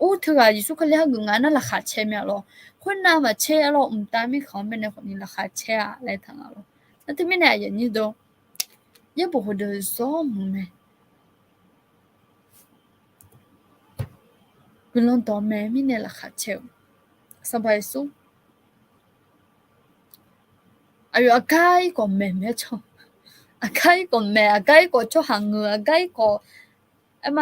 ဦးထကယေစုခလျာငါနလခါချဲမြလောခွနာမချဲလောအမ်တာမီခေါမနဲ့ခွနီလခါချဲလဲထငါလောအတမနဲ့ယညတော့ရဘောဒဇောမမဲဘလွန်တော်မဲမိနဲ့လခါချဲစပိုင်ဆုအယောအကိုင်ကိုမဲမဲချောအကိုင်ကိုမဲအကိုင်ကိုချောဟငအကိုင်ကိုအမ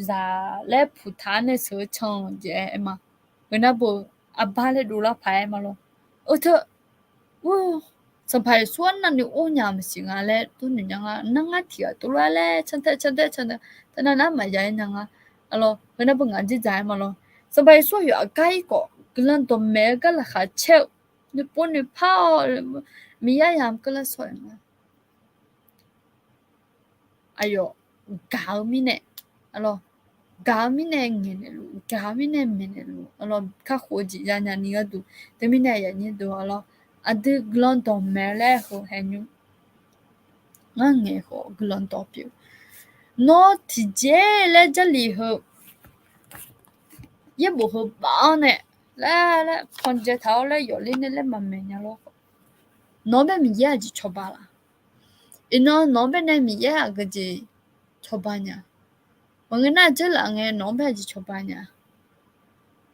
ဇာလဲဖူထားနေဆိုချောကျဲအမဝနဘူအဘာလေဒူလာဖိုင်မလို့အထဝစပိုင်စွမ်းနနအိုညာမစင်ငါလဲသူညငါနငါတီတူလာလဲချန်တဲ့တနနာမရိုင်းငါအလောဝနဘူငါကြည့်ကြမလို့စပိုင်စွရအကိုင်ကိုဂလန်တော့မဲကလခါချဲ你不能跑，米呀呀，跟了说嘛。哎呦，搞米呢？阿罗，搞米呢？眼呢路，搞米呢？面呢路？阿罗，看火鸡呀呀，你个都，对米呢呀？你都阿罗，阿对格朗多买来后还牛，我眼好格朗多标，我提前来这里后，也不好包呢。来，碰见头来有哩那来慢慢呀咯。那边米也就吃饱了，那边那米也个就吃饱呢。我跟那这两个那边就吃饱呢。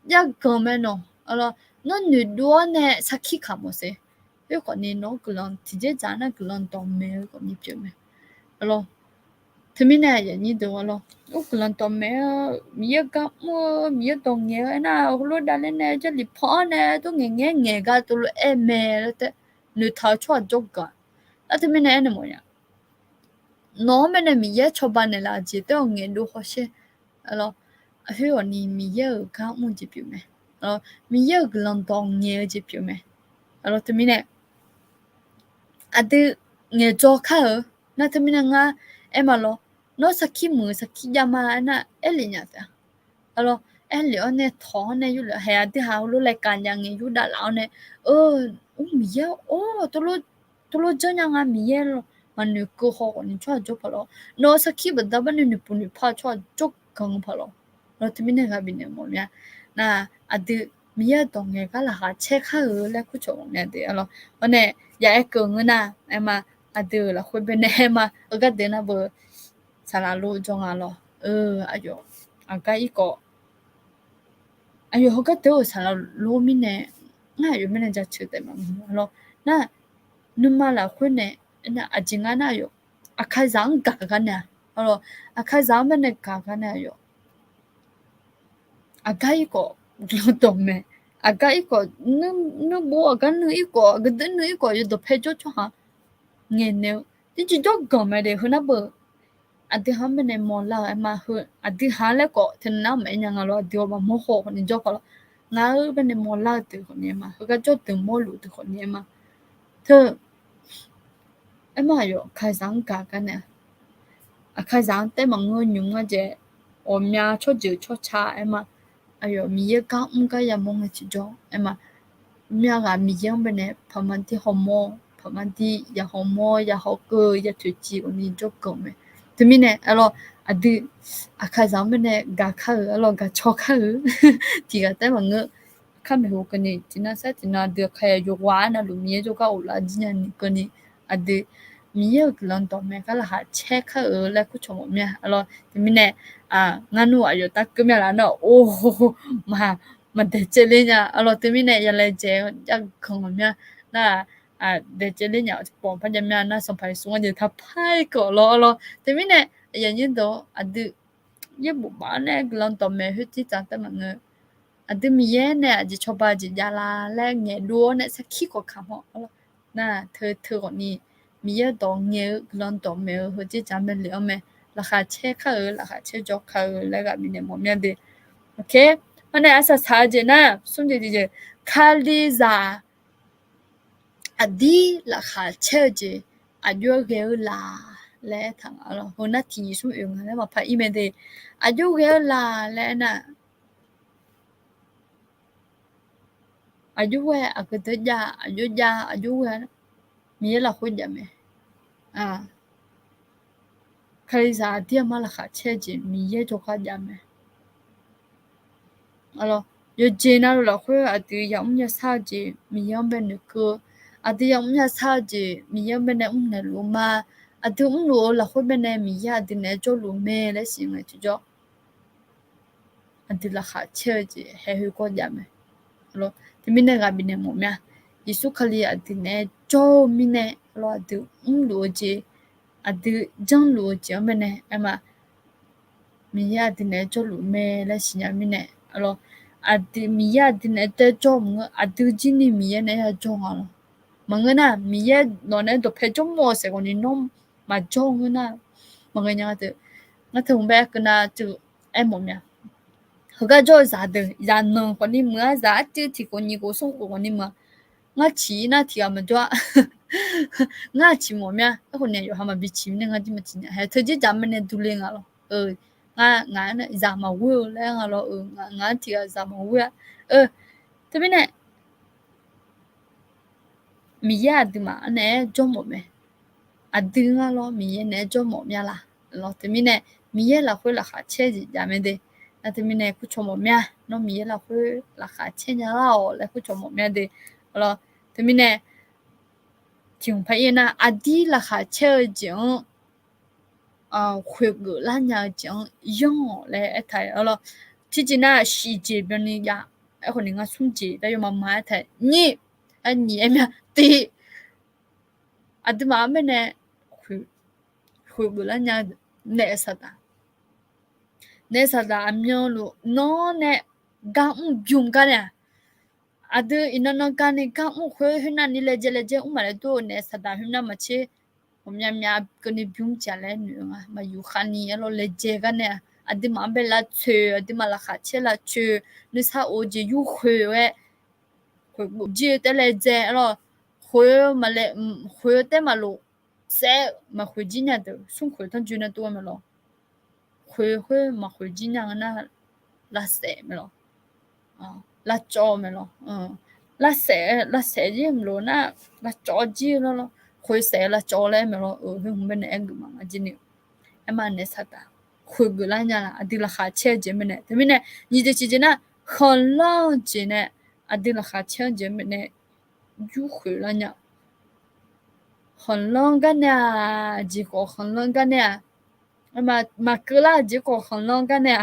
呀，哥们喏，阿拉那女多呢，啥去看么些？有可能那个人直接讲那个人倒霉个你表没？阿拉。thế mình này vậy như được rồi, ủa lần tao mẹ mía cắm mía tao nghe na lúc đó lên này cho lip phở này tôi nghe cái tôi em mẹ đó thế nữ tháo cho chốt cả, thế mình này nó nhá, nó mình này mía cho bạn này là chỉ tao nghe đủ khó xem, alo, hiểu ni mía cái muốn chỉ biểu mẹ, mía cái lần tao nghe chỉ biểu mẹ, alo thế mình này, thế nghe cho khá ở, na thế mình này em alo nó sakhi mu sakhi yama na elinya ta alo eli one tho ne yu la ha ti ha lu le kan yang yu da lao ne mi ya to lo jo nya nga mi ye lo มันนึกก็ฮอกนี่ชั่วจบพอลอนอสักขี้บ่ดาบันนี่ปุ่นนี่พาชั่วจบกังพอลอเราที่มิเนี่ยก็บินเนี่ยหมอเนี่ยนะอะดิมียตองเงก็ละหาเช็คค่ะแล้วคุชงเนี่ยเดี๋ยววันนี้อย่าเกิงนะไอ้มาอะดิละคุยเป็นเนี่ยมาก็เดี๋ยวนะเบอสาราลูจงอ่ะลออายุอ่ะก็อีกอายุเขาก็เดี๋ยวสาราลูมิเนี่ยง่ายอยู่ไม่เนี่ยจะชื่อแต่มันลอน่ะนุ่มมาละคุยเนี่ยน่ะอาจิงอ่ะนะอยู่อะใครจังกะกันเนี่ยลออะใครจังเป็นเนี่ยกะกันเนี่ยอยู่อะก็อีกlo tome aga iko no bo aga no iko aga de no iko yo do pejo cho ha nge ne ti ji do go me de huna bo adi ha me ne mo la ma hu adi ha le ko tin na me nya nga lo dio ba mo ho ni jo ko nga be ne mo la de ko ne ma ga jo de mo lu de ko ne ma the ai ma yo khai sang ga ga ne a khai sang te ma ngo nyu nga je o mya cho ji cho cha ai ma哎哟，米也讲唔该也梦个去做，哎嘛，米个米样本来他们的好么，他们的也好么也好个也推荐我们做个咩，对面呢，哎咯，啊对，啊开上本来嘎卡尔，哎咯嘎超卡尔，第个在问个，看没有个呢，今天啥今天的开就玩那路米就搞了，今年个呢，啊对。มีเยอะกลันต่อแม่ก็ละหาเช็คค่ะแล้วก็ชมแม่alors ทีนี้เนี่ยงั้นหนูอายุตักก็ไม่ละเนาะโอ้มาเดจเลยเนี่ยalors ทีนี้เนี่ยยังเลยเจยังคงเนี่ยน่ะเดจเลยเนี่ยปอมพันยามน่ะสมภารสูงจะทับไพ่ก็alors ทีนี้เนี่ยยังยินโตดึยังบ่มาเนี่ยกลันต่อแม่ฮึจิจังแต่มันดึมีเยเนี่ยจะชอบจะยาลาแลเงี้ยดัวเนี่ยสักขี้ก็คำเหรอน่ะเธอคนนี้มีเยอะตองเงี้ยกลอนตองเมลหัวจิจำเป็นเหลือไหมราคาเช็คค่ะราคาเช็คจอกค่ะแล้วก็มีเนี่ยหมอเนี่ยเดโอเคมันเนี่ยอาศัยสาเจนะสุนเจดีเจคาลิซาอดีราคาเช็คเจอายุเกลลาแล้วทางอะไรหัวหน้าทีสุ่มเองแล้วมาพาอีเมลเดอายุเกลลาแล้วน่ะอายุเวอากตยาอายุเวมีละคุยยังไหมคาลิซาเดียมาละค่ะเช่จิมีเยอะจกยังไหมalors 有见到了会有们啥子มี样本的个有们啥子มี样本的的路嘛路了会本的มี呀的那做路没了行了就叫了哈车子还会过样没alors ที่มี那个มี那么咩耶稣可里那做มี那alors路子จัง路子没呢哎嘛มี呀的那做路没了行呀没呢alorsมียาดินเตจอมจินี่มียเนี่ยจงอ่ะมังนะมียนอนเนี่ยตัวเพจมอเสกนี่น้องมาจงนะมังเนี่ยงั้นถึงแบบกันนะจะไอ้หมอเนี่ยเขาก็จะจะเดือยานนคนนี้เมื่อจะที่ที่คนนี้ก็ส่งคนนี้มางั้นชีนะที่มันจะงั้นชีหมอเนี่ยไอ้คนเนี่ยอยู่ทำมาบิชีเนี่ยงั้นที่มันชีเนี่ยให้เธอจะจำมันเนี่ยดูเรื่องอะไรngã này giảm màu vui lên là ngã thì giảm màu vui thế bên này mi ya thì mà này cho một mẹ đừng lo mi này cho một mẹ là thế bên này mi là khơi là khá chế gì giảm đi thế bên này cứ cho một mẹ nó mi là khơi là khá chế nhà là cứ cho một mẹ đi là thế bên này trường phải na đi là khá chế chẳng会个那样讲用来台了，其实那细节边的呀，可能我从节但有妈妈台你你咩对，对妈妈呢会个那样那啥的，阿苗路孬呢，刚用干呢。ina na kani ka mu khwe hina ni leje umale to ne sada hina mache omnya kani byung chale nu ma yu khani alo leje ga ne adi ma bela che adi ma la kha che la che ni sa o je yu khwe we khwe je te leje alo khwe ma le khwe te ma lo se ma khwe jinya de sun khwe tan juna to ma lo khwe ma khwe jinya na la se me lo la cho me lo la sẽ gì lo na la cho gì lo ခွေးဆဲလာကြောလဲမလို့ဟိုဘယ်နဲ့အကူမှာအဂျင်းနေအမနဲ့ဆက်တာခွေးကလာညာအဒီလာခါချဲဂျင်းမနဲ့တမင်းနဲ့ညီတချီချနာခွန်လောင်းဂျင်းနဲ့အဒီလာခါချဲဂျင်းမနဲ့ယူခွေးလာညာခွန်လောင်းကညာဂျီကိုခွန်လောင်းကညာအမကလာဂျီကိုခွန်လောင်းကညာ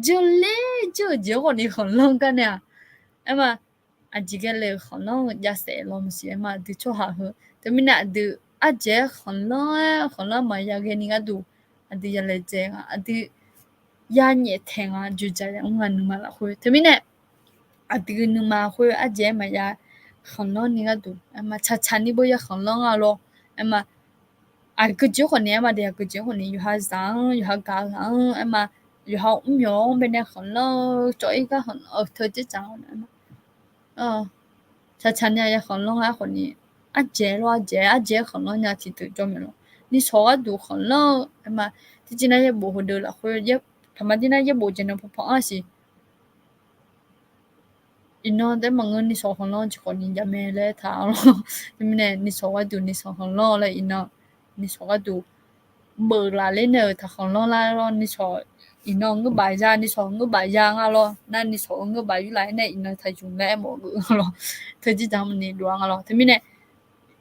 ဂျူလီဂျူဂျီကိုနီခွန်လောင်းကညာအမအဂျီကလေးခွန်လောင်းရစဲလို့မရှိအမဒီချောဟာဟတမင်းနဲ့ဒီအဂျဲခွန်လောင်းမရခဲ့နီကဒူအဒီရလေကျဲအဒီရညက်ထဲကဂျူကြရအောင်ငါနမလာခွေတမင်းနဲ့အဒီနမခွေအဂျဲမရခွန်လောင်းနီကဒူအမချချနီဘရခွန်လောင်းအလောအမအကကြခွန်နီမတဲ့ကကြခွန်နီယူဟာဇန်ယူဟာကာအမယူဟာမျိုးဘယ်နဲ့ခွန်လောင်းကြောအိကခွန်အော်ထကြချောင်းအမချချနီရခွန်လောင်းအခွန်နီအကျဲလောအကျဲခွန်လောညာတီတူကြမလို့你说我都很冷，哎妈，这今天也不会得了，或者也他妈今天也不见得不胖些。因那在忙你说很冷就可能也没来他了，你们呢？你说我都你说很冷了，因那你说我都没啦嘞呢，他很冷啦咯，你说因那我白家，你说我白家啊咯，那你说我白鱼来呢，因那他就来么个咯，他就咱们呢乱啊咯，他们呢？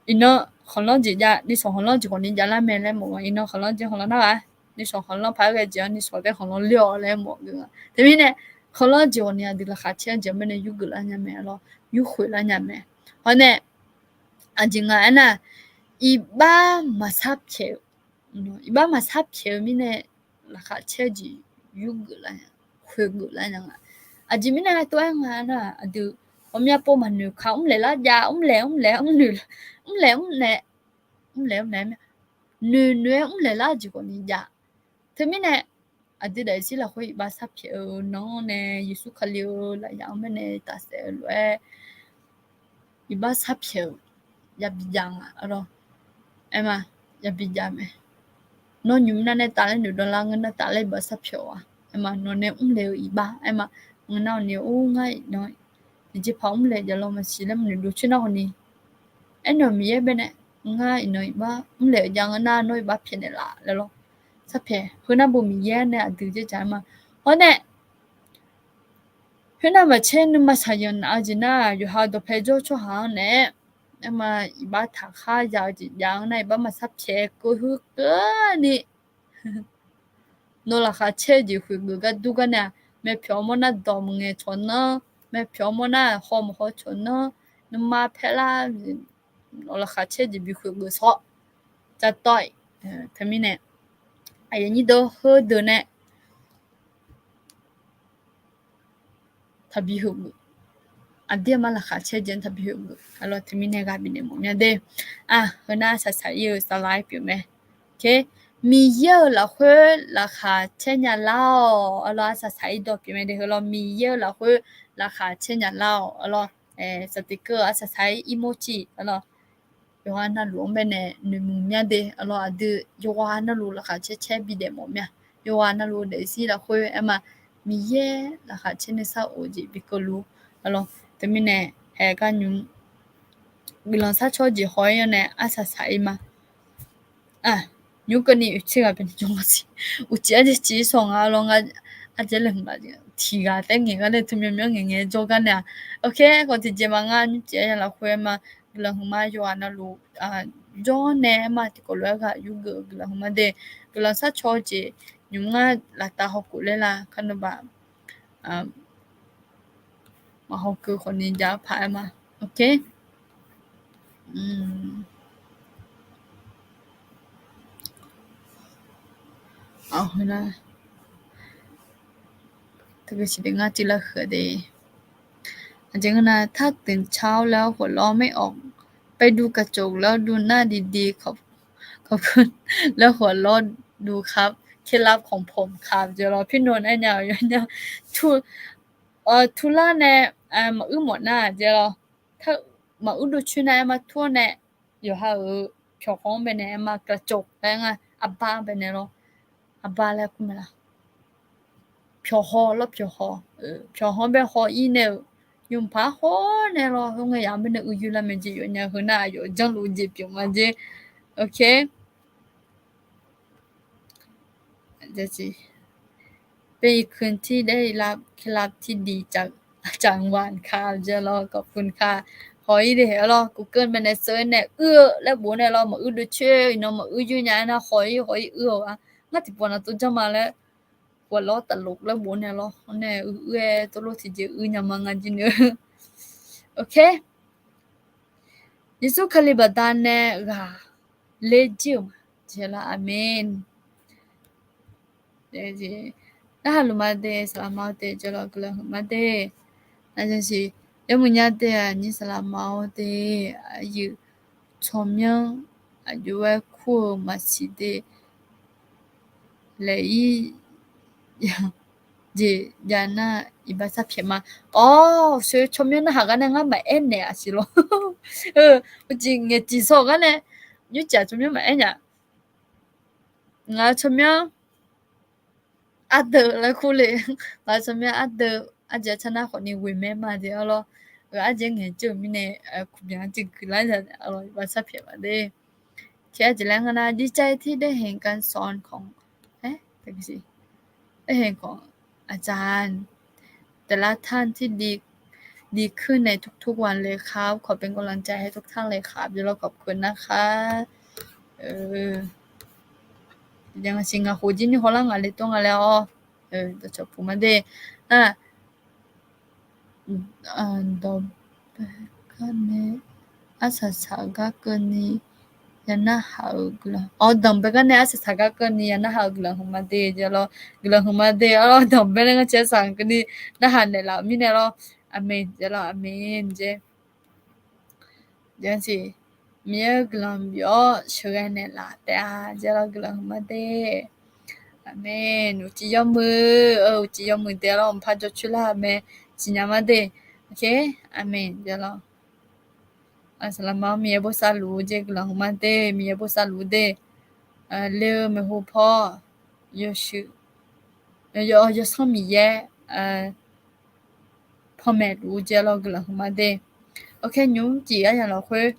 因那可能就呀，你说可能就可能呀，那没来么？因那可能就可能那啊，你说可能拍个照，你说的可能聊来么个？对不对？可能就你啊，的了下天就没那有个了伢没了，有回了伢没？好呢，啊，就俺那一般马差票，一般马差票咪呢，了下天就有个了伢，回个了伢啊，啊，就咪那多俺那啊就。我们要帮忙女考，我们来了呀，我们来，我们来，我们女，我们来，我们来，我们来，我们来，女，我们来了就过你呀。他们呢，啊，对的是了会把啥票孬呢？耶稣克流了，要么呢，打死了，一把啥票也不一样啊，咯，哎嘛，也不一样没。那你们那打了女的啦，我那打了一把啥票啊？哎嘛，那呢，我们来一把，哎嘛，我那呢，我爱那。ဒီဖောင်းလေကြလို့မရှိလဲမလို့ချနာဟိုနီအဲ့နော်မရဲ့ပဲနဲ့ငါအနော်ဘာမလဲကြငနာနော်ဘာဖြစ်နေလားလဲလို့စဖဲခုနဘုံမရဲ့နဲ့အတူကြကြမှာဟောနဲ့ခုနမချဲနမဆာယန်အဂျနာယူဟာဒဖေဂျိုချဟာနဲ့အမဘာထာခါကြောက်ကြရောင်းနိုင်ဘာမစဖဲကိုဟုကနီနော်လာခါချဲကြီးခုကဒူကနာမေဖြောမနာဒေါမငဲချောနော်没票么那好么好穿呢？那马拍啦，我了下车就比会个少，再对，他们呢，哎呀，你都好的呢，他比会个，啊，爹妈了下车真他比会个，好了，他们那个比那么样的，啊，和那才有啥来表没？OK。มีเยอะละคือราคาเช่นยาเหล้าอะไรสักใช้ดอกเป็นไม่ได้คือเรามีเยอะละคือราคาเช่นยาเหล้าอะไรสติกเกอร์สักใช้อีโมจิอะไรย้อนนั่นหลวงไปเนี่ยหนึ่งมุมเนี่ยเดอะไรดูย้อนนั่นรู้ราคาเช่นบิดเดมเนี่ยย้อนนั่นรู้เดี๋ยวสิละคือมามีเยอะราคาเช่นเนี่ยซาโอจิบิโกลูอะไรแต่ไม่เนี่ยกันยุ่งบิลอนซาชอจิหอยเนี่ยสักใช้มาอ่ะ如果你这个变中是，我姐姐自从啊，啷个这人吧，提个等人个嘞，他们人做干了，OK，我直接嘛俺姐姐来回嘛，人嘛就安那路啊，就呢嘛，这个路个有个人嘛的，个人啥超级，你们来打好过来啦，看到吧，嘛好过คนนี้จะพายมาโอเคเอาละ这个是另外几了河的จริงๆนะถ้าตื่นเช้าแล้วหัวเราะไม่ออกไปดูกระจกแล้วดูหน้าดีๆขอบคุณแล้วหัวเราะดูครับเคล็ดลับของผมครับเดี๋ยวรอพี่นนท์ไอ้เนี่ยทุล่าเนี่ยมาอื้อหมดหน้าเดี๋ยวรอถ้ามาอื้อดูชื่อเนี่ยมาทั่วเนี่ยอยู่haเผียวห้องไปเนี่ยมากระจกแล้วไงอับบ้าไปเนี่ยรออับบ้าแล้วคุณมั้ยล่ะเผียวห้องแล้วเผียวห้องเผียวห้องไปห้องอีเนี่ย用怕好呢咯，我也没那有了没就有呢，和那有讲路这边嘛这，OK，这是เป็นคืนที่ได้รับเคล็ดลับที่ดีจากอาจารย์วานค่ะจะรอขอบคุณค่ะขออีเดียวรอ Google ไปในเซิร์ชเนี่ยแล้วบัวเนี่ยรอมาดูเชื่อเนาะมาอยู่เนี่ยนะขออีวะงั้นที่ปนตัวจะมาแล้วปวดล้อตลกแล้วบัวเนี่ยรอเนี่ยตัวรถที่จะเนี่ยมางานจริงเนอะโอเคยิสุคลิบดานเนี่ยก็เลจิมเจล่าอาเมนเดี๋ยวจี那哈鲁马的萨拉毛的就了个了马的，那就是要么伢的你萨拉毛的有聪明有爱酷嘛是的，来一呀呀那一般啥片嘛？哦，所以聪明那下个那俺买 N 的啊是咯，我今个至少个呢，你假聪明买 N 呀，俺聪明。ada la khule ba samya ada aja chana khoni wime ma de alo aja nge chu mine khubya ji kila ja alo ba sa phe ba de kya jlang na di chai thi de hen kan son khongไปสิได้เห็นของอาจารย์แต่ละท่านที่ดีขึ้นในทุกๆวันเลยครับขอเป็นกำลังใจให้ทุกท่านเลยครับเดี๋ยวเราขอบคุณนะคะเออยังสิงห์หูจินฮอลังอะไรต้องอะไรอ๋อ또 저 보면데 덤베가네 아사 사가거니 야나 하우글라 덤베가네 아사 사가거니 야나 하우글라 humade jalo gula humade 덤베가 제 상그니 나 한네라 미네로 아멘 jalo 아멘 제 jansi mia glambio shugane la jalo gula humade 아멘. 우찌 염무, 우찌 염무 대로 파조 출라메 지냐마데. 오케이? 아멘. 대로. 아슬라마 미에보사 루제 글라후마데 미에보사 루데. 레 메호퍼 요슈. 요 섬이에 퍼메 루제로 글라후마데. 오케이. 뉴지 아야로 회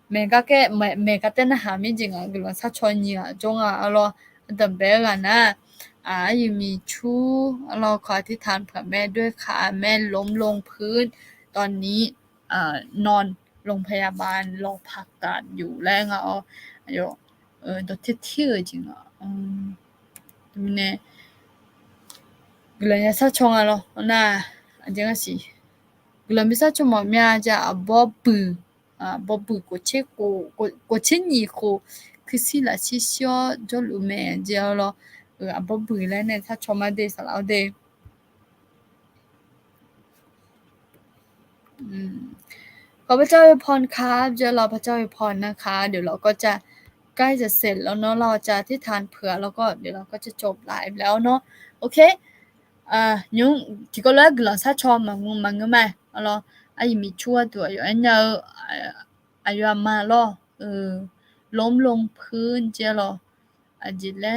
메가 때나 하미징아 글라 사촌이야 종아 알로 đầm bé là naอยู่มีชู้เราขออธิษฐานเผื่อแม่ด้วยค่ะแม่ล้มลงพื้นตอนนี้นอนโรงพยาบาลรอผ่าตัดอยู่แล้วอ่ะ너 티티어징아 때문에 그러냐 사총하러 나 안정하시 그러면 사총 뭐냐자 버브 고치고คือละชิชอจอลูแม่เจอลอบ่บือแล้วเนี่ยถ้าชอมาเดสลาวเดขอพระเจ้าอวยพรครับเดี๋ยวรอพระเจ้าอวยพรนะคะ เดี๋ยวเราก็จะใกล้จะเสร็จแล้วเนาะเราจะอธิษฐานเผื่อแล้วก็เดี๋ยวเราก็จะจบไลฟ์แล้วเนาะโอเคยุงที่ก็เลิกหลังซาชอมมันก็ไม่เอาไอ้มีชั่วตัวอยู่อันเนออายุมาลอล้มลงพื้นเจรออาจิและ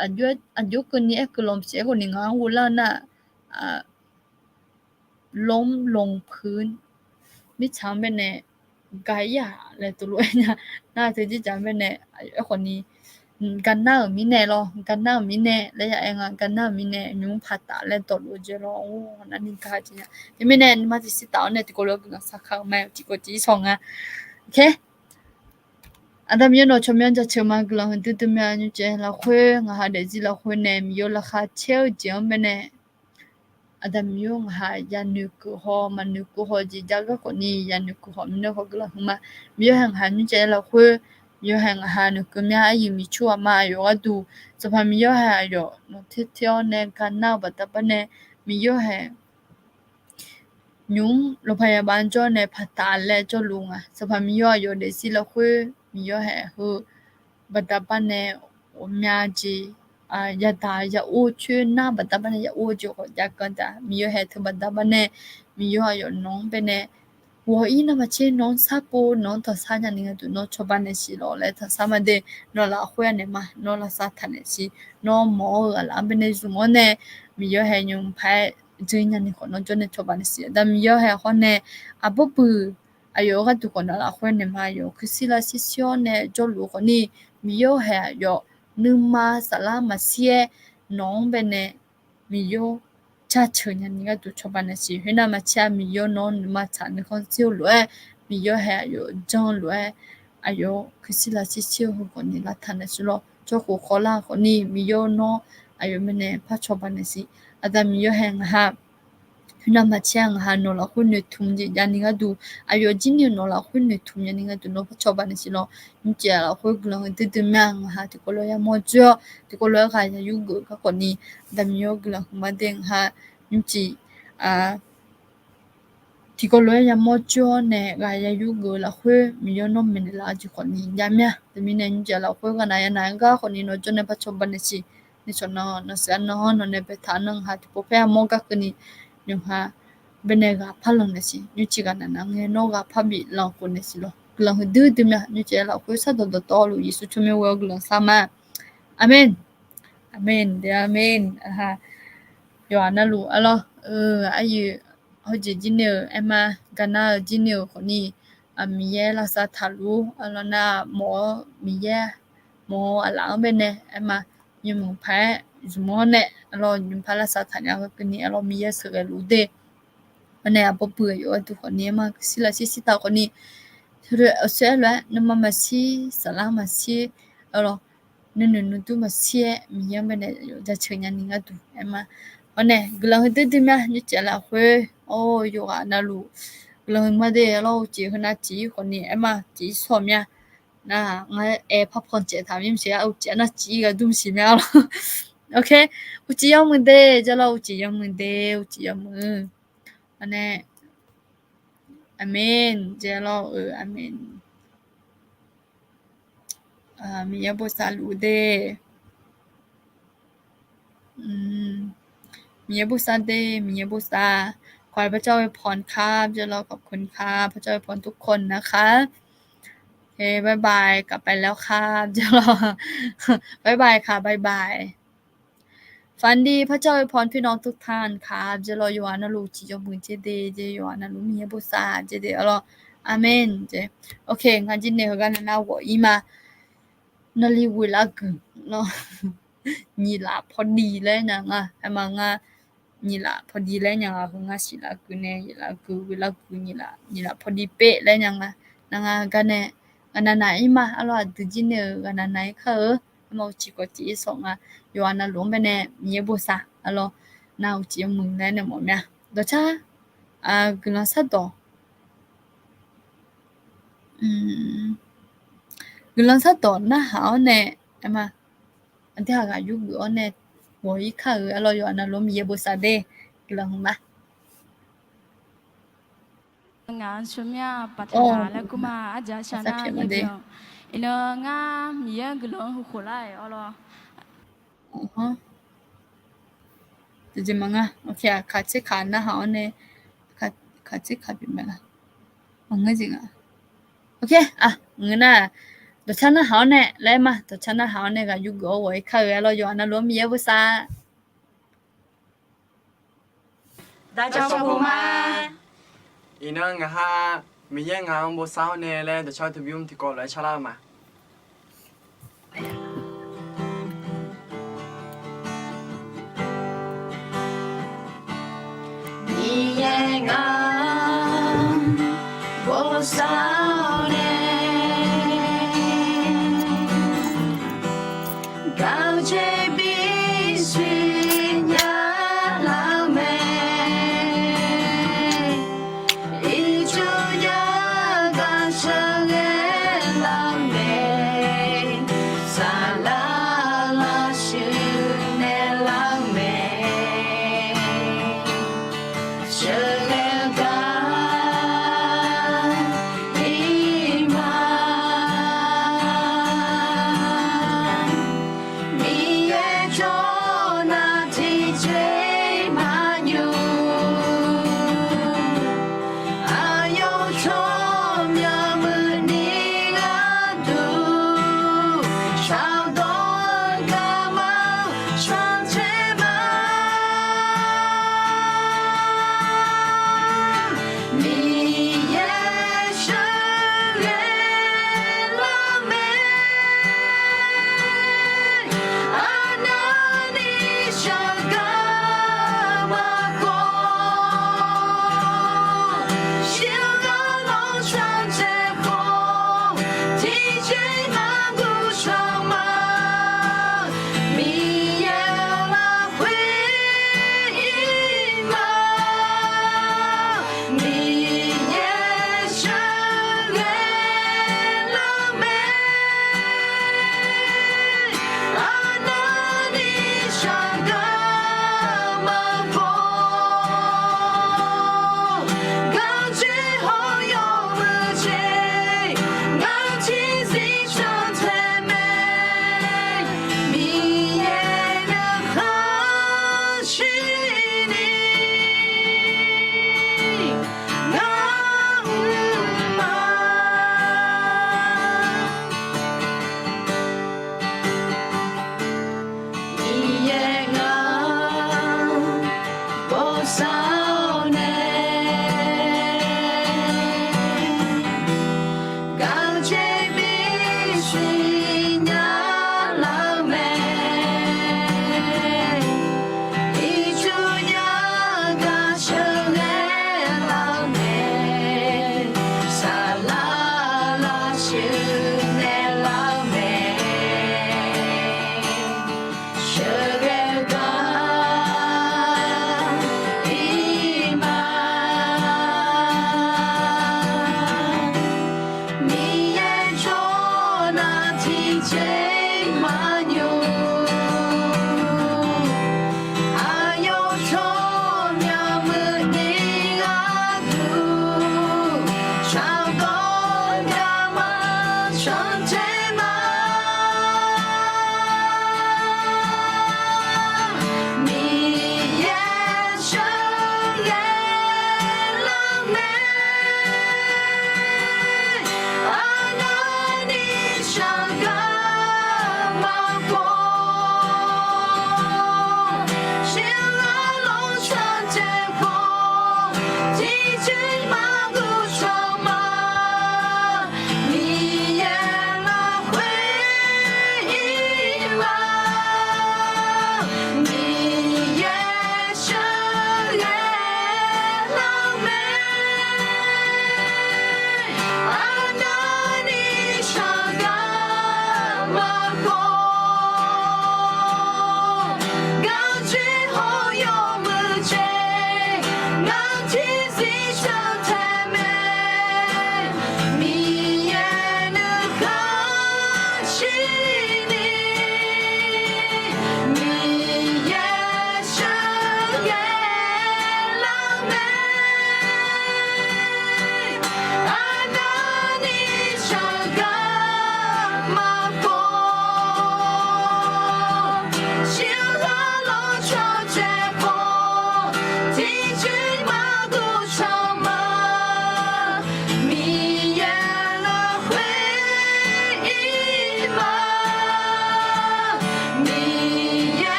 อายุคนนี้คือลมเสียคนนี้งาหูแล้วน่ะล้มลงพื้นมิฉามเป็นเนี่ยกายะเลยตัวรู้เนี่ยน่าจะที่จะเป็นเนี่ยไอ้คนนี้กันหน้ามีแน่รอกันหน้ามีแน่แล้วอย่างเองกันหน้ามีแน่ยุ่งผ่าตัดแล้วตัวรู้เจรอโอ้นั่นนี่ค่ะจริงอ่ะที่ไม่แน่มาที่สิตาเนี่ยที่ก็เลิกสักครั้งแม่ที่ก็จีส่งอ่ะโอเค아담이노 초면자 처마글랑 뜨뜨면 유제 라회 nga 하데지 라회네 미올라 카체오 지엄베네 아담요 nga 야누쿠 호 마누쿠 호지 자가 코니 야누쿠 호 미노 호글라 huma 미요행 한유제 라회 미요행 하누쿠냐 유미추아 마요가두 저파 미요하요 노티티오네 간나 바타바네 미요해 nhung lo phaya ban cho ne phata le cho lunga sa phamiyo yo de si lo khwe miyo he hu badapa ne omya ji ya da ya o chue na badapa ne ya o jo ya ka da miyo he thu badapa ne miyo yo nong pe ne wo i na ma che non sa po non to sa nya ni tu no choba ne si lo le tha sa ma de no la khwe ne ma no la sa tha ne si no mo la be ne su mo ne miyo he nyung phai Jenya ni kono jone chobane si da miyo he hone abobu ayo ga tu kono la hwene ma yo kusila sisione jolu koni miyo he yo numa salama sie nong bene miyo cha chenya ni ga tu chobane si hena ma cha miyo no numa cha ni kon siu lue miyo he yo jon lue ayo kusila sisio hu koni la thane sulo joko kola koni miyo no ayo mene pa chobane si ada miyo he ha huna machang ha no la hunne tumji yaninga du ayo jinni no la hunne tum yaninga du no choba ni silo nje la hu glong de de mang ha ti ko lo ya mo jo ti ko lo ka ya yu gu ka ko ni da mi yo glong ma deng ha nji a ti ko lo ya mo jo ne ga ya yu gu la hu mi yo no men la ji ko ni ya mya de mi ne nje la hu ga na ya na ga ko ni no jo ne pa choba ni si ni so no no sa no no ne pe tha nang ha ti po pe mo ga ko ni nyha benega phalong na si nyuchi ga na na nge no ga phabi la ko ne si lo glang du du mya nyuchi la ko sa do do to lu yisu chume wo glang sama amen amen de amen ha yo ana lu alo ayu hoji jine ema gana jine ko ni amiye la sa thalu alo na mo miye mo ala bene ema nyum pha jumo ne alo nyum pha la sa thanya ko ni alo miye se ga lu de ane apo pu yo tu ko ni ma sila si ta ko ni re se la na ma si sala ma si alo nu tu ma si miye bene yo ja chenya ni nga tu ema ane glang de de ma ni cha la hwe o yo na lu glang ma de lo ji hna ji ko ni ema ji so mya那我泡泡姐他们写有姐那几个东西了，OK， 有几样么的，就了有几样么的，有几样么，安尼，阿门，这了阿门，มียบุษาลูเดมียบุษาเดมียบุษาขอให้พระเจ้าอวยพรครับจะรอขอบคุณครับพระเจ้าอวยพรทุกคนนะคะโอเคบ๊ายบายกลับไปแล้วครับจะรอ บ๊ายบายค่ะบ๊ายบายฝันดีพระเจ้าอวยพรพี่น้องทุกท่านครับจะรออยู่อานาลูจิจงมือเจเดเจอยู่อานาลูมียบุษาเจเดอรออาเมนเจโอเคงั้น今天和กันนะ我姨妈那里为了个เนาะ นี่ล่ะพอดีเลยนะงะไอ้มังงะนี่ล่ะพอดีเลยยังอ่ะคืองะสิล่ะคือแน่นี่ล่ะคือเวลาคือนี่ล่ะพอดีเป๊ะเลยยังอ่ะนางะกันแน่กันไหนมาอะล่ะตึจิเนกันไหนเขามาจิกอจิสองอ่ะอยู่อันนั้นหลวงไปแน่มีบ่ซะอะล่ะนาอุจิมึงแน่เนี่ยหมอแม่ดอจ้ากำลังซะดอกำลังซะดอนะหาแน่ไอ้มาอันที่หากอยู่กูอันเนี่ย我一看阿拉有那罗米也不啥的，给了嘛。 งานชุมยาปัฒนาและกุมาอาจารย์ชนะเยเบียงอินงามียกลงหุไลอ๋อล่ะ这就忙啊 ，OK 啊，卡起卡那好呢，卡起卡边没了，忙个劲啊 ，OK 啊，我那。ตัวฉันน่ะหาเนี่ยเลยมาตัวฉันน่ะหาเนี่ยก็อยู่ก็ไว้เข้าแล้วอยู่อันนั้นรวมเยอะบ่ซะ大家好吗？อีนั่งฮะมีแย่งงานบ่สาวเนี่ยเลยแต่ชอบทวิมที่ก่อนเลยชะล่ามามีแย่งงานบ่สาวเนี่ย高阶比水呀老美，一出呀刚生的老美，萨拉拉是的老美，这个干一嘛。满有，还有从苗木的阿杜，唱歌呀嘛唱这嘛，你也是也浪漫。想干嘛过？先来路上结果，提起马路上嘛，你也来回忆吧，你也是也浪漫。啊，那你想干嘛过？